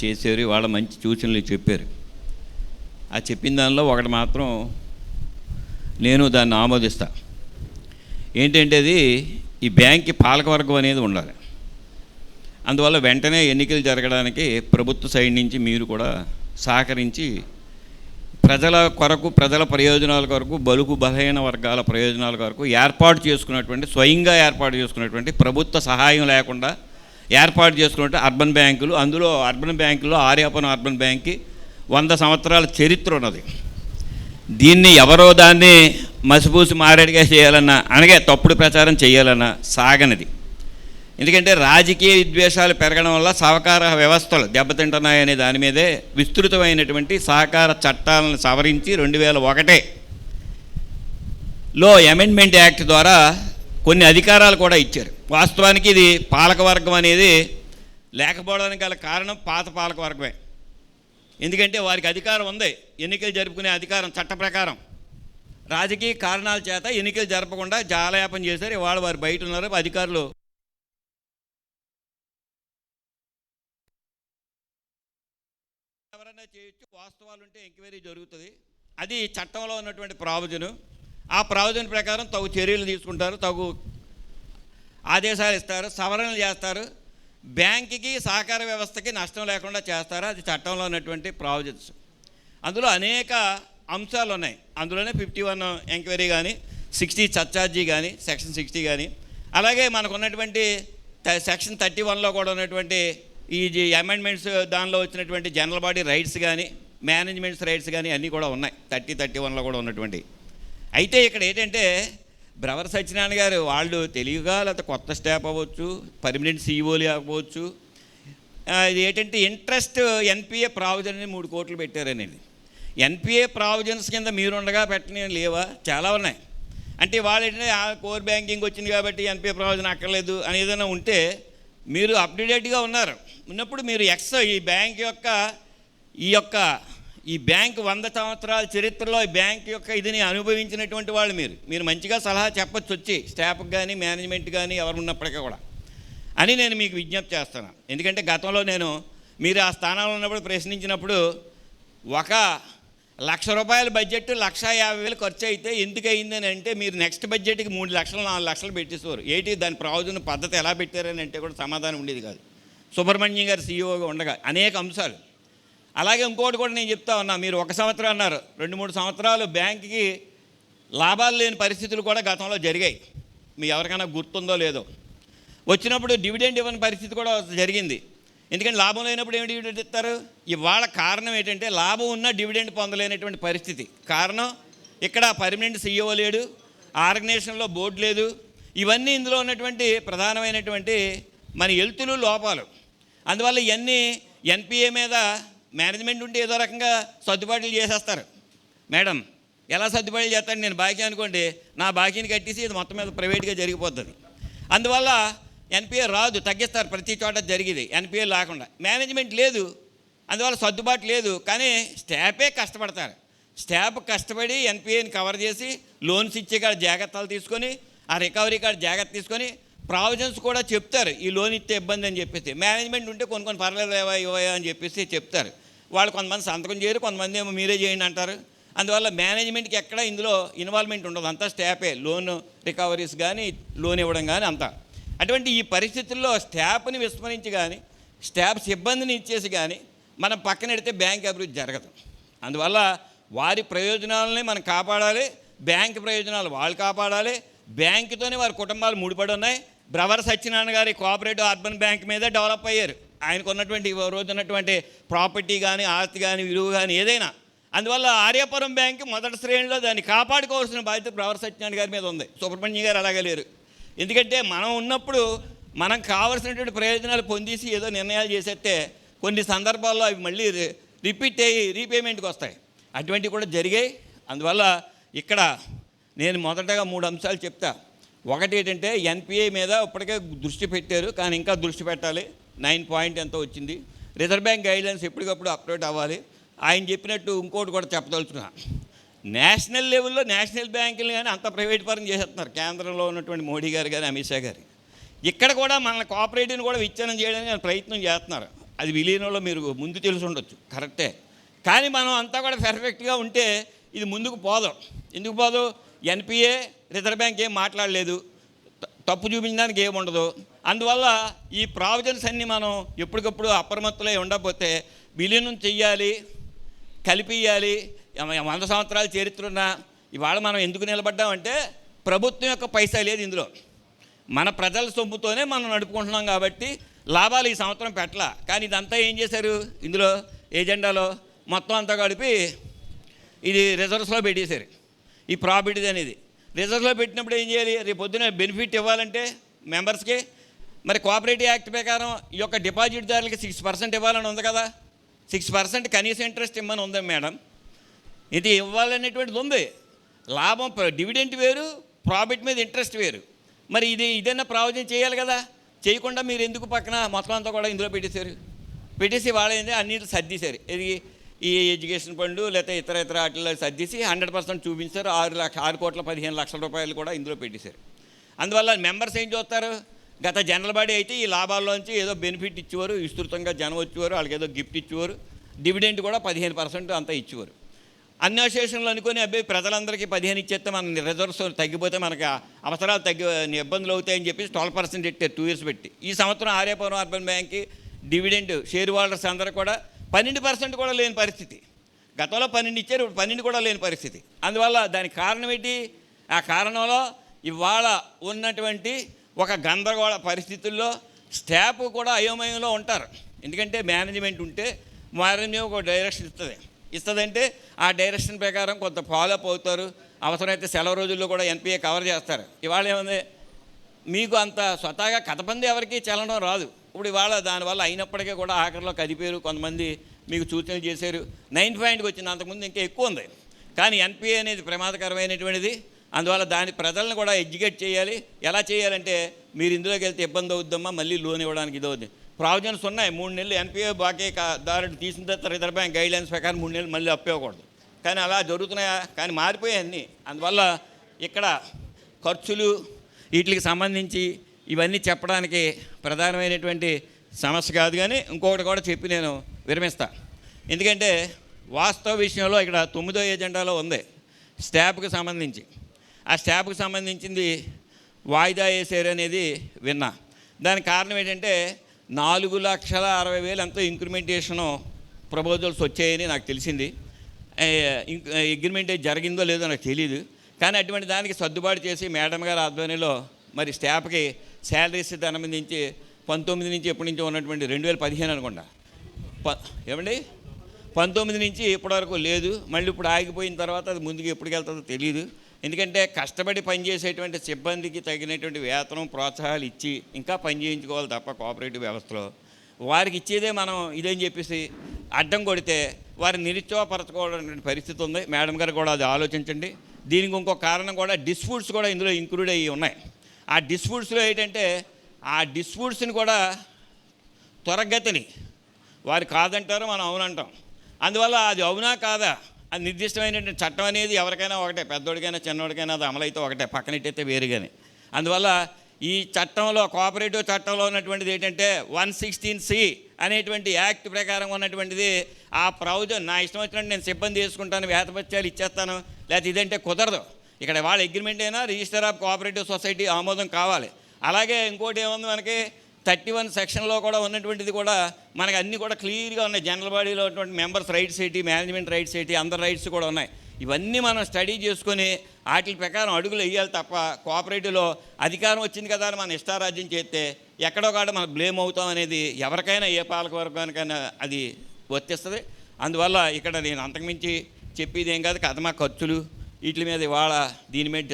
చేశారు. వాళ్ళ మంచి సూచనలు చెప్పారు. ఆ చెప్పిన దానిలో ఒకటి మాత్రం నేను దాన్ని ఆమోదిస్తా. ఏంటంటే అది ఈ బ్యాంక్కి పాలకవర్గం అనేది ఉండాలి. అందువల్ల వెంటనే ఎన్నికలు జరగడానికి ప్రభుత్వ సైడ్ నుంచి మీరు కూడా సహకరించి ప్రజల కొరకు, ప్రజల ప్రయోజనాల కొరకు, బలుగు బలహీన వర్గాల ప్రయోజనాల కొరకు స్వయంగా ఏర్పాటు చేసుకున్నటువంటి ప్రభుత్వ సహాయం లేకుండా ఏర్పాటు చేసుకున్నట్టు అర్బన్ బ్యాంకులు, అందులో అర్బన్ బ్యాంకుల్లో ఆర్యాపురం అర్బన్ బ్యాంక్కి 100 సంవత్సరాల చరిత్ర ఉన్నది. దీన్ని ఎవరో దాన్ని మసిపూసి మారేడుగా చేయాలన్నా, అనగా తప్పుడు ప్రచారం చేయాలన్నా సాగనిది. ఎందుకంటే రాజకీయ విద్వేషాలు పెరగడం వల్ల సహకార వ్యవస్థలు దెబ్బతింటున్నాయనే దాని మీదే విస్తృతమైనటువంటి సహకార చట్టాలను సవరించి 2001లో అమెండ్మెంట్ యాక్ట్ ద్వారా కొన్ని అధికారాలు కూడా ఇచ్చారు. వాస్తవానికి ఇది పాలకవర్గం అనేది లేకపోవడానికి గల కారణం పాత పాలకవర్గమే. ఎందుకంటే వారికి అధికారం ఉంది, ఎన్నికలు జరుపుకునే అధికారం చట్ట ప్రకారం. రాజకీయ కారణాల చేత ఎన్నికలు జరపకుండా జాలయాపన చేశారు. ఇవాళ వారు బయట ఉన్నారు. అధికారులు ఎవరైనా చేయొచ్చు, వాస్తవాలు ఉంటే ఎంక్వైరీ జరుగుతుంది. అది చట్టంలో ఉన్నటువంటి ప్రావిజను. ఆ ప్రావిజన్ ప్రకారం తగు చర్యలు తీసుకుంటారు, తగు ఆదేశాలు ఇస్తారు, సవరణలు చేస్తారు. బ్యాంకుకి సహకార వ్యవస్థకి నష్టం లేకుండా చేస్తారు. అది చట్టంలో ఉన్నటువంటి ప్రావిజన్స్. అందులో అనేక అంశాలు ఉన్నాయి. అందులోనే 51 ఎంక్వైరీ కానీ, 60 సర్చార్జీ కానీ, సెక్షన్ 60 కానీ, అలాగే మనకు ఉన్నటువంటి సెక్షన్ 31లో కూడా ఉన్నటువంటి ఈ అమెండ్మెంట్స్, దానిలో వచ్చినటువంటి జనరల్ బాడీ రైట్స్ కానీ, మేనేజ్మెంట్స్ రైట్స్ కానీ అన్నీ కూడా ఉన్నాయి 31లో కూడా ఉన్నటువంటి. అయితే ఇక్కడ ఏంటంటే బ్రవర్ సత్యనారాయణ గారు వాళ్ళు తెలివిగా, లేకపోతే కొత్త స్టాఫ్ అవ్వచ్చు, పర్మనెంట్ సీఈఓలు అవ్వచ్చు, ఇది ఏంటంటే ఇంట్రెస్ట్ ఎన్పిఏ ప్రావిజన్ 3 కోట్లు పెట్టారనేది. ఎన్పిఏ ప్రావిజన్స్ కింద మీరుండగా పెట్టని లేవా? చాలా ఉన్నాయి. అంటే వాళ్ళు ఏంటంటే కోర్ బ్యాంకింగ్ వచ్చింది కాబట్టి ఎన్పిఏ ప్రావిజన్ అక్కర్లేదు అని ఏదైనా ఉంటే, మీరు అప్డేటెడ్గా ఉన్నప్పుడు మీరు ఈ బ్యాంక్ 100 సంవత్సరాల చరిత్రలో ఈ బ్యాంక్ యొక్క ఇదిని అనుభవించినటువంటి వాళ్ళు మీరు మంచిగా సలహా చెప్పచ్చు వచ్చి స్టాఫ్కి కానీ, మేనేజ్మెంట్ కానీ ఎవరు ఉన్నప్పటికీ కూడా అని నేను మీకు విజ్ఞప్తి చేస్తాను. ఎందుకంటే గతంలో మీరు ఆ స్థానంలో ఉన్నప్పుడు ప్రశ్నించినప్పుడు 1,00,000 రూపాయల బడ్జెట్ 1,50,000 ఖర్చు అయితే ఎందుకు అయిందని అంటే, మీరు నెక్స్ట్ బడ్జెట్కి 3 లక్షలు 4 లక్షలు పెట్టేసేవారు. దాని ప్రావిజన్ పద్ధతి ఎలా పెట్టారని అంటే కూడా సమాధానం ఉండేది కాదు. సుబ్రహ్మణ్యం గారు సీఈఓగా ఉండగా అనేక అంశాలు. అలాగే ఇంకోటి కూడా నేను చెప్తా ఉన్నా, మీరు 1 సంవత్సరం అన్నారు, 2-3 సంవత్సరాలు బ్యాంకుకి లాభాలు లేని పరిస్థితులు కూడా గతంలో జరిగాయి. మీ ఎవరికైనా గుర్తుందో లేదో. వచ్చినప్పుడు డివిడెండ్ ఇవ్వని పరిస్థితి కూడా జరిగింది. ఎందుకంటే లాభం లేనప్పుడు ఏమి డివిడెండ్ ఇస్తారు? ఇవాళ కారణం ఏంటంటే లాభం ఉన్న డివిడెండ్ పొందలేనటువంటి పరిస్థితి. కారణం ఇక్కడ పర్మనెంట్ సీఈఓ లేడు, ఆర్గనైజేషన్లో బోర్డు లేదు. ఇవన్నీ ఇందులో ఉన్నటువంటి ప్రధానమైనటువంటి మన ఎల్తులు, లోపాలు. అందువల్ల ఇవన్నీ ఎన్పిఏ మీద మేనేజ్మెంట్ ఉంటే ఏదో రకంగా సర్దుబాట్లు చేసేస్తారు. మేడం ఎలా సర్దుబాట్లు చేస్తాడు? నేను బాకీ అనుకోండి, నా బాకీని కట్టేసి ఇది మొత్తం మీద ప్రైవేట్గా జరిగిపోతుంది. అందువల్ల ఎన్పిఏ రాదు, తగ్గిస్తారు. ప్రతి చోట జరిగింది ఎన్పిఏ లేకుండా. మేనేజ్మెంట్ లేదు, అందువల్ల సర్దుబాటు లేదు. కానీ స్టాఫే కష్టపడతారు. స్టాఫ్ కష్టపడి ఎన్పిఏని కవర్ చేసి లోన్స్ ఇచ్చే కాడ జాగ్రత్తలు తీసుకొని, ఆ రికవరీ కాడ జాగ్రత్త తీసుకొని, ప్రావిజన్స్ కూడా చెప్తారు ఈ లోన్ ఇస్తే ఇబ్బంది అని చెప్పేసి. మేనేజ్మెంట్ ఉంటే కొన్ని పర్లేదు ఇవ్వయా అని చెప్పేసి చెప్తారు. వాళ్ళు కొంతమంది సంతకం చేయరు, కొంతమంది ఏమో మీరే చేయండి అంటారు. అందువల్ల మేనేజ్మెంట్కి ఎక్కడ ఇందులో ఇన్వాల్వ్మెంట్ ఉండదు, అంతా స్టాఫే, లోన్ రికవరీస్ కానీ లోన్ ఇవ్వడం కానీ అంతా. అటువంటి ఈ పరిస్థితుల్లో స్టాఫ్ని విస్మరించి కానీ స్టాఫ్ సిబ్బందిని ఇచ్చేసి కానీ మనం పక్కన పెడితే బ్యాంక్ అభివృద్ధి జరగదు. అందువల్ల వారి ప్రయోజనాలని మనం కాపాడాలి, బ్యాంక్ ప్రయోజనాలు వాళ్ళు కాపాడాలి. బ్యాంకుతోనే వారి కుటుంబాలు ముడిపడి ఉన్నాయి. బ్రవర్ సత్యనారాయణ గారి కోఆపరేటివ్ అర్బన్ బ్యాంక్ మీదే డెవలప్ అయ్యారు. ఆయనకు ఉన్నటువంటి రోజు ఉన్నటువంటి ప్రాపర్టీ కానీ ఆస్తి కానీ విలువ కానీ ఏదైనా. అందువల్ల ఆర్యాపురం బ్యాంకు మొదటి శ్రేణిలో దాన్ని కాపాడుకోవాల్సిన బాధ్యత బ్రవర్ సత్యనారాయణ గారి మీద ఉంది. సుబ్రహ్మణ్యం గారు అలాగే లేరు. ఎందుకంటే మనం ఉన్నప్పుడు మనం కావాల్సినటువంటి ప్రయోజనాలు పొందేసి ఏదో నిర్ణయాలు చేసేస్తే కొన్ని సందర్భాల్లో అవి మళ్ళీ రిపీట్ అయ్యి రీపేమెంట్కి వస్తాయి. అటువంటివి కూడా జరిగాయి. అందువల్ల ఇక్కడ నేను మొదటగా 3 అంశాలు చెప్తా. ఒకటి ఏంటంటే ఎన్పిఏ మీద ఇప్పటికే దృష్టి పెట్టారు, కానీ ఇంకా దృష్టి పెట్టాలి. 9 పాయింట్ ఎంతో వచ్చింది. రిజర్వ్ బ్యాంక్ గైడ్లైన్స్ ఎప్పటికప్పుడు అప్డేట్ అవ్వాలి. ఆయన చెప్పినట్టు ఇంకోటి కూడా చెప్పదలుచుకున్నా, నేషనల్ లెవెల్లో నేషనల్ బ్యాంకులు కానీ అంత ప్రైవేట్ పరం చేసేస్తున్నారు కేంద్రంలో ఉన్నటువంటి మోడీ గారు కానీ అమిత్ షా గారు. ఇక్కడ కూడా మన కోఆపరేటివ్ని కూడా విచ్ఛిన్నం చేయడానికి ప్రయత్నం చేస్తున్నారు. అది విలీనంలో మీరు ముందు తెలిసి ఉండొచ్చు, కరెక్టే. కానీ మనం అంతా కూడా పర్ఫెక్ట్గా ఉంటే ఇది ముందుకు పోదాం. ఎందుకు పోదు? ఎన్పిఏ రిజర్వ్ బ్యాంక్ ఏం మాట్లాడలేదు, తప్పు చూపించడానికి ఏముండదు. అందువల్ల ఈ ప్రావిజన్స్ అన్నీ మనం ఎప్పటికప్పుడు అప్రమత్తులై ఉండకపోతే విలీనం చెయ్యాలి, కలిపియాలి. 100 సంవత్సరాల చరిత్ర ఉన్న ఇవాళ మనం ఎందుకు నిలబడ్డామంటే ప్రభుత్వం యొక్క పైసా లేదు ఇందులో, మన ప్రజల సొమ్ముతోనే మనం నడుపుకుంటున్నాం కాబట్టి లాభాలు ఈ సంవత్సరం పెట్టలా. కానీ ఇదంతా ఏం చేశారు ఇందులో ఏజెండాలో మొత్తం అంతా కలిపి ఇది రిజర్వ్స్లో పెట్టేశారు. ఈ ప్రాఫిట్ అనేది రిజర్వ్లో పెట్టినప్పుడు ఏం చేయాలి? రేపు పొద్దున బెనిఫిట్ ఇవ్వాలంటే మెంబర్స్కి మరి కోఆపరేటివ్ యాక్ట్ ప్రకారం ఈ యొక్క డిపాజిట్దారులకి 6% ఇవ్వాలని ఉంది కదా. 6% కనీస ఇంట్రెస్ట్ ఇవ్వమని ఉంది మేడం. ఇది ఇవ్వాలనేటువంటిది ఉంది. లాభం డివిడెంట్ వేరు, ప్రాఫిట్ మీద ఇంట్రెస్ట్ వేరు. మరి ఇదైనా ప్రావిజన్ చేయాలి కదా. చేయకుండా మీరు ఎందుకు పక్కన మొత్తం అంతా కూడా ఇందులో పెట్టేసి వాళ్ళేంటి అన్నిటి సర్దీశారు. ఇది ఈ ఎడ్యుకేషన్ ఫండ్ లేకపోతే ఇతర వాటిల్లో సర్దీసి 100% చూపించారు. 6,15,00,000 రూపాయలు కూడా ఇందులో పెట్టేశారు. అందువల్ల మెంబర్స్ ఏం చూస్తారు? గత జనరల్ బాడీ అయితే ఈ లాభాల్లోంచి ఏదో బెనిఫిట్ ఇచ్చేవారు, విస్తృతంగా జనం వచ్చేవారు, వాళ్ళకి ఏదో గిఫ్ట్ ఇచ్చేవారు, డివిడెంట్ కూడా 15% అంతా ఇచ్చేవారు. అన్ని అసోసియేషన్లు అనుకుని అబ్బాయి ప్రజలందరికీ 15 ఇచ్చేస్తే మన రిజర్వ్స్ తగ్గిపోతే మనకి అవసరాలు ఇబ్బందులు అవుతాయని చెప్పి 12% పెట్టారు 2 years పెట్టి. ఈ సంవత్సరం ఆర్యాపురం అర్బన్ బ్యాంక్కి డివిడెంట్ షేర్ హోల్డర్స్ అందరూ కూడా 12% కూడా లేని పరిస్థితి. గతంలో 12 ఇచ్చారు, ఇప్పుడు 12 కూడా లేని పరిస్థితి. అందువల్ల దానికి కారణం ఏంటి? ఆ కారణంలో ఇవాళ ఉన్నటువంటి ఒక గందరగోళ పరిస్థితుల్లో స్టాఫ్ కూడా అయోమయంలో ఉంటారు. ఎందుకంటే మేనేజ్మెంట్ ఉంటే వారిని ఒక డైరెక్షన్ ఇస్తుందంటే ఆ డైరెక్షన్ ప్రకారం కొంత ఫాలోఅప్ అవుతారు. అవసరమైతే సెలవు రోజుల్లో కూడా ఎన్పిఏ కవర్ చేస్తారు. ఇవాళ ఏముంది, మీకు అంత స్వతహాగా కథపంది ఎవరికి చలనం రాదు. ఇప్పుడు ఇవాళ దానివల్ల అయినప్పటికీ కూడా ఆఖరిలో కదిపారు, కొంతమంది మీకు సూచనలు చేశారు. 9 పాయింట్కి వచ్చింది, అంతకుముందు ఇంకా ఎక్కువ ఉంది. కానీ ఎన్పిఏ అనేది ప్రమాదకరమైనటువంటిది. అందువల్ల దాని ప్రజలను కూడా ఎడ్యుకేట్ చేయాలి. ఎలా చేయాలంటే మీరు ఇందులోకి వెళ్తే ఇబ్బంది అవుద్దమ్మా, మళ్ళీ లోన్ ఇవ్వడానికి ఇది అవుతుంది. ప్రావిజన్స్ ఉన్నాయి. 3 నెలలు ఎన్పిఏ బాకీ దారుడు తీసిన తర్వాత రిజర్వ్ బ్యాంక్ గైడ్లైన్స్ ప్రకారం 3 నెలలు మళ్ళీ అప్పివ్వకూడదు. కానీ అలా జరుగుతున్నాయా? కానీ మారిపోయాయి అన్నీ. అందువల్ల ఇక్కడ ఖర్చులు వీటికి సంబంధించి ఇవన్నీ చెప్పడానికి ప్రధానమైనటువంటి సమస్య కాదు. కానీ ఇంకొకటి కూడా చెప్పి నేను విరమిస్తా. ఎందుకంటే వాస్తవ విషయంలో ఇక్కడ 9వ ఎజెండాలో ఉంది స్టాఫ్కి సంబంధించి. ఆ స్టాఫ్కి సంబంధించింది వాయిదా వేసారు అనేది విన్నా. దానికి కారణం ఏంటంటే 4,60,60,000 ఎంతో ఇంక్రిమెంటేషను ప్రపోజల్స్ వచ్చాయని నాకు తెలిసింది. అగ్రిమెంట్ జరిగిందో లేదో నాకు తెలియదు. కానీ అటువంటి దానికి సర్దుబాటు చేసి మేడం గారి ఆధ్వర్యంలో మరి స్టాఫ్కి శాలరీస్ సంబంధించి 19 నుంచి ఎప్పటి నుంచో ఉన్నటువంటి 2015 అనుకుంటా ఏమండి 19 నుంచి ఇప్పటివరకు లేదు. మళ్ళీ ఇప్పుడు ఆగిపోయిన తర్వాత అది ముందుకు ఎప్పటికి వెళ్తుందో తెలియదు. ఎందుకంటే కష్టపడి పనిచేసేటువంటి సిబ్బందికి తగినటువంటి వేతనం ప్రోత్సాహాలు ఇచ్చి ఇంకా పని చేయించుకోవాలి తప్ప కోఆపరేటివ్ వ్యవస్థలో వారికి ఇచ్చేదే మనం ఇదని చెప్పేసి అడ్డం కొడితే వారిని నిరుత్సాహపరచుకోవాలనే పరిస్థితి ఉంది. మేడం గారు కూడా అది ఆలోచించండి. దీనికి ఇంకో కారణం కూడా డిస్ప్యూట్స్ కూడా ఇందులో ఇంక్లూడ్ అయ్యి ఉన్నాయి. ఆ డిస్ప్యూట్స్లో ఏంటంటే ఆ డిస్ప్యూట్స్ని కూడా త్వరగతిని వారు కాదంటారు, మనం అవునంటాం. అందువల్ల అది అవునా కాదా అది నిర్దిష్టమైనటువంటి చట్టం అనేది ఎవరికైనా ఒకటే, పెద్దోడికైనా చిన్నోడికైనా అది అమలైతే ఒకటే, పక్కనట్టయితే వేరుగానే. అందువల్ల ఈ చట్టంలో కోఆపరేటివ్ చట్టంలో ఉన్నటువంటిది ఏంటంటే 116C అనేటువంటి యాక్ట్ ప్రకారం ఉన్నటువంటిది ఆ ప్రావిజన్ నా ఇష్టం వచ్చినట్టు నేను సిబ్బంది చేసుకుంటాను, వేతపత్యాలు ఇచ్చేస్తాను, లేకపోతే ఇదంటే కుదరదు. ఇక్కడ వాళ్ళ అగ్రిమెంట్ అయినా రిజిస్టర్ ఆఫ్ కోఆపరేటివ్ సొసైటీ ఆమోదం కావాలి. అలాగే ఇంకోటి ఏముంది, మనకి 31 సెక్షన్లో కూడా ఉన్నటువంటిది కూడా మనకి అన్నీ కూడా క్లియర్గా ఉన్నాయి. జనరల్ బాడీలో ఉన్నటువంటి మెంబర్స్ రైట్స్ ఏంటి, మేనేజ్మెంట్ రైట్స్ ఏంటి, అందరి రైట్స్ కూడా ఉన్నాయి. ఇవన్నీ మనం స్టడీ చేసుకొని వాటి ప్రకారం అడుగులు వేయాలి తప్ప కోఆపరేటివ్లో అధికారం వచ్చింది కదా అని మనం ఇష్టారాజ్యం చేస్తే ఎక్కడో కాడ మనం బ్లేమ్ అవుతాం అనేది ఎవరికైనా, ఏ పాలక వర్గానికైనా అది వర్తిస్తుంది. అందువల్ల ఇక్కడ నేను అంతకుమించి చెప్పేది ఏం కాదు. కథమా ఖర్చులు వీటి మీద ఇవాళ దీని మీద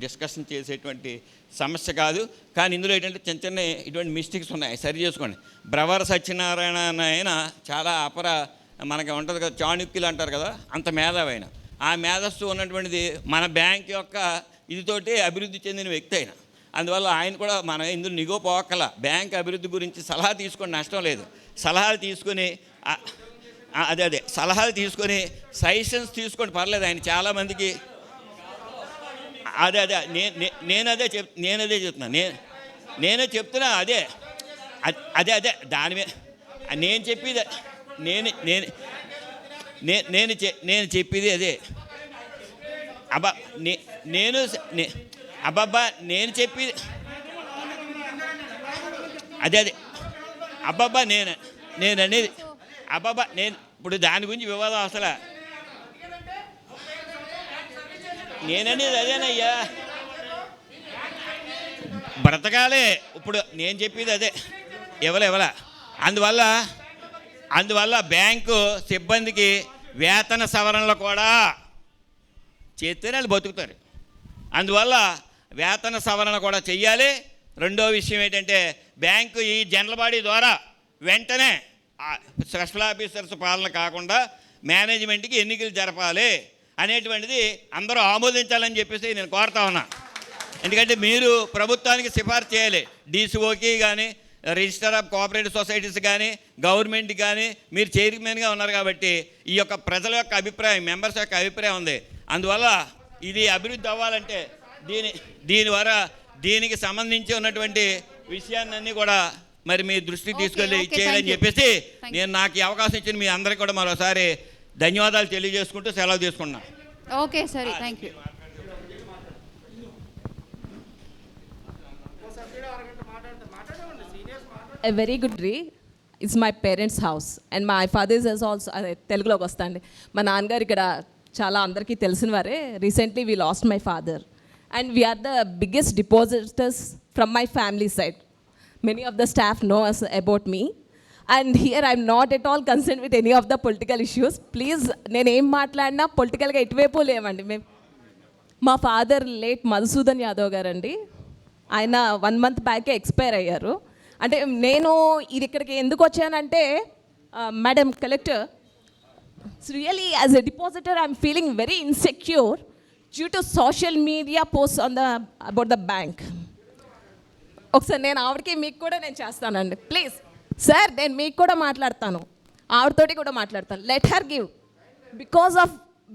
డిస్కషన్ చేసేటువంటి సమస్య కాదు. కానీ ఇందులో ఏంటంటే చిన్న చిన్న ఇటువంటి మిస్టేక్స్ ఉన్నాయి, సరి చేసుకోండి. బ్రవర్ సత్యనారాయణ ఆయన చాలా మనకి ఉంటుంది కదా, చాణుక్యులు అంటారు కదా, అంత మేధావైన ఆ మేధస్సు ఉన్నటువంటిది మన బ్యాంక్ యొక్క ఇదితోటి అభివృద్ధి చెందిన వ్యక్తి అయిన. అందువల్ల ఆయన కూడా మన ఇందులో నిగోపోకల బ్యాంక్ అభివృద్ధి గురించి సలహా తీసుకొని నష్టం లేదు. సలహాలు తీసుకొని అదే సలహాలు తీసుకొని సజెషన్స్ తీసుకొని పర్లేదు. ఆయన చాలామందికి అదే నేనదే చెప్తున్నా, నేనే చెప్తున్నా. అదే దాని మీద నేను చెప్పేది నేను చెప్పేది అదే. అబ్బబ్బా నేను చెప్పేది అదే అబ్బబ్బా నేను అనేది అబ్బబ్బా నేను ఇప్పుడు దాని గురించి వివాదం అసలు నేననేది అదేనయ్యా, బ్రతకాలే. ఇప్పుడు నేను చెప్పేది అదే, ఇవ్వలే. అందువల్ల బ్యాంకు సిబ్బందికి వేతన సవరణలు కూడా చేస్తేనే వాళ్ళు బతుకుతారు. అందువల్ల వేతన సవరణ కూడా చెయ్యాలి. రెండో విషయం ఏంటంటే బ్యాంకు ఈ జనరల్ బాడీ ద్వారా వెంటనే స్పెషల్ ఆఫీసర్స్ పాలన కాకుండా మేనేజ్మెంట్కి ఎన్నికలు జరపాలి అనేటువంటిది అందరూ ఆమోదించాలని చెప్పేసి నేను కోరుతా ఉన్నా. ఎందుకంటే మీరు ప్రభుత్వానికి సిఫార్సు చేయాలి. డీసీఓకి కానీ, రిజిస్టర్ ఆఫ్ కోఆపరేటివ్ సొసైటీస్ కానీ, గవర్నమెంట్ కానీ మీరు చైర్మన్గా ఉన్నారు కాబట్టి ఈ యొక్క ప్రజల యొక్క అభిప్రాయం, మెంబర్స్ యొక్క అభిప్రాయం ఉంది. అందువల్ల ఇది అభివృద్ధి అవ్వాలంటే దీనికి సంబంధించి ఉన్నటువంటి విషయాన్ని కూడా మరి మీ దృష్టికి తీసుకెళ్ళి ఇచ్చేయాలని చెప్పేసి నేను నాకు ఈ అవకాశం ఇచ్చిన మీ అందరికీ కూడా మరోసారి ధన్యవాదాలు తెలియజేసుకుంటూ సెలవు తీసుకున్నా. ఓకే సరే, thank you. A very good day. It's my parents' house and my father's is also తెలుగులోకి వస్తాండి. మా నాన్నగారు ఇక్కడ చాలా అందరికీ తెలిసిన వారే. Recently we lost my father and we are the biggest depositors from my family side. Many of the staff know us about me and here I'm not at all concerned with any of the political issues. Please నేను ఏం మాట్లాడినా పొలిటికల్గా ఎటువైపు లేవండి. మేము మా father late Madhusudan Yadav గారండి, ఆయన 1 month బ్యాకే ఎక్స్పైర్ అయ్యారు. అంటే నేను ఇది ఇక్కడికి ఎందుకు వచ్చానంటే madam collector, really as a depositor I'm feeling very insecure due to social media post on about the bank. ఒకసారి నేను ఆవిడకి మీకు కూడా నేను చేస్తానండి ప్లీజ్ సార్, నేను మీకు కూడా మాట్లాడతాను, ఆవిడతోటి కూడా మాట్లాడతాను. Let her give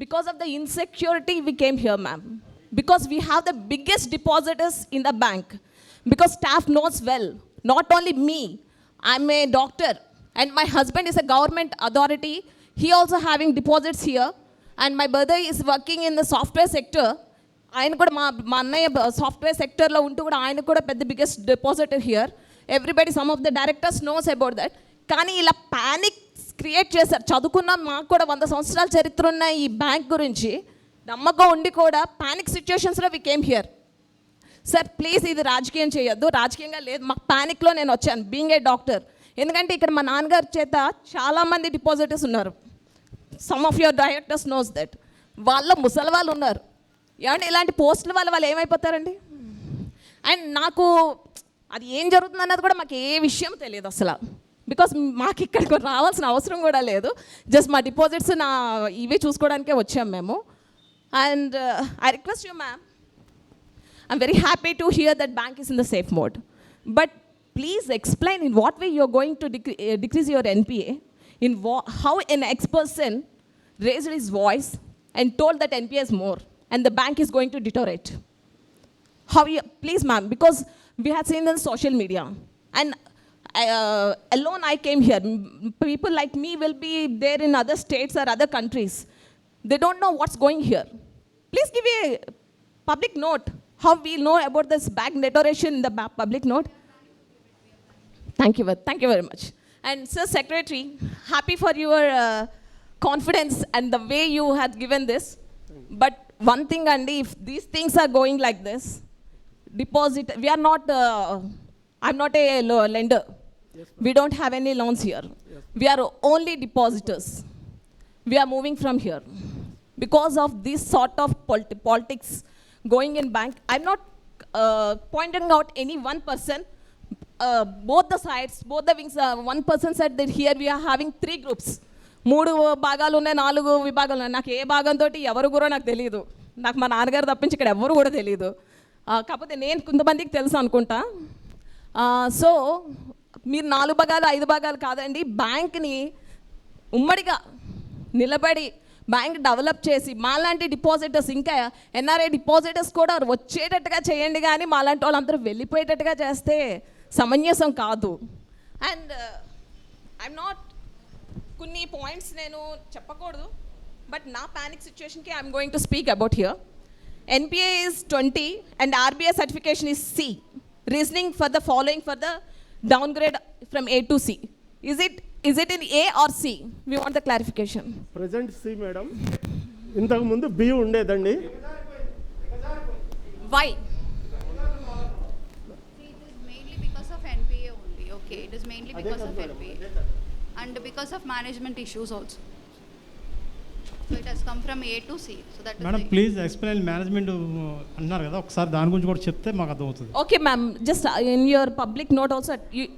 because of the insecurity we came here, ma'am, because we have the biggest depositors in the bank, because staff knows well, not only me, I'm a doctor and my husband is a government authority, he also having deposits here and my brother is working in the software sector. ఆయన కూడా మా అన్నయ్య software సెక్టర్లో ఉంటూ కూడా ఆయన కూడా పెద్ద biggest depositor here. Everybody, some of the directors knows about that. కానీ ఇలా ప్యానిక్ క్రియేట్ చేశారు. చదువుకున్న మాకు కూడా 100 సంవత్సరాల చరిత్ర ఉన్న ఈ బ్యాంక్ గురించి నమ్మకం ఉండి కూడా ప్యానిక్ సిచ్యుయేషన్స్లో we came here. Sir please ఇది రాజకీయం చేయొద్దు, రాజకీయంగా లేదు, మాకు ప్యానిక్లో నేను వచ్చాను బీయింగ్ ఏ డాక్టర్. ఎందుకంటే ఇక్కడ మా నాన్నగారి చేత చాలామంది డిపాజిటర్స్ ఉన్నారు. Some of your directors knows that. వాళ్ళు ముసలి వాళ్ళు ఉన్నారు. ఏమంటే ఇలాంటి పోస్టుల వల్ల వాళ్ళు ఏమైపోతారండి. అండ్ నాకు అది ఏం జరుగుతుంది అన్నది కూడా మాకు ఏ విషయం తెలియదు అసలు. బికాస్ మాకు ఇక్కడికి రావాల్సిన అవసరం కూడా లేదు. జస్ట్ మా డిపాజిట్స్ ఇవే చూసుకోవడానికే వచ్చాము మేము. And I request you ma'am, I'm very happy to hear that bank is in the safe mode. But please explain in what way you are going to decrease your NPA, in how an ex-person raised his voice and told that NPA is more and the bank is going to deteriorate. How you, please ma'am, because we have seen in social media and alone I came here. People like me will be there in other states or other countries. They don't know what's going here. Please give a public note. How we know about this bank declaration in the public note? Thank you very much. And Sir Secretary, happy for your confidence and the way you had given this. But one thing, Andy, if these things are going like this, deposit, we are not, I'm not a lender. Yes, We don't have any loans here. Yes. We are only depositors. We are moving from here. Because of this sort of politics going in bank, I'm not pointing out any one person. Both the sides, both the wings, one person said that here we are having 3 groups. 3 భాగాలు ఉన్నాయి, 4 విభాగాలు ఉన్నాయి. నాకు ఏ భాగంతో ఎవరు కూడా నాకు తెలియదు. నాకు మా నాన్నగారు తప్పించి ఇక్కడ ఎవరు కూడా తెలియదు. కాకపోతే నేను కొంతమందికి తెలుసు అనుకుంటా. సో మీరు 4 భాగాలు 5 భాగాలు కాదండి, బ్యాంక్ని ఉమ్మడిగా నిలబడి బ్యాంక్ డెవలప్ చేసి మాలాంటి డిపాజిటర్స్, ఇంకా ఎన్ఆర్ఐ డిపాజిటర్స్ కూడా వచ్చేటట్టుగా చేయండి. కానీ మాలాంటి వాళ్ళందరూ వెళ్ళిపోయేటట్టుగా చేస్తే సమంజసం కాదు. అండ్ ఐఎమ్ నాట్, కొన్ని పాయింట్స్ నేను చెప్పకూడదు, బట్ నా ప్యానిక్ సిచ్యువేషన్కి I'm going to speak about here. NPA is 20 and RBI certification is C. Reasoning for the following for the downgrade from A to C. Is it in A or C? We want the clarification. Present C madam, ఇంతకు ముందు B ఉండేదండి. Why? It is mainly because of NPA only. Okay, it is mainly because of NPA and because of management issues also. So it has come from A to C. So that is madam the- please explain management అన్నారు కదా, ఒకసారి దాని guరించి కూడా చెప్తే మాకు అర్థమవుతుంది. Okay, ma'am. Just in your public note also,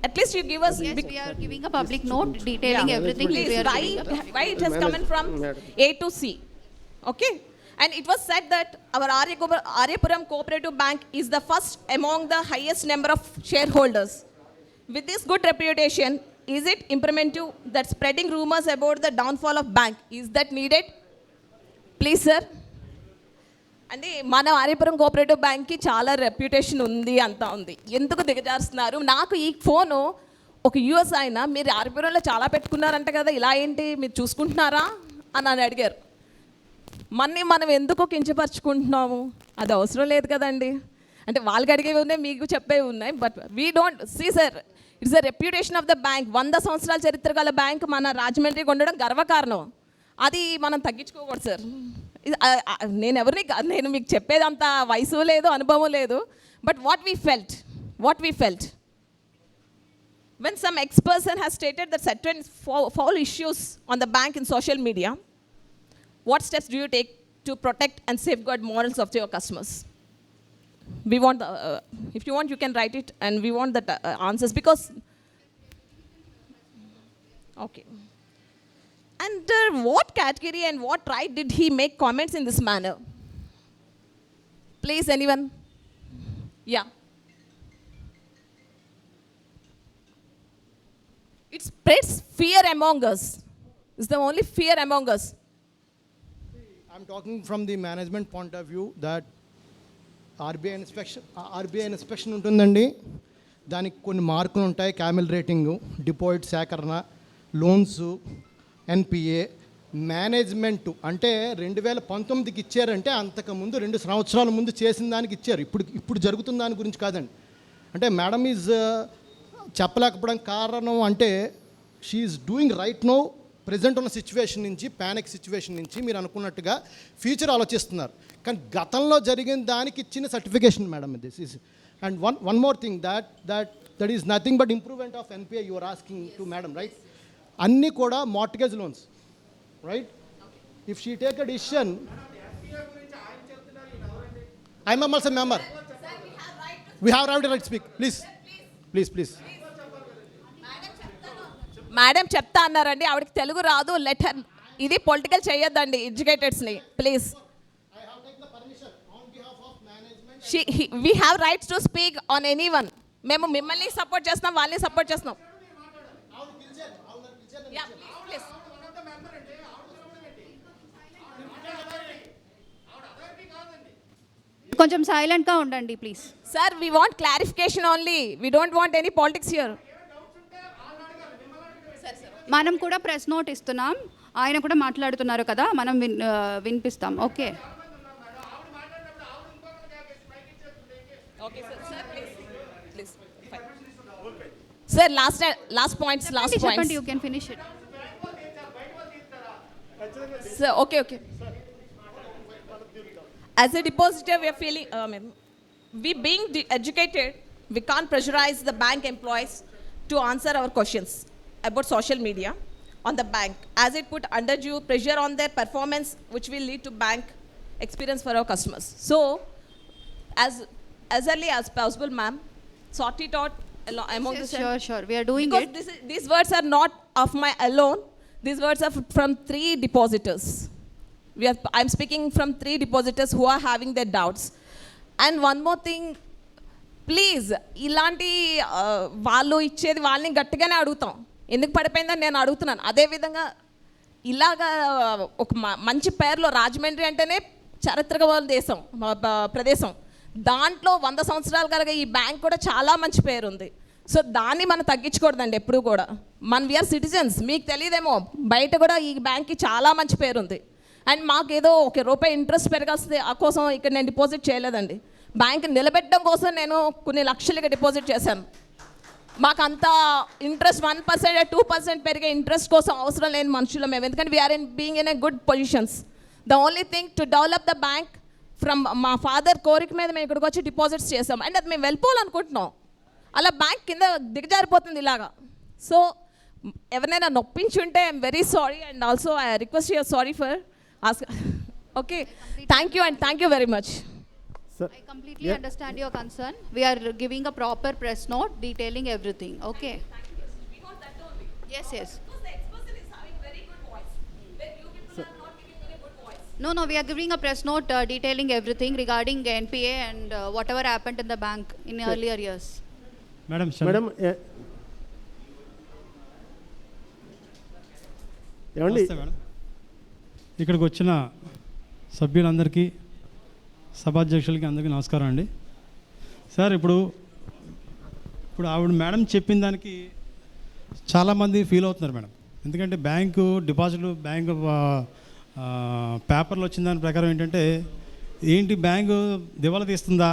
at least you give us. Yes, we are giving a public note detailing everything. Please, We are giving a public why it has come in from A to C. Okay. And it was said that our Aryapuram Cooperative Bank is the first among the highest number of shareholders. With this good reputation, is it imperative that spreading rumors about the downfall of bank, is that needed? Please, sir. అంటే మన Aryapuram cooperative బ్యాంక్కి చాలా reputation ఉంది, అంతా ఉంది. ఎందుకు దిగజారుస్తున్నారు? నాకు ఈ ఫోను ఒక యూఎస్ ఆయన, మీరు ఆర్యపురంలో చాలా పెట్టుకున్నారంట కదా, ఇలా ఏంటి మీరు చూసుకుంటున్నారా అని అడిగారు. మనం ఎందుకు కించపరుచుకుంటున్నాము? అది అవసరం లేదు కదండి. అంటే వాళ్ళకి అడిగేవి ఉన్నాయి, మీకు చెప్పేవి ఉన్నాయి. But we don't see sir, it's the reputation of the bank. 100 సంవత్సరాల చరిత్ర గల బ్యాంక్ మన రాజమండ్రికి ఉండడం గర్వకారణం. అది మనం తగ్గించుకోకూడదు సార్. నేను మీకు చెప్పేది అంత వయసు లేదు, అనుభవం లేదు. But what we felt when some ex-person has stated that certain foul issues on the bank in social media, what steps do you take to protect and safeguard morals of your customers? We want, if you want, you can write it, and we want the answers, because, okay. Under what category and what right did he make comments in this manner? Please, anyone? Yeah. It spreads fear among us. It's the only fear among us. I'm talking from the management point of view that RBI inspection ఉంటుందండి. దానికి కొన్ని మార్కులు ఉంటాయి, camel rating, deposit సేకరణ, loans, NPA, management. అంటే 2019కి ఇచ్చారంటే అంతకుముందు 2 సంవత్సరాల ముందు చేసిన దానికి ఇచ్చారు. ఇప్పుడు జరుగుతున్న దాని గురించి కాదండి. అంటే మేడం ఈజ్ చెప్పలేకపోవడం కారణం అంటే she is doing right no present ఉన్న సిచ్యువేషన్ నుంచి, ప్యానిక్ సిచ్యువేషన్ నుంచి మీరు అనుకున్నట్టుగా ఫ్యూచర్ ఆలోచిస్తున్నారు. కానీ గతంలో జరిగిన దానికి ఇచ్చిన certification madam this is. And one more thing that is nothing but improvement of NPA you are asking to madam, right? అన్నీ కూడా mortgage loans, right? If she take a decision, I'm also member, we have right to speak. Please madam చెప్తా అన్నారండి, ఆవిడకి తెలుగు రాదు. Letter ఇది political చేయొద్దండి ఎడ్యుకేటెడ్స్ని, please. We have rights to speak on any one. మేము మిమ్మల్ని సపోర్ట్ చేస్తున్నాం, వాళ్ళని సపోర్ట్ చేస్తున్నాం. కొంచెం సైలెంట్గా ఉండండి please. Sir, we want clarification only. We don't want any politics here. మనం కూడా ప్రెస్ నోట్ ఇస్తున్నాం, ఆయన కూడా మాట్లాడుతున్నారు కదా, మనం వినిపిస్తాం. Okay sir last points. You can finish it. Sir, okay. As a depositor, we are feeling, we being educated, we can't pressurize the bank employees to answer our questions about social media on the bank, as it put undue pressure on their performance, which will lead to bank experience for our customers. So, as early as possible, ma'am, sort it out among the sure, we are doing because it. These words are not of my alone. These words are from 3 depositors. I'm speaking from 3 depositors who are having their doubts. And one more thing, please, ఇలాంటి వాళ్ళు ఇచ్చేది వాళ్ళని గట్టిగానే అడుగుతాం, ఎందుకు పడిపోయిందని నేను అడుగుతున్నాను. అదేవిధంగా ఇలాగా ఒక మంచి పేరులో రాజమండ్రి అంటేనే చారిత్రక దేశం ప్రదేశం, దాంట్లో 100 సంవత్సరాలు కలిగే ఈ బ్యాంక్ కూడా చాలా మంచి పేరు ఉంది. సో దాన్ని మనం తగ్గించకూడదండి ఎప్పుడు కూడా. వీఆర్ సిటిజన్స్, మీకు తెలియదేమో బయట కూడా ఈ బ్యాంక్కి చాలా మంచి పేరు ఉంది. అండ్ మాకు ఏదో ₹1 ఇంట్రెస్ట్ పెరగాల్సింది ఆ కోసం ఇక్కడ నేను డిపాజిట్ చేయలేదండి. బ్యాంక్ నిలబెట్టడం కోసం నేను కొన్ని లక్షలుగా డిపాజిట్ చేశాను. మాకు అంత ఇంట్రెస్ట్ 1%, 2% పెరిగే ఇంట్రెస్ట్ కోసం అవసరం లేని మనుషులు మేము, ఎందుకంటే we are being in a good positions. The only thing to develop the bank from మా ఫాదర్ కోరిక మీద మేము ఇక్కడికి వచ్చి డిపాజిట్స్ చేసాం. అండ్ అది మేము వెళ్ళిపోవాలనుకుంటున్నాం, అలా బ్యాంక్ కింద దిగజారిపోతుంది ఇలాగా. సో ఎవరినైనా నొప్పించుంటే I'm very sorry, and also I request your sorry for ask. Okay, thank you and thank you very much. I completely understand your concern. We are giving a proper press note detailing everything. Okay. Yes. No, we are giving a press note detailing everything regarding NPA and whatever happened in the bank in earlier years. Madam ఏమండి, ఇక్కడికి వచ్చిన సభ్యులందరికీ, సభాధ్యక్షులకి అందరికీ నమస్కారం అండి. Sir, ఇప్పుడు ఆవిడ madam చెప్పిన దానికి చాలామంది ఫీల్ అవుతున్నారు మేడం. ఎందుకంటే బ్యాంకు డిపాజిట్లు, బ్యాంకు పేపర్లు వచ్చిన దాని ప్రకారం ఏంటంటే ఏంటి బ్యాంకు దివాలా తీస్తుందా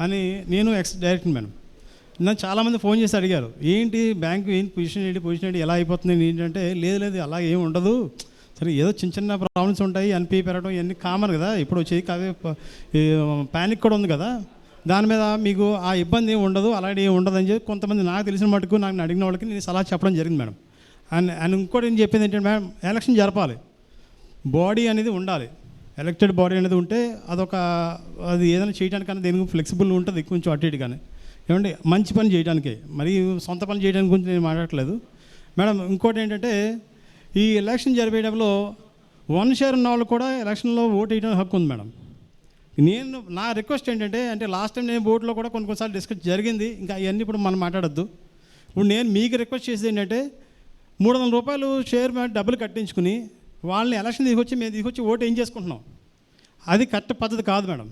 అని నేను డైరెక్ట్ మేడం నాకు చాలామంది ఫోన్ చేసి అడిగారు, ఏంటి బ్యాంకు ఏంటి పొజిషన్ ఏంటి ఎలా అయిపోతుంది ఏంటంటే, లేదు అలా ఏమి ఉండదు, సరే ఏదో చిన్న ప్రాబ్లమ్స్ ఉంటాయి, ఎన్పీ పెరగడం ఇవన్నీ కామన్ కదా, ఇప్పుడు వచ్చేది కాదు, ప్యానిక్ కూడా ఉంది కదా, దాని మీద మీకు ఆ ఇబ్బంది ఏమి ఉండదు, అలాంటి ఏమి ఉండదు అని చెప్పి కొంతమంది నాకు తెలిసిన మటుకు నాకు అడిగిన వాళ్ళకి నేను సలహా చెప్పడం జరిగింది మేడం. అండ్ ఇంకోటి ఏం చెప్పింది ఏంటంటే మేడం, ఎలక్షన్ జరపాలి, బాడీ అనేది ఉండాలి, ఎలక్టెడ్ బాడీ అనేది ఉంటే అది ఏదైనా చేయడానికన్నా దేనికి ఫ్లెక్సిబుల్ ఉంటుంది కొంచెం అటు ఇటు. కానీ ఏమంటే మంచి పని చేయడానికే, మరి సొంత పని చేయడానికి గురించి నేను మాట్లాడట్లేదు మేడం. ఇంకోటి ఏంటంటే ఈ ఎలక్షన్ జరిపేటప్పుడు 1 షేర్ ఉన్న వాళ్ళు కూడా ఎలక్షన్లో ఓటు వేయడానికి హక్కు ఉంది మేడం. నా రిక్వెస్ట్ ఏంటంటే, అంటే లాస్ట్ టైం నేను బోర్డులో కూడా కొన్నిసార్లు డిస్కస్ జరిగింది, ఇంకా అవన్నీ ఇప్పుడు మనం మాట్లాడద్దు. ఇప్పుడు నేను మీకు రిక్వెస్ట్ చేసేది ఏంటంటే, ₹300 షేర్ మీద డబ్బులు కట్టించుకుని వాళ్ళని ఎలక్షన్ మేము తీసుకొచ్చి ఓటు ఏం చేసుకుంటున్నాం, అది కరెక్ట్ పద్ధతి కాదు మేడం.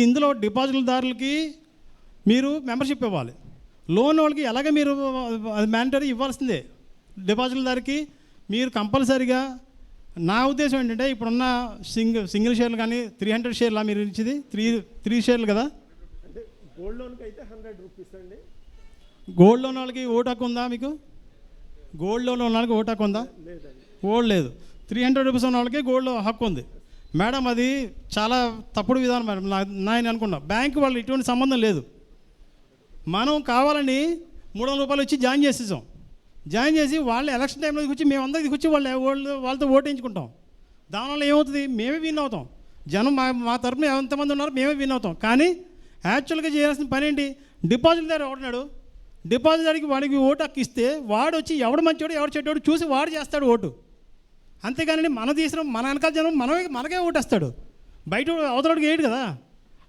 ఇందులో డిపాజిట్దారులకి మీరు మెంబర్షిప్ ఇవ్వాలి, లోన్ వాళ్ళకి ఎలాగ మీరు అది మ్యాండటరీ ఇవ్వాల్సిందే. డిపాజిట్దారికి మీరు కంపల్సరీగా, నా ఉద్దేశం ఏంటంటే ఇప్పుడున్న సింగిల్ షేర్లు కానీ 300 షేర్లా మీరు ఇచ్చేది 3 షేర్లు కదా, అంటే గోల్డ్ లోన్కి అయితే ₹100 అండి. గోల్డ్ లోన్ వాళ్ళకి ఓటు హక్కు ఉందా మీకు? గోల్డ్ లోన్ ఉన్న వాళ్ళకి ఓటు హక్కు ఉందా? లేదు. ₹300 ఉన్న వాళ్ళకి గోల్డ్ హక్కు ఉంది మేడం. అది చాలా తప్పుడు విధానం మేడం. నేను అనుకున్నా బ్యాంకు వాళ్ళు ఇటువంటి సంబంధం లేదు. మనం కావాలని ₹300 ఇచ్చి జాయిన్ చేసేసాం. జాయిన్ చేసి వాళ్ళు ఎలక్షన్ టైంలో వచ్చి మేమందరూ తీసుకొచ్చి వాళ్ళతో ఓటు వేయించుకుంటాం. దానివల్ల ఏమవుతుంది, మేమే విన్ అవుతాం. జనం మా తరఫున ఎంతమంది ఉన్నారో మేమే విన్ అవుతాం. కానీ యాక్చువల్గా చేయాల్సిన పని ఏంటి, డిపాజిట్దారు ఎవడున్నాడు, డిపాజిట్దారికి వాడికి ఓటు హక్కు ఇస్తే వాడు వచ్చి ఎవడు మంచోడు ఎవడు చెడ్డోడు చూసి వాడు చేస్తాడు ఓటు. అంతేగాని మన తీసిన మన వెనకాల జనం మనకే ఓటేస్తాడు, బయట అవతలడికి వేయడు కదా.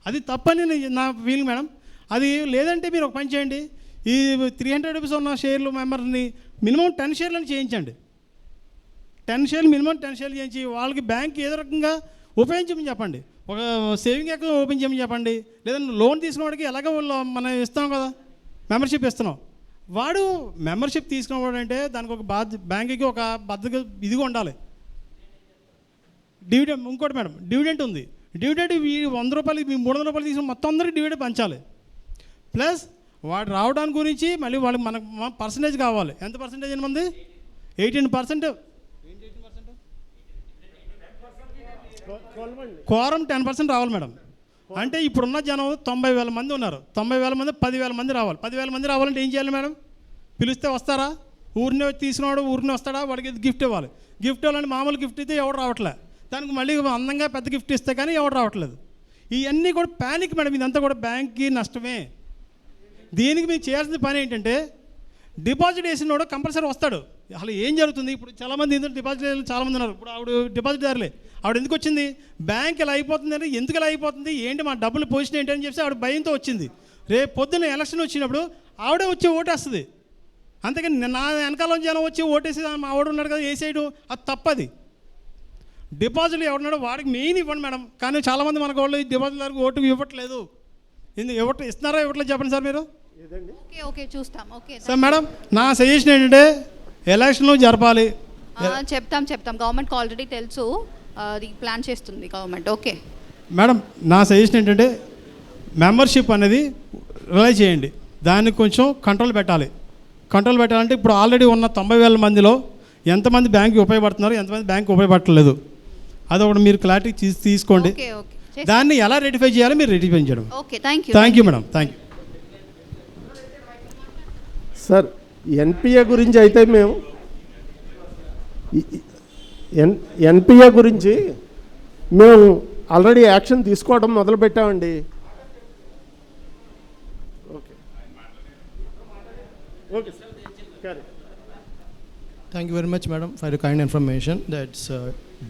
అది తప్పని నా ఫీలింగ్ మేడం. అది లేదంటే మీరు ఒక పని చేయండి, ఈ ₹300 ఉన్న షేర్లు మెంబర్ని మినిమం 10 షేర్లను చేయించండి. 10 షేర్లు మినిమం 10 షేర్లు చేయించి వాళ్ళకి బ్యాంక్ ఏదో రకంగా ఉపయోగించమని చెప్పండి. ఒక సేవింగ్ అకౌంట్ ఓపెన్ చేయమని చెప్పండి. లేదంటే లోన్ తీసుకున్న వాడికి ఎలాగో మనం ఇస్తాం కదా, మెంబర్షిప్ ఇస్తున్నాం, వాడు మెంబర్షిప్ తీసుకున్నాడంటే దానికి ఒక బ్యాంకుకి ఒక బద్దగా ఇదిగా ఉండాలి. డివిడెంట్ ఇంకోటి మేడం, డివిడెంట్ ఉంది. డివిడెంట్ ఈ 100 రూపాయలు మీ 300 రూపాయలు తీసుకుని మొత్తం అందరికీ డివిడెంట్ పంచాలి. ప్లస్ వాడు రావడానికి గురించి మళ్ళీ వాళ్ళకి మనకు పర్సంటేజ్ కావాలి. ఎంత పర్సంటేజ్ అండి మంది? 18%. కోరం 10% రావాలి మేడం. అంటే ఇప్పుడున్న జనం 90,000 మంది ఉన్నారు. 90,000 మంది 10,000 మంది రావాలి. 10,000 మంది రావాలంటే ఏం చేయాలి మేడం? పిలిస్తే వస్తారా? ఊరినే తీసుకున్నాడు ఊరినే వస్తాడా? వాడికి గిఫ్ట్ ఇవ్వాలి. గిఫ్ట్ ఇవ్వాలంటే మామూలు గిఫ్ట్ అయితే ఎవడు రావట్లే. దానికి మళ్ళీ అందంగా పెద్ద గిఫ్ట్ ఇస్తే కానీ ఎవడు రావట్లేదు. ఇవన్నీ కూడా ప్యానిక్ మేడం. ఇదంతా కూడా బ్యాంక్కి నష్టమే. దీనికి మీరు చేయాల్సిన పని ఏంటంటే డిపాజిట్ వేసినోడు కంపల్సరీ వస్తాడు. అసలు ఏం జరుగుతుంది ఇప్పుడు? చాలామంది ఇందులో డిపాజిట్ చాలామంది ఉన్నారు. ఇప్పుడు ఆవిడ డిపాజిట్దారులే. ఆవిడ ఎందుకు వచ్చింది? బ్యాంక్ ఇలా అయిపోతుంది అంటే ఎందుకు ఇలా అయిపోతుంది ఏంటి మా డబ్బులు పొజిషన్ ఏంటి అని చెప్పి ఆవిడ భయంతో వచ్చింది. రేపు పొద్దున్న ఎలక్షన్ వచ్చినప్పుడు ఆవిడే వచ్చి ఓటేస్తుంది. అంతేకాని నా వెనకాల జనం వచ్చి ఓటేసి మా ఆవిడ ఉన్నాడు కదా వేసేయడం అది తప్పది. డిపాజిట్లు ఎవడున్నాడో వాడికి మెయిన్ ఇవ్వండి మేడం. కానీ చాలామంది మనకు వాళ్ళు డిపాజిట్దారులకు ఓటు ఇవ్వట్లేదు. ఎందుకు ఇస్తున్నారా ఇవ్వట్లేదు చెప్పండి సార్ మీరు. ఓకే చూస్తాం. ఓకే సార్ మేడం నా సజెషన్ ఏంటంటే ఎలక్షన్లు జరపాలి. చెప్తాం గవర్నమెంట్కి ఆల్రెడీ తెలుసు, అది ప్లాన్ చేస్తుంది గవర్నమెంట్. ఓకే మేడం నా సజెషన్ ఏంటంటే మెంబర్షిప్ అనేది రిలైజ్ చేయండి. దానికి కొంచెం కంట్రోల్ పెట్టాలి. కంట్రోల్ పెట్టాలంటే ఇప్పుడు ఆల్రెడీ ఉన్న 90,000 మందిలో ఎంతమంది బ్యాంక్కి ఉపయోగపడుతున్నారు, ఎంతమంది బ్యాంక్ ఉపయోగపడలేదు, అదొకటి మీరు క్లారిటీ తీసుకోండి. దాన్ని ఎలా రెటిఫై చేయాలో మీరు రెటిఫై చేయడం. Okay thank you madam. Thank you sir. NPA గురించి అయితే మేము ఎన్పిఏ గురించి మేము ఆల్రెడీ యాక్షన్ తీసుకోవడం మొదలుపెట్టామండి. Okay okay sir. Thank you very much, madam, for your kind information. That's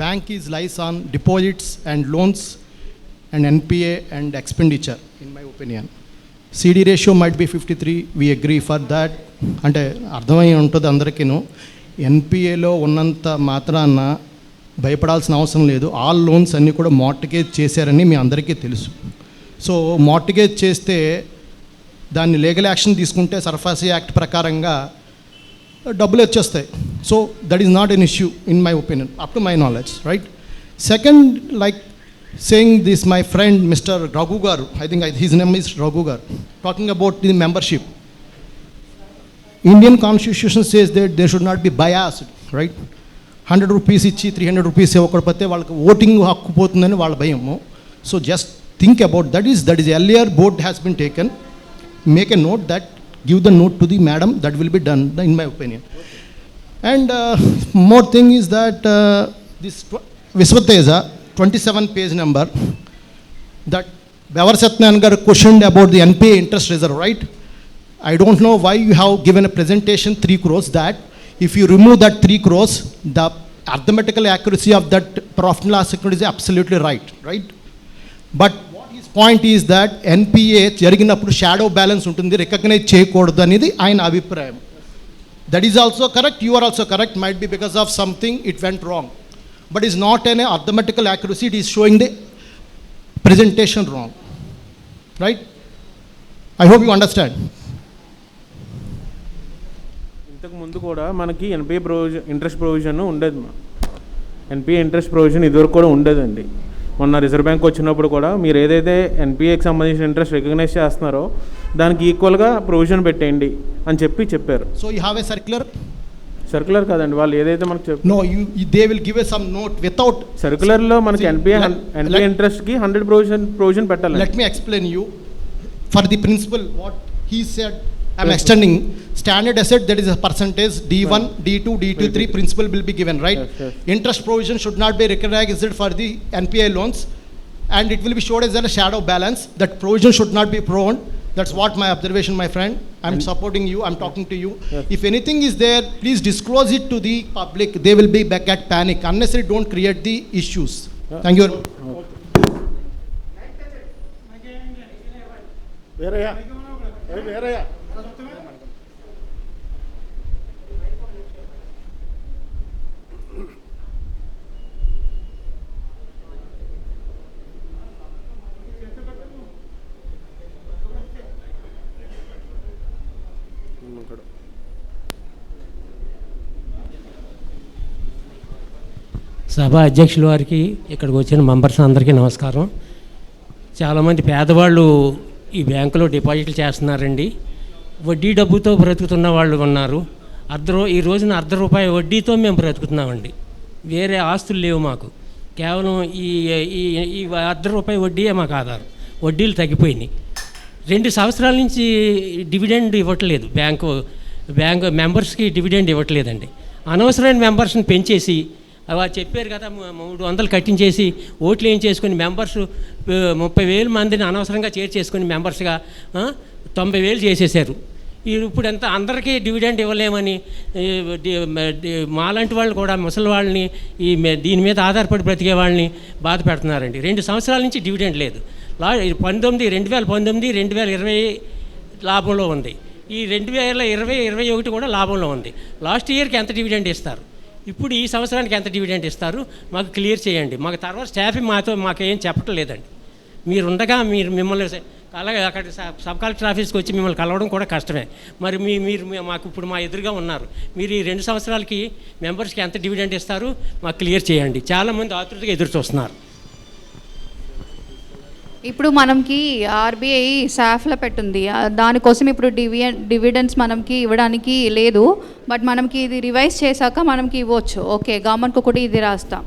bank is lies on deposits and loans and NPA and expenditure, in my opinion. CD ratio might be 53. We agree for that. అంటే అర్థమై ఉంటుంది అందరికీను. ఎన్పిఏలో ఉన్నంత మాత్రాన భయపడాల్సిన అవసరం లేదు. All loans అన్నీ కూడా మార్టిగేజ్ చేశారని మీ అందరికీ తెలుసు. సో మార్టిగేజ్ చేస్తే దాన్ని లీగల్ యాక్షన్ తీసుకుంటే సర్ఫాసీ యాక్ట్ ప్రకారంగా డబ్బులు వచ్చేస్తాయి. So that is not an issue in my opinion up to my knowledge, right? Second, like saying this, my friend Mr. Raghu Garu, I think his name is Raghu Garu, talking about the membership. Indian constitution says that there should not be biased, right? 100 rupees ఇచ్చి 300 rupees ఇవ్వకపోతే వాళ్ళకి voting హక్కు పోతుందని వాళ్ళ భయము. So just think about that is earlier board has been taken. Make a note that, give the note to the madam, that will be done in my opinion. And more thing is that this Viswateja 27 page number, that Bavar Satyanan garu questioned about the NPA interest reserve, right? I don't know why you have given a presentation 3 crores, that if you remove that 3 crores, the arithmetical accuracy of that profit and loss account is absolutely right? But what his point is that NPA జరిగినప్పుడు shadow balance ఉంటుంది, recognize చేయకూడదు అనేది ఆయన అభిప్రాయం. That is also correct, you are also correct, might be because of something it went wrong. But it's not an arithmetical accuracy, it is showing the presentation wrong, right? I hope you understand. ఇంతకు ముందు కూడా మనకి NPA provision, interest provision ఉండేది. NPA interest provision ఇదివరకు కూడా ఉండేదండి. మొన్న reserve bank వచ్చినప్పుడు కూడా మీరు ఏదైతే ఎన్పిఏకి సంబంధించిన ఇంట్రెస్ట్ రికగ్నైజ్ చేస్తున్నారో దానికి ఈక్వల్గా ప్రొవిజన్ పెట్టేయండి అని చెప్పారు. So you have a circular కాదండి, వాళ్ళు ఏదైతే మనకు no, they will give us some note without సర్క్యులర్లో మనకి ఎన్పిఏ ఇంట్రెస్ట్కి 100 ప్రొవిజన్ పెట్టాలి. Let me explain you for the principle what he said. I'm extending standard asset, that is a percentage, D1, D2, D23 principle will be given, right? Yes. Interest provision should not be recognized for the NPA loans, and it will be showed as a shadow balance. That provision should not be proven. That's what my observation, my friend. I'm supporting you, I'm talking to you. Yes. If anything is there, please disclose it to the public. They will be back at panic. Unnecessarily don't create the issues. Thank you. వేరయ్యా ఇక్కడ సభ అధ్యక్షుల వారికి, ఇక్కడికి వచ్చిన members అందరికీ నమస్కారం. చాలామంది పేదవాళ్ళు ఈ బ్యాంకులో డిపాజిట్లు చేస్తున్నారండి. వడ్డీ డబ్బుతో బ్రతుకుతున్న వాళ్ళు ఉన్నారు. ఈ రోజున ₹1 వడ్డీతో మేము బ్రతుకుతున్నామండి. వేరే ఆస్తులు లేవు మాకు. కేవలం ఈ ₹1 వడ్డీయే మాకు ఆధారం. వడ్డీలు తగ్గిపోయినాయి. 2 సంవత్సరాల నుంచి డివిడెండ్ ఇవ్వట్లేదు బ్యాంకు మెంబర్స్కి డివిడెండ్ ఇవ్వట్లేదండి. అనవసరమైన మెంబర్స్ని పెంచేసి అలా చెప్పారు కదా 300 కట్టించేసి ఓట్లు ఏం చేసుకుని మెంబర్స్ 30,000 మందిని అనవసరంగా చేర్చేసుకుని మెంబర్స్గా 90,000 చేసేసారు. ఇప్పుడు ఎంత అందరికీ డివిడెండ్ ఇవ్వలేమని మాలాంటి వాళ్ళు కూడా ముసలి వాళ్ళని దీని మీద ఆధారపడి బ్రతికే వాళ్ళని బాధ పెడుతున్నారండి. 2 సంవత్సరాల నుంచి డివిడెండ్ లేదు. 2019, 2020 లాభంలో ఉంది. ఈ 2020, 2021 కూడా లాభంలో ఉంది. లాస్ట్ ఇయర్కి ఎంత డివిడెండ్ ఇస్తారు, ఇప్పుడు ఈ సంవత్సరానికి ఎంత డివిడెండ్ ఇస్తారు మాకు క్లియర్ చేయండి. మాకు తర్వాత స్టాఫ్ మాకేం చెప్పటం లేదండి. మీరు ఉండగా మిమ్మల్ని అలాగే అక్కడ సబ్ కలెక్టర్ ఆఫీస్కి వచ్చి మిమ్మల్ని కలవడం కూడా కష్టమే. మరి మీరు మాకు ఇప్పుడు మా ఎదురుగా ఉన్నారు. మీరు ఈ 2 సంవత్సరాలకి మెంబర్స్కి ఎంత డివిడెండ్ ఇస్తారు మాకు క్లియర్ చేయండి. చాలామంది ఆతృతగా ఎదురు చూస్తున్నారు. ఇప్పుడు మనకి ఆర్బీఐ సాఫ్లో పెట్టుంది. దానికోసం ఇప్పుడు డివిడెండ్స్ మనకి ఇవ్వడానికి లేదు. బట్ మనకి ఇది రివైజ్ చేశాక మనకి ఇవ్వచ్చు. ఓకే, గవర్నమెంట్కి కూడా ఇది రాస్తాం.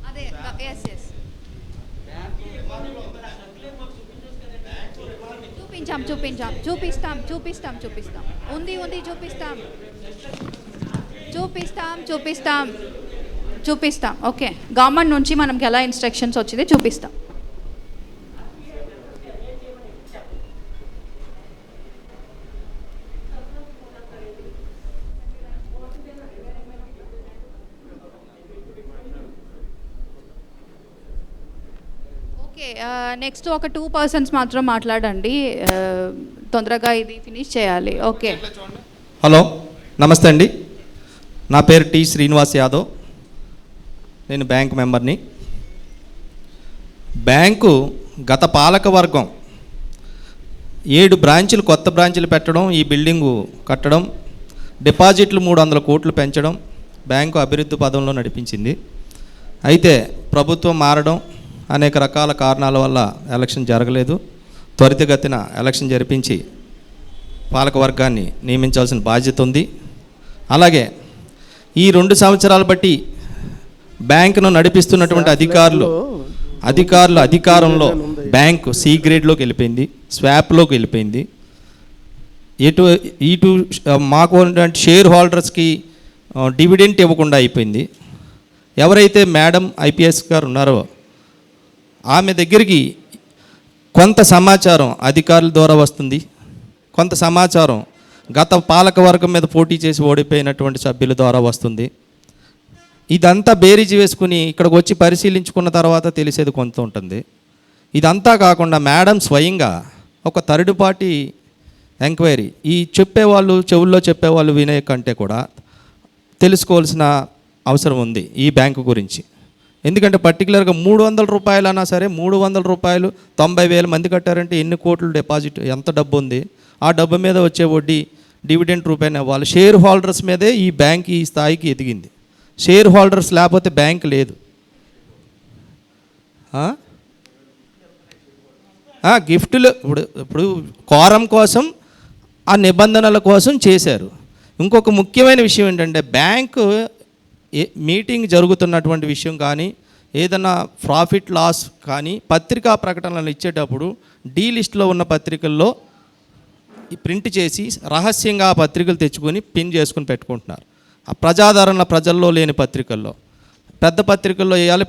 అదే ఎస్ ఎస్ చూపిస్తాం. ఉంది చూపిస్తాం. ఓకే, గవర్నమెంట్ నుంచి మనకి ఎలా ఇన్స్ట్రక్షన్స్ వచ్చింది చూపిస్తాం. ఓకే, నెక్స్ట్ ఒక 2 పర్సన్స్ మాత్రం మాట్లాడండి. తొందరగా ఇది ఫినిష్ చేయాలి. ఓకే, హలో, నమస్తే అండి. నా పేరు టి శ్రీనివాస్ యాదవ్. నేను బ్యాంక్ మెంబర్ని. బ్యాంకు గత పాలక వర్గం 7 బ్రాంచులు, కొత్త బ్రాంచులు పెట్టడం, ఈ బిల్డింగు కట్టడం, డిపాజిట్లు 300 కోట్లు పెంచడం బ్యాంకు అభివృద్ధి పదంలో నడిపించింది. అయితే ప్రభుత్వం మారడం, అనేక రకాల కారణాల వల్ల ఎలక్షన్ జరగలేదు. త్వరితగతిన ఎలక్షన్ జరిపించి పాలకవర్గాన్ని నియమించాల్సిన బాధ్యత ఉంది. అలాగే ఈ 2 సంవత్సరాలు బట్టి బ్యాంకును నడిపిస్తున్నటువంటి అధికారుల అధికారంలో బ్యాంకు సి గ్రేడ్లోకి వెళ్ళిపోయింది, స్వాప్లోకి వెళ్ళిపోయింది. ఇటు మాకు షేర్ హోల్డర్స్కి డివిడెంట్ ఇవ్వకుండా అయిపోయింది. ఎవరైతే మేడం ఐపీఎస్ గారు ఉన్నారో ఆమె దగ్గరికి కొంత సమాచారం అధికారుల ద్వారా వస్తుంది, కొంత సమాచారం గత పాలక వర్గం మీద పోటీ చేసి ఓడిపోయినటువంటి సభ్యుల ద్వారా వస్తుంది. ఇదంతా బేరీజు వేసుకుని ఇక్కడికి వచ్చి పరిశీలించుకున్న తర్వాత తెలిసేది కొంత ఉంటుంది. ఇదంతా కాకుండా మేడం స్వయంగా ఒక థర్డ్ పార్టీ ఎంక్వైరీ, ఈ చెప్పేవాళ్ళు చెవుల్లో చెప్పేవాళ్ళు వినే కంటే కూడా తెలుసుకోవాల్సిన అవసరం ఉంది ఈ బ్యాంకు గురించి. ఎందుకంటే పర్టికులర్గా ₹300 అన్నా సరే, ₹300 90,000 మంది కట్టారంటే ఎన్ని కోట్లు డిపాజిట్, ఎంత డబ్బు ఉంది, ఆ డబ్బు మీద వచ్చే వడ్డీ డివిడెంట్ రూపాయన వాళ్ళు షేర్ హోల్డర్స్ మీదే ఈ బ్యాంక్ ఈ స్థాయికి ఎదిగింది. షేర్ హోల్డర్స్ లేకపోతే బ్యాంక్ లేదు. గిఫ్టులు ఇప్పుడు కోరం కోసం, ఆ నిబంధనల కోసం చేశారు. ఇంకొక ముఖ్యమైన విషయం ఏంటంటే బ్యాంకు మీటింగ్ జరుగుతున్నటువంటి విషయం కానీ, ఏదైనా ప్రాఫిట్ లాస్ కానీ పత్రికా ప్రకటనలు ఇచ్చేటప్పుడు డీ లిస్ట్లో ఉన్న పత్రికల్లో ప్రింట్ చేసి రహస్యంగా ఆ పత్రికలు తెచ్చుకొని పిన్ చేసుకుని పెట్టుకుంటున్నారు. ఆ ప్రజాదరణ ప్రజల్లో లేని పత్రికల్లో, పెద్ద పత్రికల్లో వేయాలి.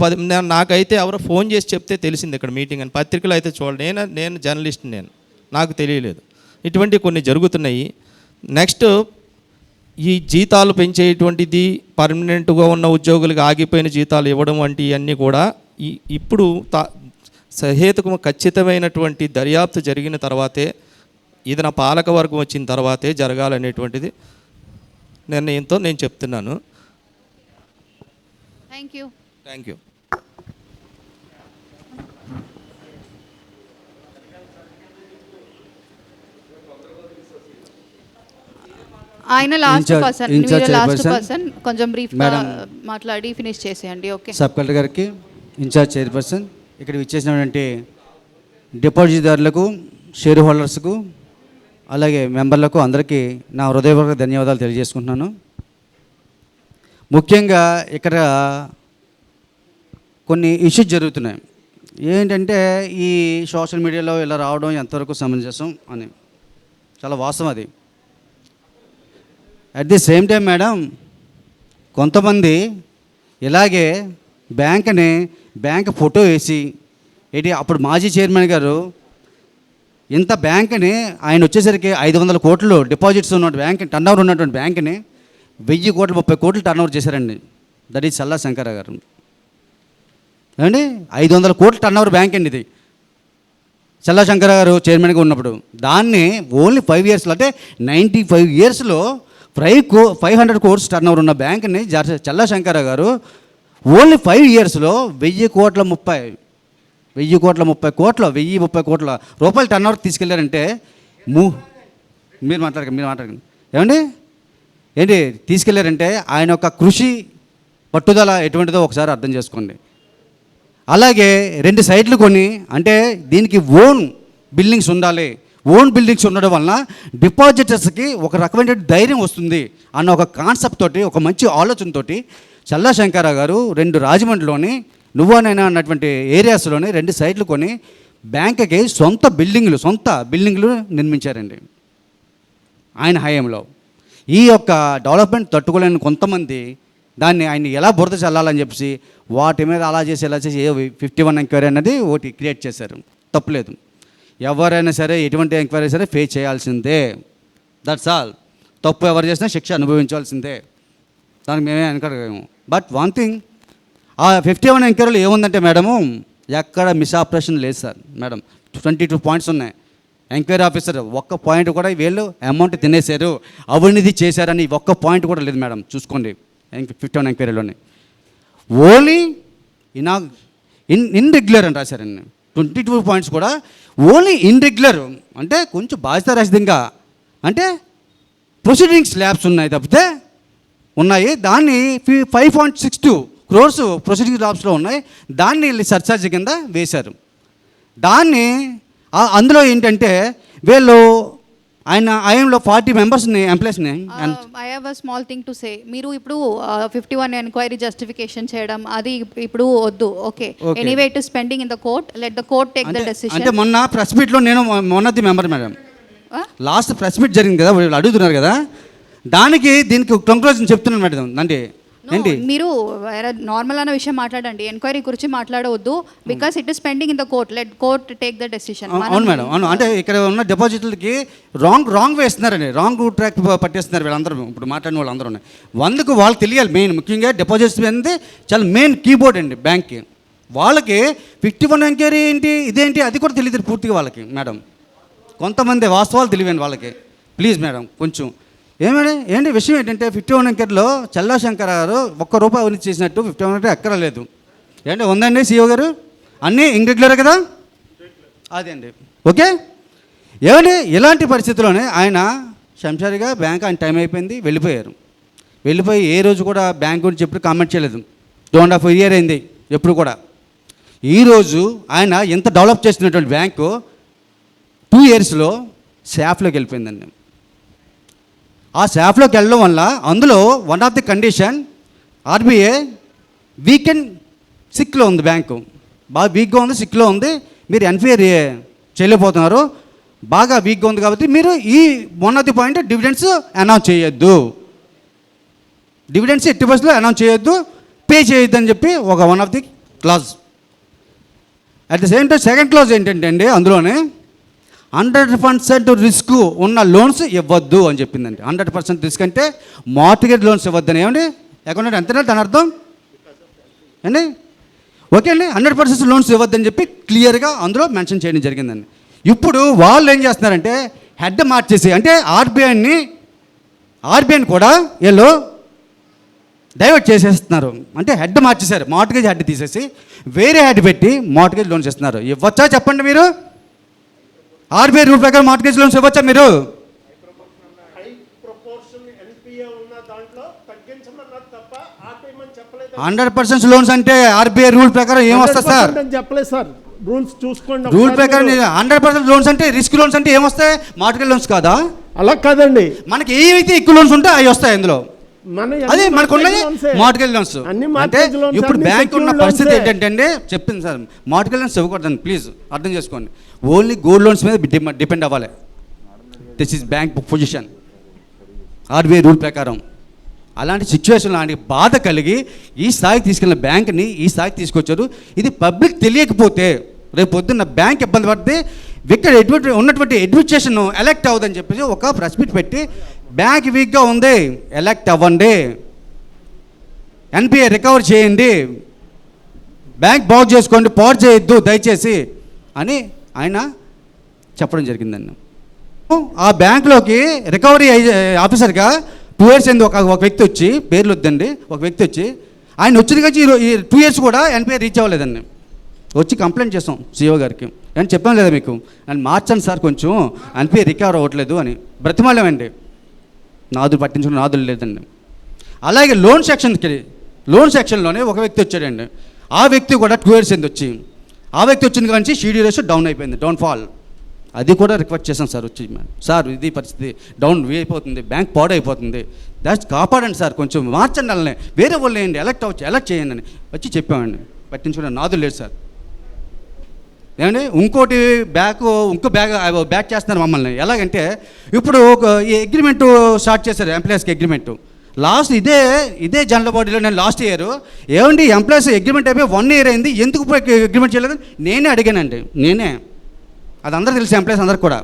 నాకైతే ఎవరో ఫోన్ చేసి చెప్తే తెలిసింది ఇక్కడ మీటింగ్ అని. పత్రికలు అయితే చూడండి, నేను జర్నలిస్ట్, నాకు తెలియలేదు. ఇటువంటివి కొన్ని జరుగుతున్నాయి. నెక్స్ట్ ఈ జీతాలు పెంచేటువంటిది, పర్మనెంట్గా ఉన్న ఉద్యోగులకు ఆగిపోయిన జీతాలు ఇవ్వడం వంటి ఇవన్నీ కూడా ఇప్పుడు సహేతుకు ఖచ్చితమైనటువంటి దర్యాప్తు జరిగిన తర్వాతే, ఏదైనా పాలకవర్గం వచ్చిన తర్వాతే జరగాలనేటువంటిది నిర్ణయంతో నేను చెప్తున్నాను. Thank you. ఆయన లాస్ట్ ఇన్ఛార్జ్ పర్సన్, ఇన్ఛార్జ్ మీరు లాస్ట్ చైర్పర్సన్ పర్సన్, కొంచెం బ్రీఫ్ మేడం మాట్లాడి ఫినిష్ చేసేయండి. ఓకే. సబ్ కలెక్టర్ గారికి, ఇన్ఛార్జ్ చైర్పర్సన్, ఇక్కడ ఇచ్చేసినటువంటి డిపాజిట్దారులకు, షేర్ హోల్డర్స్కు, అలాగే మెంబర్లకు అందరికీ నా హృదయపూర్వక ధన్యవాదాలు తెలియజేసుకుంటున్నాను. ముఖ్యంగా ఇక్కడ కొన్ని ఇష్యూస్ జరుగుతున్నాయి. ఏంటంటే ఈ సోషల్ మీడియాలో ఇలా రావడం ఎంతవరకు సమంజసం అని చాలా వాస్తవం అది. At the same time madam, కొంతమంది ఇలాగే బ్యాంక్ ఫోటో వేసి అప్పుడు మాజీ చైర్మన్ గారు ఇంత బ్యాంక్ని ఆయన వచ్చేసరికి 500 కోట్లు డిపాజిట్స్ ఉన్న బ్యాంక్, టర్న్ ఓవర్ ఉన్నటువంటి బ్యాంక్ని 1000 కోట్లు 30 కోట్లు టర్న్ ఓవర్ చేశారండి. దట్ ఈజ్ చల్లా శంకర గారు ఏమండి. 500 కోట్ల టర్న్ ఓవర్ బ్యాంక్ అండి ఇది, చల్లా శంకర గారు చైర్మన్గా ఉన్నప్పుడు. దాన్ని ఓన్లీ 5 ఇయర్స్లో, అంటే 95 ఇయర్స్లో 500 కోట్స్ టర్న్ ఓవర్ ఉన్న బ్యాంక్ని చల్లా శంకర గారు ఓన్లీ 5 ఇయర్స్లో 1030 కోట్ల రూపాయలు టర్న్ ఓవర్ తీసుకెళ్లారంటే మీరు మాట్లాడకండి ఏమండి తీసుకెళ్లారంటే ఆయన యొక్క కృషి పట్టుదల ఎటువంటిదో ఒకసారి అర్థం చేసుకోండి. అలాగే 2 సైట్లు కొని, అంటే దీనికి ఓన్ బిల్డింగ్స్ ఉండాలి, ఓన్ బిల్డింగ్స్ ఉండడం వలన డిపాజిటర్స్కి ఒక రకమైన ధైర్యం వస్తుంది అన్న ఒక కాన్సెప్ట్ తోటి, ఒక మంచి ఆలోచనతోటి చల్లా శంకర గారు 2 రాజమండ్రిలోని నువ్వానైనా అన్నటువంటి ఏరియాస్లోని 2 సైట్లు కొని బ్యాంక్కి సొంత బిల్డింగ్లు నిర్మించారండి ఆయన హయాంలో. ఈ యొక్క డెవలప్మెంట్ తట్టుకోలేని కొంతమంది దాన్ని ఆయన ఎలా బురద చల్లాలని చెప్పేసి వాటి మీద అలా చేసి 51 ఎంక్వైరీ అనేది ఒకటి క్రియేట్ చేశారు. తప్పులేదు, ఎవరైనా సరే ఎటువంటి ఎంక్వైరీ సరే ఫేస్ చేయాల్సిందే, దట్స్ ఆల్. తప్పు ఎవరు చేసినా శిక్ష అనుభవించాల్సిందే, దానికి మేమే వెనకడము. బట్ వన్ థింగ్, ఆ 51 ఎంక్వైరీలో ఏముందంటే మేడము, ఎక్కడ మిస్ ఆపరేషన్ లేదు సార్ మేడం. 22 పాయింట్స్ ఉన్నాయి. ఎంక్వైరీ ఆఫీసర్ ఒక్క పాయింట్ కూడా వీళ్ళు అమౌంట్ తినేశారు, అవినీతి చేశారని ఒక్క పాయింట్ కూడా లేదు మేడం. చూసుకోండి 51 ఎంక్వైరీలోనే. ఓన్లీ ఇన్రెగ్యులర్ అని రాశారండి. 22 పాయింట్స్ కూడా ఓన్లీ ఇన్రెగ్యులర్, అంటే కొంచెం బాధ్యతారహితంగా, అంటే ప్రొసీడింగ్ స్లాబ్స్ ఉన్నాయి తప్పితే ఉన్నాయి. దాన్ని 5.62 crores ప్రొసీడింగ్ స్లాబ్స్లో ఉన్నాయి. దాన్ని సర్చార్జ్ కింద వేశారు. దాన్ని అందులో ఏంటంటే వీళ్ళు ఆయన ఐఎంలో 40 మెంబర్స్ని ఎంప్లాయీస్ని. I have a small thing to say. మీరు ఇప్పుడు 51 ఎంక్వైరీ జస్టిఫికేషన్ చేయడం అది ఇప్పుడు వద్దు. Okay, anyway it is pending in the court, let the court take the decision. అంటే మొన్న ప్రెస్ మీట్లో నేను మొన్నది member madam, last press meet జరిగింది కదా, వీళ్ళు అడుగుతున్నారు కదా, దానికి దీనికి కంక్లూజన్ చెప్తున్నాను మేడం. అంటే ఏంటి, మీరు నార్మల్ అన్న విషయం మాట్లాడండి, ఎంక్వైరీ గురించి మాట్లాడవద్దు. Because it is pending in the court, let court take the decision. అవును మేడం, అవును. అంటే ఇక్కడ ఉన్న డిపాజిట్లకి రాంగ్ వేస్తున్నారండి, రాంగ్ ట్రాక్ పట్టేస్తున్నారు వీళ్ళందరూ. ఇప్పుడు మాట్లాడిన వాళ్ళందరూ ఉన్నాయి. అందుకు వాళ్ళకి తెలియాలి మెయిన్, ముఖ్యంగా డిపాజిట్స్ అనేది చాలా మెయిన్ కీబోర్డ్ అండి బ్యాంక్కి. వాళ్ళకి 51 ఎంక్వైరీ ఏంటి, ఇదేంటి, అది కూడా తెలియదు పూర్తిగా వాళ్ళకి మేడం. కొంతమంది వాస్తవాలు తెలియని వాళ్ళకి. ప్లీజ్ మేడం కొంచెం ఏంటి విషయం ఏంటంటే 51 ఎంక్వైరీలో చల్లా శంకర గారు ₹1 అవినీతి చేసినట్టు 51 ఎంక్వైరీ ఎక్కడ లేదు. ఏంటి ఉందండి CEO గారు, అన్నీ ఇర్రెగ్యులర్ కదా, అదే అండి. ఓకే, ఏమండి ఇలాంటి పరిస్థితుల్లోనే ఆయన శంషారిగా బ్యాంక్ ఆయన టైం అయిపోయింది వెళ్ళిపోయి ఏ రోజు కూడా బ్యాంక్ గురించి ఎప్పుడు కామెంట్ చేయలేదు. 2.5 years అయింది ఎప్పుడు కూడా. ఈరోజు ఆయన ఎంత డెవలప్ చేస్తున్నటువంటి బ్యాంకు 2 yearsలో శాఫ్లోకి వెళ్ళిపోయిందండి. ఆ శాఫ్లోకి వెళ్ళడం వల్ల అందులో one of the condition RBI సిక్లో ఉంది, బ్యాంకు బాగా వీక్గా ఉంది, సిక్లో ఉంది, మీరు ఎన్ఫైరీ చేయలేకపోతున్నారు, బాగా వీక్గా ఉంది కాబట్టి మీరు ఈ one of the point dividends announce చేయొద్దు, డివిడెండ్స్ ఎట్టి బస్సులో అనౌన్స్ చేయొద్దు, పే చేయొద్దు అని చెప్పి ఒక one of the clause. At the same time second clause ఏంటంటే అండి, అందులోనే 100% రిస్క్ ఉన్న లోన్స్ ఇవ్వద్దు అని చెప్పిందండి. 100% రిస్క్ అంటే మార్టిగేజ్ లోన్స్ ఇవ్వద్దని. ఏమండి అకౌంట్ ఎంతనే దాని అర్థం అండి? ఓకే అండి, 100% లోన్స్ ఇవ్వద్దని చెప్పి క్లియర్గా అందులో మెన్షన్ చేయడం జరిగిందండి. ఇప్పుడు వాళ్ళు ఏం చేస్తున్నారంటే హెడ్ మార్చేసి, అంటే ఆర్బీఐని కూడా వీళ్ళు డైవర్ట్ చేసేస్తున్నారు. అంటే హెడ్ మార్చేశారు, మార్టిగేజ్ హెడ్ తీసేసి వేరే హెడ్ పెట్టి మార్టిగేజ్ లోన్స్ ఇస్తున్నారు. ఇవ్వచ్చా చెప్పండి మీరు? ఆర్బీఐ రూల్ ప్రకారం మార్టిగేజ్ లోన్స్ ఇవ్వచ్చా మీరు? 100% లోన్స్ అంటే ఆర్బీఐ రూల్ ప్రకారం ఏమొస్తుంది సార్? 100% అని చెప్పలేదు సార్, రూల్స్ చూసుకోండి. రూల్ ప్రకారం 100% లోన్స్ అంటే రిస్క్ లోన్స్ అంటే ఏమొస్తాయి? మార్కెట్ లోన్స్ కాదా? అలా కాదండి, మనకి ఏవైతే ఎక్కువ లోన్స్ ఉంటే అవి వస్తాయి అందులో. అదే మనకు ఉన్నది మార్కెట్ లోన్స్. అంటే ఇప్పుడు బ్యాంక్ ఉన్న పరిస్థితి ఏంటంటే అండి, చెప్పింది సార్, మార్కెట్ లోన్స్ ఇవ్వకూడదండి, ప్లీజ్ అర్థం చేసుకోండి. ఓన్లీ గోల్డ్ లోన్స్ మీద డిపెండ్ అవ్వాలి. This is bank position RBI rule ప్రకారం. అలాంటి సిచ్యువేషన్లో అలాంటి బాధ కలిగి ఈ స్థాయికి తీసుకెళ్ళిన బ్యాంక్ని ఈ స్థాయికి తీసుకొచ్చారు. ఇది పబ్లిక్ తెలియకపోతే రేపు పొద్దున్న బ్యాంక్ ఇబ్బంది పడితే ఇక్కడ ఉన్నటువంటి అడ్మినిస్ట్రేషన్ ఎలక్ట్ అవ్వదని చెప్పేసి ఒక ప్రెస్ మీట్ పెట్టి బ్యాంక్ వీక్గా ఉంది, ఎలక్ట్ అవ్వండి, ఎన్పిఏ రికవర్ చేయండి, బ్యాంక్ బాగు చేసుకోండి, పాడు చేయొద్దు దయచేసి అని ఆయన చెప్పడం జరిగిందండి. ఆ బ్యాంకులోకి రికవరీ ఆఫీసర్గా 2 years అయింది ఒక వ్యక్తి వచ్చి, పేర్లు వద్దండి, ఒక వ్యక్తి వచ్చి ఆయన వచ్చిన కానీ ఈ 2 years కూడా ఎన్పిఏ రీచ్ అవ్వలేదండి. వచ్చి కంప్లైంట్ చేస్తాం సిఇఓ గారికి, అని చెప్పాం లేదా మీకు, అని మార్చండి సార్ కొంచెం ఎన్పిఏ రికవర్ అవ్వట్లేదు అని బ్రతిమాలేమండి. నాదులు పట్టించుకుని నాదులు లేదండి. అలాగే లోన్ సెక్షన్లోనే ఒక వ్యక్తి వచ్చాడండి. ఆ వ్యక్తి కూడా 2 years అయింది వచ్చి, ఆ వ్యక్తి వచ్చింది కానీ సిడి రేషియో డౌన్ అయిపోయింది, డౌన్ఫాల్. అది కూడా రిక్వెస్ట్ చేశాం సార్ వచ్చి, సార్ ఇది పరిస్థితి డౌన్ అయిపోతుంది, బ్యాంక్ పాడైపోతుంది, దాన్ని కాపాడండి సార్, కొంచెం మార్చండి, వాళ్ళని వేరే వాళ్ళు వేయండి, ఎలక్ట్ చేయండి అని వచ్చి చెప్పామండి. పట్టించుకునే నాదులు లేదు సార్. ఏమండి ఇంకో బ్యాక్ చేస్తున్నారు మమ్మల్ని. ఎలాగంటే ఇప్పుడు ఈ అగ్రిమెంటు స్టార్ట్ చేశారు, ఎంప్లాయీస్కి అగ్రిమెంటు. లాస్ట్ ఇదే జనరల్ బాడీలో నేను లాస్ట్ ఇయర్ ఏమండి ఎంప్లాయీస్ అగ్రిమెంట్ అయిపోయి 1 year అయింది, ఎందుకు అగ్రిమెంట్ చేయలేదు నేనే అడిగానండి. అది అందరూ తెలుసు, ఎంప్లాయీస్ అందరికి కూడా.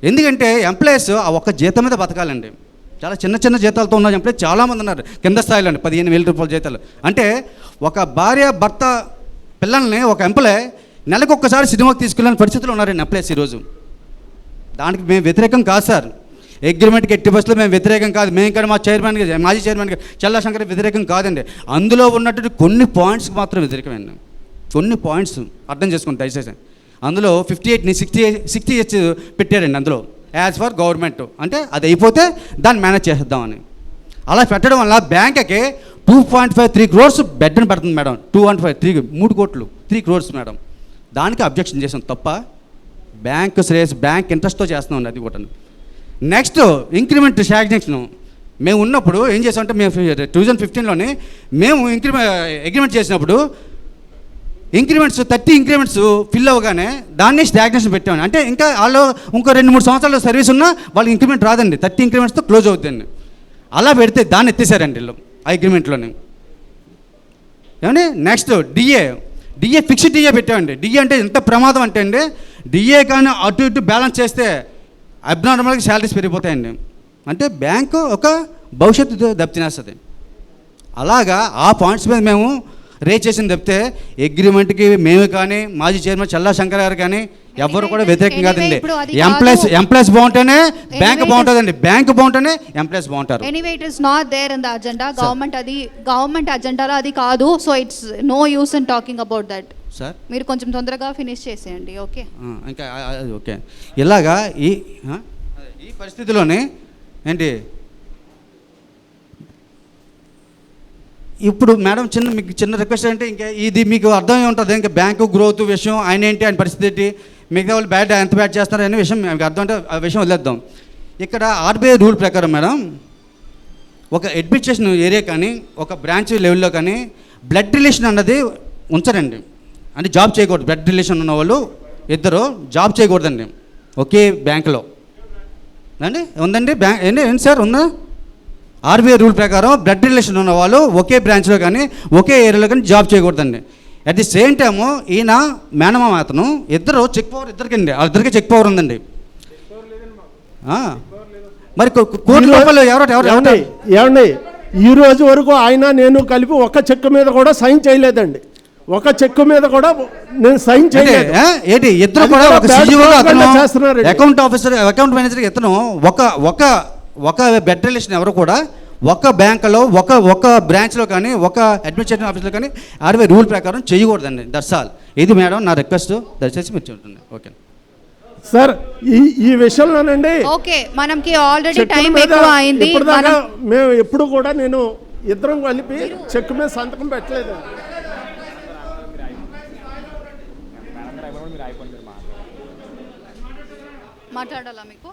ఎందుకంటే ఎంప్లాయీస్ ఆ ఒక్క జీతం మీద బతకాలండి. చాలా చిన్న జీతాలతో ఉన్న ఎంప్లాయీస్ చాలామంది ఉన్నారు కింద స్థాయిలో అండి, 15,000 రూపాయల జీతాలు. అంటే ఒక భార్య భర్త పిల్లల్ని ఒక ఎంప్లాయ్ నెలకు ఒక్కసారి సినిమాకి తీసుకెళ్ళిన పరిస్థితులు ఉన్నారండి ఎంప్లాయీస్ ఈరోజు. దానికి మేము వ్యతిరేకం కాదు సార్, అగ్రిమెంట్కి ఎట్టి బస్సులో మేము వ్యతిరేకం కాదు. మేము కానీ మాజీ చైర్మన్ చల్లా శంకర్ వ్యతిరేకం కాదండి. అందులో ఉన్నటువంటి కొన్ని పాయింట్స్కి మాత్రం వ్యతిరేకమండి. కొన్ని పాయింట్స్ అర్థం చేసుకోండి దయచేసి. అందులో 58ని 60 years పెట్టారండి అందులో, యాజ్ ఫర్ గవర్నమెంట్. అంటే అది అయిపోతే దాన్ని మేనేజ్ చేసేద్దామని. అలా పెట్టడం వల్ల బ్యాంక్కి 2.53 crores బెడ్ని పడుతుంది మేడం. 2.53 3 కోట్లు 3 crores మేడం. దానికి అబ్జెక్షన్ చేసాం తప్ప, బ్యాంక్ శ్రేయస్ బ్యాంక్ ఇంట్రెస్ట్తో చేస్తున్నాం అది కూడా. నెక్స్ట్ ఇంక్రిమెంట్ శాంక్షన్ మేము ఉన్నప్పుడు ఏం చేసామంటే, మేము 2015లోనే మేము అగ్రిమెంట్ చేసినప్పుడు ఇంక్రిమెంట్స్ 30 ఇంక్రిమెంట్స్ ఫిల్ అవ్వగానే దాన్ని స్టాగ్నేషన్ పెట్టామండి. అంటే ఇంకా వాళ్ళు ఇంకో 2-3 సంవత్సరాలు సర్వీస్ ఉన్నా వాళ్ళకి ఇంక్రిమెంట్ రాదండి, 30 ఇంక్రిమెంట్స్తో క్లోజ్ అవుతుందండి. అలా పెడితే దాన్ని ఎత్తేసారండి వీళ్ళు ఆ అగ్రిమెంట్లోనే. ఏమండి నెక్స్ట్ డిఏ ఫిక్స్డ్ డిఏ పెట్టామండి. డిఏ అంటే ఎంత ప్రమాదం అంటే అండి, డిఏ కానీ అటు ఇటు బ్యాలెన్స్ చేస్తే అబ్నార్మల్గా శాలరీస్ పెరిగిపోతాయండి. అంటే బ్యాంకు ఒక భవిష్యత్తు దెబ్బతినేస్తుంది. అలాగా ఆ పాయింట్స్ మీద మేము రేజ్ చేసింది తప్పితే అగ్రిమెంట్కి మేము కానీ మాజీ చైర్మన్ చల్లా శంకర్ గారు కానీ ఎవరు కూడా వ్యతిరేకం కాదండి. ఎంప్లాయీస్ బాగుంటేనే బ్యాంక్ బాగుంటుందండి, బ్యాంక్ బాగుంటేనే ఎంప్లాయీస్ బాగుంటారు. Anyway it is not there in the agenda. Government అజెండాలో అది కాదు. So it's no use in talking about that sir. మీరు కొంచెం తొందరగా ఫినిష్ చేసేయండి. ఓకే ఇంకా ఓకే. ఇలాగా ఈ పరిస్థితిలోనే ఏంటి ఇప్పుడు మేడం మీకు చిన్న రిక్వెస్ట్ అంటే, ఇంకా ఇది మీకు అర్థమై ఉంటుంది, ఇంకా బ్యాంకు గ్రోత్ విషయం ఆయన ఏంటి, ఆయన పరిస్థితి ఏంటి, మిగతా వాళ్ళు ఎంత బ్యాడ్ చేస్తారు అనే విషయం మీకు అర్థం అంటే ఆ విషయం వదిలేద్దాం. ఇక్కడ ఆర్బీఐ రూల్ ప్రకారం మేడం ఒక అడ్మినిస్ట్రేషన్ ఏరియా కానీ ఒక బ్రాంచ్ లెవెల్లో కానీ బ్లడ్ రిలేషన్ అన్నది ఉంచరండి. అంటే జాబ్ చేయకూడదు. బ్లడ్ రిలేషన్ ఉన్న వాళ్ళు ఇద్దరు జాబ్ చేయకూడదండి ఒకే బ్యాంకులో అండి. ఉందండి బ్యాంక్ ఏంటి సార్ ఉందా? ఆర్బీఐ రూల్ ప్రకారం బ్లడ్ రిలేషన్ ఉన్న వాళ్ళు ఒకే బ్రాంచ్లో కానీ ఒకే ఏరియాలో కానీ జాబ్ చేయకూడదండి. అట్ ది సేమ్ టైము ఈయన మేనమామ అతను ఇద్దరు చెక్ పవర్ ఇద్దరికండి, వాళ్ళిద్దరికీ చెక్ పవర్ ఉందండి. మరి కోటి రూపాయలు ఏమండి ఈ రోజు వరకు ఆయన నేను కలిపి ఒక చెక్ మీద కూడా సైన్ చేయలేదండి. ఒక చెక్ మీద కూడా నేను సైన్ చేయలేదు. ఏంటి ఇద్దరు కూడా ఒక సీఈఓ అతను అకౌంట్ ఆఫీసర్ అకౌంట్ మేనేజర్ ఇతను ఒక బెడ్ రిలేషన్ ఎవరు కూడా ఒక బ్యాంకులో ఒక బ్రాంచ్లో కానీ ఒక అడ్మినిస్ట్రేటివ్ ఆఫీస్లో కానీ ఆర్బీఐ రూల్ ప్రకారం చేయకూడదండి. That's all. ఇది మేడం నా రిక్వెస్ట్, దయచేసి మీరు చూడండి. ఓకే సార్ ఈ విషయంలోనండి ఓకే మనకి ఆల్రెడీ టైం ఎక్కువ అయింది. మేము ఎప్పుడు కూడా నేను ఇద్దరం కలిపి చెక్ మీద సంతకం పెట్టలేదండి. మాట్లాడాలా మీకు?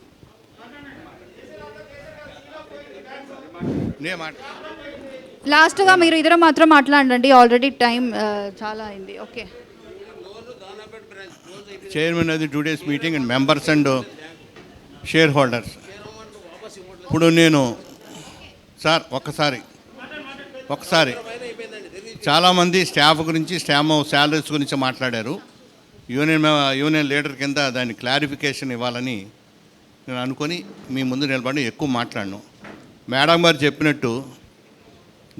లాస్ట్గా మీరు ఇద్దరు మాత్రం మాట్లాడండి, ఆల్రెడీ టైం చాలా అయింది. ఓకే. చైర్మన్ అది 2 days meeting and members and share holders. ఇప్పుడు నేను సార్ ఒకసారి చాలామంది స్టాఫ్ గురించి శాలరీస్ గురించి మాట్లాడారు. యూనియన్ లీడర్ కింద దాన్ని క్లారిఫికేషన్ ఇవ్వాలని నేను అనుకొని మీ ముందు నిలబడి ఎక్కువ మాట్లాడను. మేడం గారు చెప్పినట్టు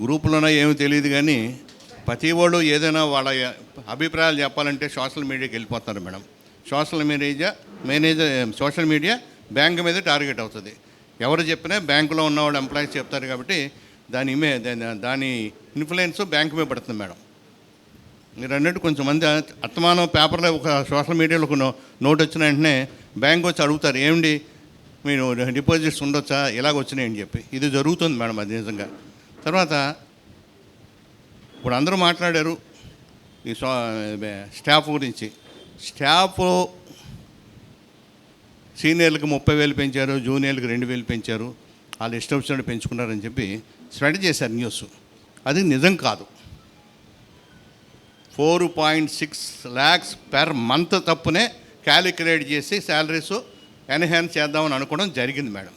గ్రూపులోనో ఏమీ తెలియదు కానీ ప్రతి వాళ్ళు ఏదైనా వాళ్ళ అభిప్రాయాలు చెప్పాలంటే సోషల్ మీడియాకి వెళ్ళిపోతున్నారు మేడం. సోషల్ మీడియా బ్యాంక్ మీద టార్గెట్ అవుతుంది. ఎవరు చెప్పినా బ్యాంకులో ఉన్నవాళ్ళు ఎంప్లాయీస్ చెప్తారు కాబట్టి దాని ఇన్ఫ్లుయెన్స్ బ్యాంకు మీద పడుతుంది మేడం. మీరు అన్నట్టు కొంచెం మంది అత్తమానం పేపర్లో ఒక సోషల్ మీడియాలో ఒక నోట్ వచ్చిన వెంటనే బ్యాంక్ వచ్చి అడుగుతారు, ఏమిటి మీరు డిపాజిట్స్ ఉండొచ్చా, ఇలాగ వచ్చినాయని చెప్పి. ఇది జరుగుతుంది మేడం, అది నిజంగా. తర్వాత ఇప్పుడు అందరూ మాట్లాడారు ఈ స్టాఫ్ గురించి. స్టాఫ్ సీనియర్లకు 30,000 పెంచారు, జూనియర్లకు 2,000 పెంచారు, వాళ్ళు ఇష్టం వచ్చినట్టు పెంచుకున్నారని చెప్పి స్ప్రెడ్ చేశారు న్యూస్. అది నిజం కాదు. 4.6 lakhs per month తప్పునే క్యాలిక్యులేట్ చేసి శాలరీస్ ఎన్హాన్స్ చేద్దామని అనుకోవడం జరిగింది మేడం.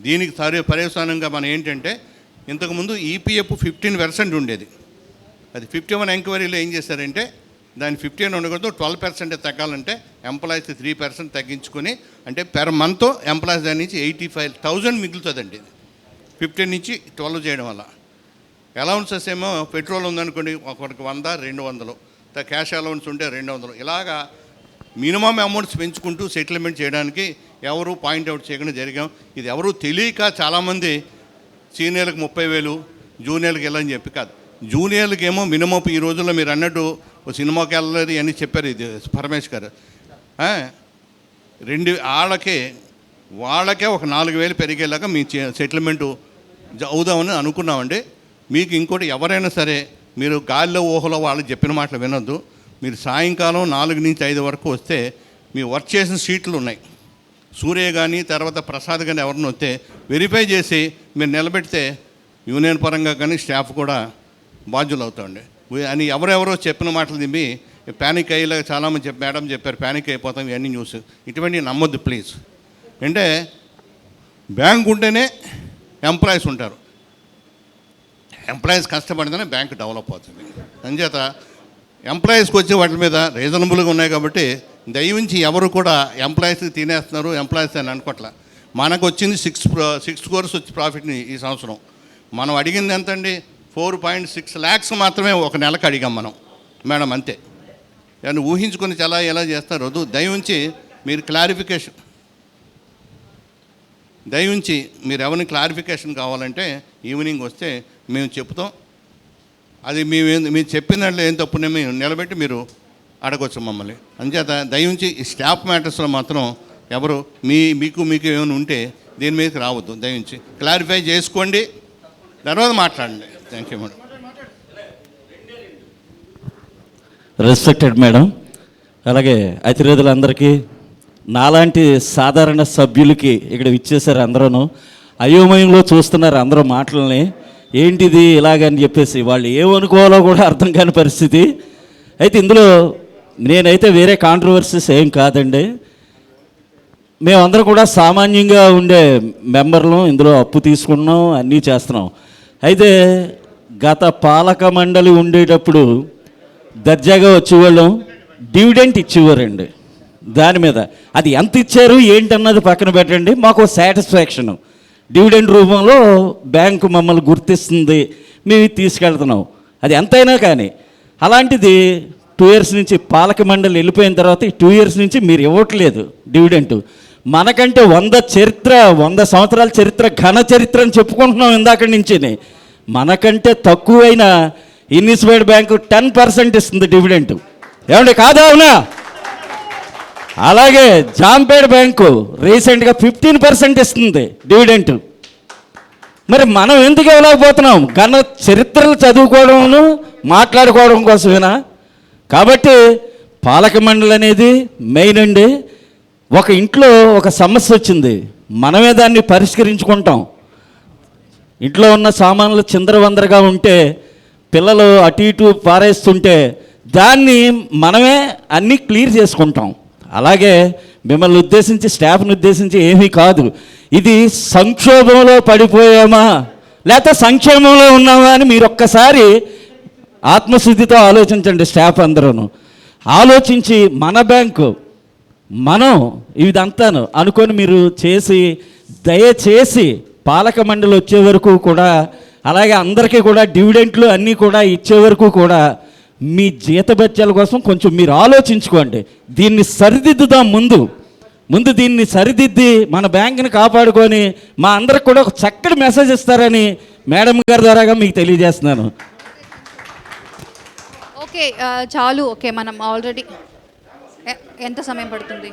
దీనికి పర్యవసానంగా మనం ఏంటంటే ఇంతకుముందు ఈపీఎఫ్ 15% ఉండేది. అది 51 ఎంక్వైరీలో ఏం చేశారంటే దాన్ని 15 ఉండకూడదు, 12% తగ్గాలంటే ఎంప్లాయీస్ 3% తగ్గించుకొని, అంటే పెర్ మంత్ ఎంప్లాయీస్ దాని నుంచి 85,000 మిగులుతుందండి. 15 నుంచి 12 చేయడం వల్ల. అలౌన్సెస్ ఏమో పెట్రోల్ ఉందనుకోండి ఒకరికి 100, 200, క్యాష్ అలౌన్స్ ఉంటే 200, ఇలాగా మినిమం అమౌంట్స్ పెంచుకుంటూ సెటిల్మెంట్ చేయడానికి ఎవరు పాయింట్అవుట్ చేయకుండా జరిగాం. ఇది ఎవరు తెలియక చాలామంది సీనియర్లకు 30,000, జూనియర్లకు వెళ్ళని చెప్పి కాదు. జూనియర్లకి ఏమో మినిమం ఈ రోజుల్లో మీరు అన్నట్టు సినిమాకి వెళ్ళలేదు అని చెప్పారు ఇది పరమేష్ గారు. వాళ్ళకే ఒక 4,000 పెరిగేలాగా మీ సెటిల్మెంటు అవుదామని అనుకున్నామండి. మీకు ఇంకోటి ఎవరైనా సరే మీరు గాలిలో ఊహలో వాళ్ళు చెప్పిన మాటలు వినొద్దు. మీరు సాయంకాలం 4 నుంచి 5 వరకు వస్తే మీ వర్క్ చేసిన షీట్లు ఉన్నాయి. సూర్య కానీ తర్వాత ప్రసాద్ కానీ ఎవరిని వస్తే వెరిఫై చేసి మీరు నిలబెడితే యూనియన్ పరంగా కానీ స్టాఫ్ కూడా బాధ్యులు అవుతామండి అని ఎవరెవరో చెప్పిన మాటలు దింపి ప్యానిక్ అయ్యేలాగా చాలామంది మేడం చెప్పారు, ప్యానిక్ అయిపోతాం ఇవన్నీ న్యూస్. ఇటువంటివి నమ్మొద్దు ప్లీజ్. అంటే బ్యాంక్ ఉంటేనే ఎంప్లాయీస్ ఉంటారు, ఎంప్లాయీస్ కష్టపడితేనే బ్యాంక్ డెవలప్ అవుతుంది. అంచేత ఎంప్లాయీస్కి వచ్చే వాటి మీద రీజనబుల్గా ఉన్నాయి కాబట్టి దయవించి ఎవరు కూడా ఎంప్లాయీస్ తినేస్తున్నారు ఎంప్లాయీస్ అని అనుకోవట్లా. మనకు వచ్చింది 6 crores వచ్చి ప్రాఫిట్ని ఈ సంవత్సరం. మనం అడిగింది ఎంత అండి? 4.6 lakhs మాత్రమే ఒక నెలకు అడిగాం మనం మేడం, అంతే. కానీ ఊహించుకొని ఎలా చేస్తారు. దయవుంచి మీరు ఎవరిని క్లారిఫికేషన్ కావాలంటే ఈవినింగ్ వస్తే మేము చెప్తాం. అది మీరు చెప్పిన దాంట్లో ఏం తప్పునే మేము నిలబెట్టి మీరు అడగవచ్చు మమ్మల్ని. అంచేత దయవుంచి ఈ స్టాఫ్ మ్యాటర్స్లో మాత్రం ఎవరు మీకు ఏమైనా ఉంటే దీని మీదకి రావద్దు. దయవుంచి క్లారిఫై చేసుకోండి, తర్వాత మాట్లాడండి. Thank you madam. Respected madam, అలాగే అతిథులందరికీ, నాలాంటి సాధారణ సభ్యులకి ఇక్కడ ఇచ్చేసారు. అందరూ అయోమయంలో చూస్తున్నారు అందరూ మాటలని. ఏంటిది ఇలాగని చెప్పేసి వాళ్ళు ఏమనుకోవాలో కూడా అర్థం కాని పరిస్థితి. అయితే ఇందులో నేనైతే వేరే కాంట్రవర్సీస్ ఏం కాదండి. మేమందరం కూడా సామాన్యంగా ఉండే మెంబర్లు, ఇందులో అప్పు తీసుకున్నాం, అన్నీ చేస్తున్నాం. అయితే గత పాలక మండలి ఉండేటప్పుడు దర్జాగా వచ్చేవాళ్ళం, డివిడెంట్ ఇచ్చేవారండి. దాని మీద అది ఎంత ఇచ్చారు ఏంటన్నది పక్కన పెట్టండి, మాకు సాటిస్ఫాక్షను. డివిడెండ్ రూపంలో బ్యాంకు మమ్మల్ని గుర్తిస్తుంది, మేము తీసుకెళ్తున్నాం. అది ఎంతైనా కానీ అలాంటిది 2 years నుంచి పాలక మండలి వెళ్ళిపోయిన తర్వాత ఈ 2 years నుంచి మీరు ఇవ్వట్లేదు డివిడెంట్. మనకంటే 100 సంవత్సరాల చరిత్ర, ఘన చరిత్ర అని చెప్పుకుంటున్నాం ఇందాక నుంచి. మనకంటే తక్కువైన ఇన్వెస్ట్మెంట్ బ్యాంకు 10% ఇస్తుంది డివిడెంట్. ఏమంటే కాదా? అవునా? అలాగే జాంపేడ్ బ్యాంకు రీసెంట్గా 15% ఇస్తుంది డివిడెంట్. మరి మనం ఎందుకు ఇవ్వలేకపోతున్నాం? చరిత్రలు చదువుకోవడం మాట్లాడుకోవడం కోసమేనా? కాబట్టి పాలక మండలి అనేది మెయిన్ అండి. ఒక ఇంట్లో ఒక సమస్య వచ్చింది, మనమే దాన్ని పరిష్కరించుకుంటాం. ఇంట్లో ఉన్న సామాన్లు చిందరవందరగా ఉంటే, పిల్లలు అటు ఇటు పారేస్తుంటే దాన్ని మనమే అన్నీ క్లియర్ చేసుకుంటాం. అలాగే మిమ్మల్ని ఉద్దేశించి, స్టాఫ్ని ఉద్దేశించి ఏమీ కాదు. ఇది సంక్షోభంలో పడిపోయామా లేకపోతే సంక్షేమంలో ఉన్నామా అని మీరు ఒక్కసారి ఆత్మశుద్ధితో ఆలోచించండి. స్టాఫ్ అందరూ ఆలోచించి మన బ్యాంకు మనం ఇదంతాను అనుకొని మీరు చేసి, దయచేసి పాలక మండలి వచ్చే వరకు కూడా, అలాగే అందరికీ కూడా డివిడెంట్లు అన్నీ కూడా ఇచ్చే వరకు కూడా మీ జీతభత్యాల కోసం కొంచెం మీరు ఆలోచించుకోండి. దీన్ని సరిదిద్దుదాం. ముందు దీన్ని సరిదిద్ది మన బ్యాంకుని కాపాడుకొని మా అందరికి కూడా ఒక చక్కటి మెసేజ్ ఇస్తారని మేడం గారి ద్వారాగా మీకు తెలియజేస్తున్నాను. ఓకే, చాలు. ఓకే, మనం ఆల్రెడీ ఎంత సమయం పడుతుంది?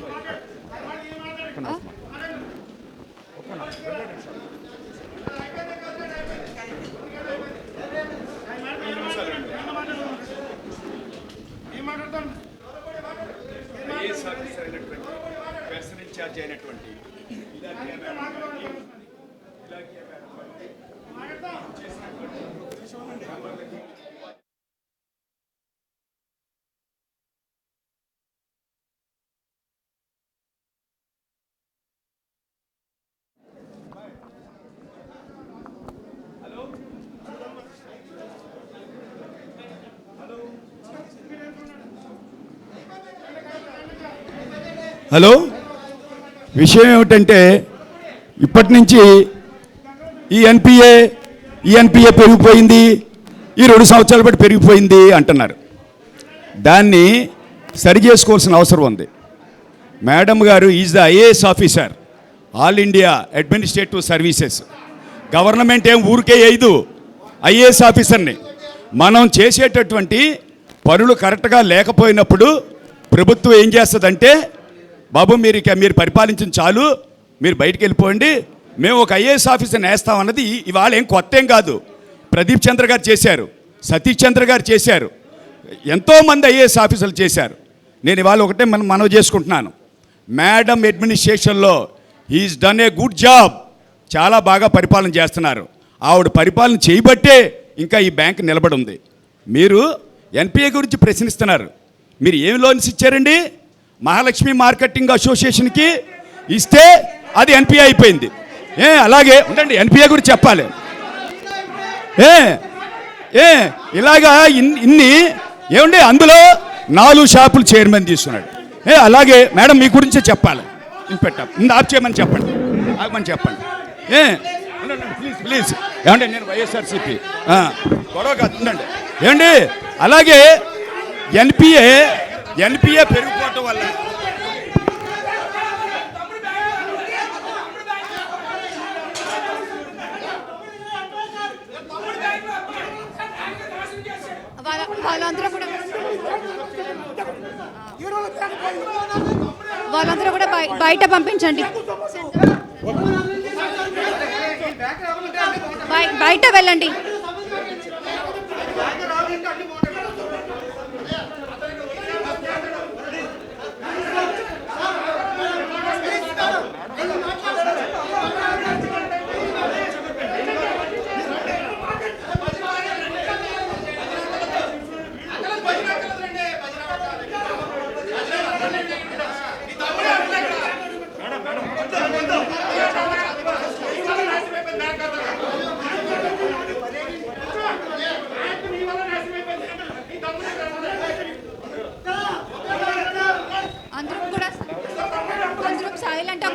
హలో, విషయం ఏమిటంటే ఇప్పటి నుంచి ఈ ఎన్పిఏ పెరిగిపోయింది, ఈ 2 సంవత్సరాల బట్టి పెరిగిపోయింది అంటున్నారు. దాన్ని సరి చేసుకోవాల్సిన అవసరం ఉంది. మేడం గారు is the IAS officer, all India administrative services. Government ఏం ఊరికే వేయదు ఐఏఎస్ ఆఫీసర్ని. మనం చేసేటటువంటి పనులు కరెక్ట్గా లేకపోయినప్పుడు ప్రభుత్వం ఏం చేస్తుందంటే, బాబు మీరు పరిపాలించిన చాలు, మీరు బయటికి వెళ్ళిపోండి, మేము ఒక ఐఏఎస్ ఆఫీసర్ని వేస్తామన్నది ఇవాళ ఏం కొత్త ఏం కాదు. ప్రదీప్ చంద్ర గారు చేశారు, సతీష్ చంద్ర గారు చేశారు, ఎంతోమంది ఐఏఎస్ ఆఫీసర్లు చేశారు. నేను ఇవాళ ఒకటే మనవి చేసుకుంటున్నాను, మేడం అడ్మినిస్ట్రేషన్లో he is done a good job. చాలా బాగా పరిపాలన చేస్తున్నారు. ఆవిడ పరిపాలన చేయబట్టే ఇంకా ఈ బ్యాంక్ నిలబడి ఉంది. మీరు ఎన్పిఏ గురించి ప్రశ్నిస్తున్నారు. మీరు ఏమి లోన్స్ ఇచ్చారండి? మహాలక్ష్మి మార్కెటింగ్ అసోసియేషన్కి ఇస్తే అది ఎన్పిఏ అయిపోయింది. అలాగే ఉండండి, ఎన్పిఏ గురించి చెప్పాలి. ఇలాగా ఇన్ని ఏమండి, అందులో 4 షాపులు చైర్మన్ తీసుకున్నాడు. అలాగే మేడం మీ గురించే చెప్పాలి. ముందు ఆఫ్ చేయమని చెప్పండి, ఆగమని చెప్పండి. ప్లీజ్ ఏమండి, నేను వైఎస్ఆర్సీపీ గొడవ కాదు, ఉండండి. ఏమండి, అలాగే ఎన్పిఏ పెరిగిపోవటం వల్ల వాళ్ళందరూ కూడా బయట పంపించండి, బయట వెళ్ళండి.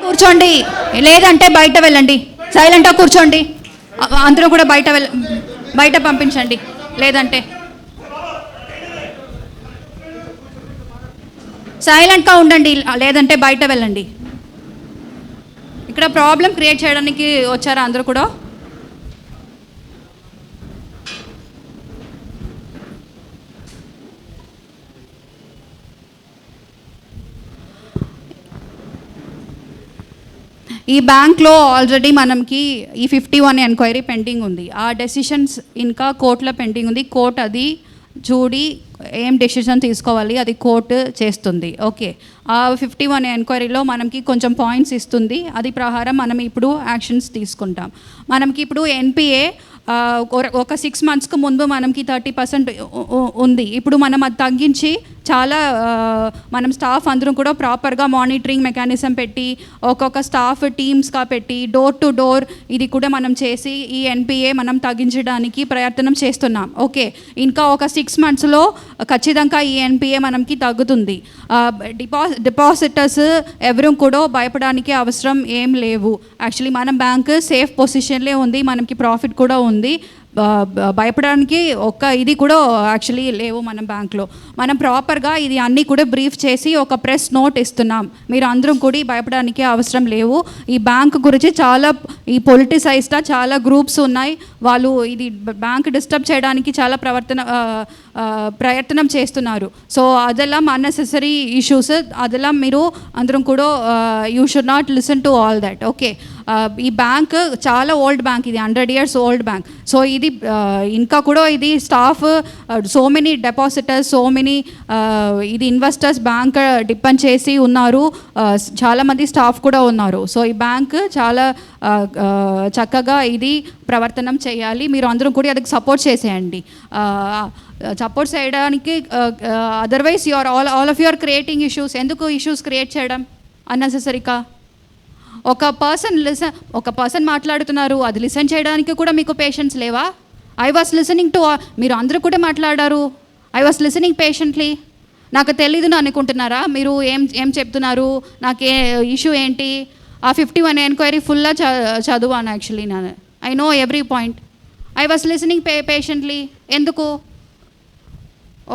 కూర్చోండి, లేదంటే బయట వెళ్ళండి. సైలెంట్గా కూర్చోండి. అందరూ కూడా బయట పంపించండి, లేదంటే సైలెంట్గా ఉండండి, లేదంటే బయట వెళ్ళండి. ఇక్కడ ప్రాబ్లం క్రియేట్ చేయడానికి వచ్చారా అందరూ కూడా? ఈ బ్యాంక్లో ఆల్రెడీ మనకి ఈ 51 ఎంక్వైరీ పెండింగ్ ఉంది. ఆ డెసిషన్స్ ఇంకా కోర్టులో పెండింగ్ ఉంది. కోర్టు అది చూడి ఏం డెసిషన్ తీసుకోవాలి అది కోర్టు చేస్తుంది. ఓకే, ఆ 51 ఎంక్వైరీలో మనకి కొంచెం పాయింట్స్ ఇస్తుంది. అది ప్రకారం మనం ఇప్పుడు యాక్షన్స్ తీసుకుంటాం. మనకి ఇప్పుడు ఎన్పిఏ ఒక 6 monthsకు ముందు మనకి 30% ఉంది. ఇప్పుడు మనం అది తగ్గించి చాలా మనం స్టాఫ్ అందరం కూడా ప్రాపర్గా మానిటరింగ్ మెకానిజం పెట్టి ఒక్కొక్క స్టాఫ్ టీమ్స్గా పెట్టి డోర్ టు డోర్ ఇది కూడా మనం చేసి ఈ ఎన్పిఏ మనం తగ్గించడానికి ప్రయత్నం చేస్తున్నాం. ఓకే, ఇంకా ఒక 6 monthsలో ఖచ్చితంగా ఈ ఎన్పిఏ మనకి తగ్గుతుంది. డిపాజిటర్స్ ఎవరూ కూడా భయపడడానికి అవసరం ఏం లేవు. యాక్చువల్లీ మనం బ్యాంక్ సేఫ్ పొజిషన్లే ఉంది, మనకి ప్రాఫిట్ కూడా ఉంది. భయపడడానికి ఒక్క ఇది కూడా యాక్చువల్లీ లేవు మన బ్యాంక్లో. మనం ప్రాపర్గా ఇది అన్నీ కూడా బ్రీఫ్ చేసి ఒక ప్రెస్ నోట్ ఇస్తున్నాం. మీరు అందరం కూడా భయపడడానికి అవసరం లేవు. ఈ బ్యాంక్ గురించి చాలా ఈ పొలిటిసైజ్డ్ చాలా గ్రూప్స్ ఉన్నాయి. వాళ్ళు ఇది బ్యాంక్ డిస్టర్బ్ చేయడానికి చాలా ప్రయత్నం చేస్తున్నారు. సో అదెல்லாம் అన్నెసెసరీ ఇష్యూస్, అదెல்லாம் మీరు అందరం కూడా you should not listen to all that. Okay, ఈ బ్యాంక్ చాలా ఓల్డ్ బ్యాంక్, ఇది 100 years ఓల్డ్ బ్యాంక్. సో ఇది ఇంకా కూడా ఇది staff so many depositors so many ఇది ఇన్వెస్టర్స్ బ్యాంక్ డిపెండ్ చేసి ఉన్నారు. చాలామంది స్టాఫ్ కూడా ఉన్నారు. సో ఈ బ్యాంక్ చాలా చక్కగా ఇది ప్రవర్తనం చేయాలి. మీరు అందరం కూడా అదికి సపోర్ట్ చేసేయండి. సపోర్ట్ చేయడానికి otherwise all of you're creating issues. ఎందుకు ఇష్యూస్ క్రియేట్ చేయడం అన్నెసెసరీగా? ఒక పర్సన్ మాట్లాడుతున్నారు, అది లిసన్ చేయడానికి కూడా మీకు పేషెన్స్ లేవా? ఐ వాస్ లిసనింగ్ టు, మీరు అందరూ కూడా మాట్లాడారు. I was listening patiently. నాకు తెలీదు అనుకుంటున్నారా? మీరు ఏం చెప్తున్నారు? నాకే ఇష్యూ ఏంటి? ఆ 51 ఎంక్వైరీ ఫుల్గా చదువాను యాక్చువల్లీ. నేను I know every point. I was listening patiently. ఎందుకు?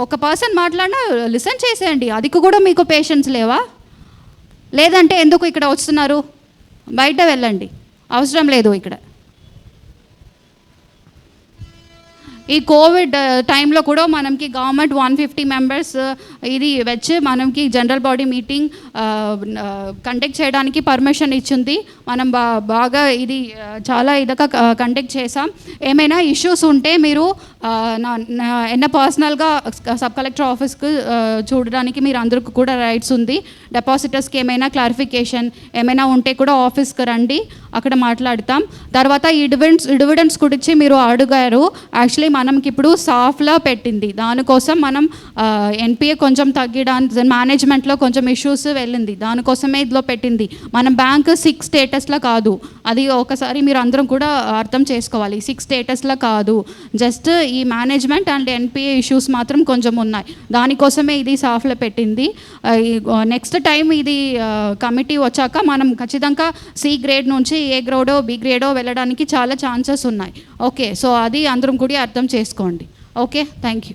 ఒక పర్సన్ మాట్లాడినా లిసన్ చేసేయండి, అది కూడా మీకు పేషెన్స్ లేవా? లేదంటే ఎందుకు ఇక్కడ వస్తున్నారు? బయట వెళ్ళండి, అవసరం లేదు ఇక్కడ. ఈ కోవిడ్ టైంలో కూడా మనకి గవర్నమెంట్ 150 members ఇది వచ్చి మనకి జనరల్ బాడీ మీటింగ్ కండక్ట్ చేయడానికి పర్మిషన్ ఇచ్చింది. మనం బాగా ఇది చాలా ఇదిగా కండక్ట్ చేసాం. ఏమైనా ఇష్యూస్ ఉంటే మీరు పర్సనల్గా సబ్ కలెక్టర్ ఆఫీస్కి చూడడానికి మీరు అందరికి కూడా రైట్స్ ఉంది. డిపాజిటర్స్కి ఏమైనా క్లారిఫికేషన్ ఏమైనా ఉంటే కూడా ఆఫీస్కి రండి, అక్కడ మాట్లాడతాం. తర్వాత ఈ డివిడెండ్స్ గురించి మీరు అడిగారు. యాక్చువల్లీ మనకి ఇప్పుడు సాఫ్లా పెట్టింది, దానికోసం మనం ఎన్పిఏ కొంచెం తగ్గడానికి మేనేజ్మెంట్లో కొంచెం ఇష్యూస్ వెళ్ళింది, దానికోసమే ఇదిలో పెట్టింది. మన బ్యాంక్ 6 statusలో కాదు, అది ఒకసారి మీరు అందరం కూడా అర్థం చేసుకోవాలి. 6 statusలో కాదు, జస్ట్ ఈ మేనేజ్మెంట్ అండ్ ఎన్పిఏ ఇష్యూస్ మాత్రం కొంచెం ఉన్నాయి, దానికోసమే ఇది సాఫ్లో పెట్టింది. నెక్స్ట్ టైం ఇది కమిటీ వచ్చాక మనం ఖచ్చితంగా C grade నుంచి A grade B grade వెళ్ళడానికి చాలా ఛాన్సెస్ ఉన్నాయి. ఓకే, సో అది అందరం కూడా అర్థం చేసుకోండి. Okay, thank you.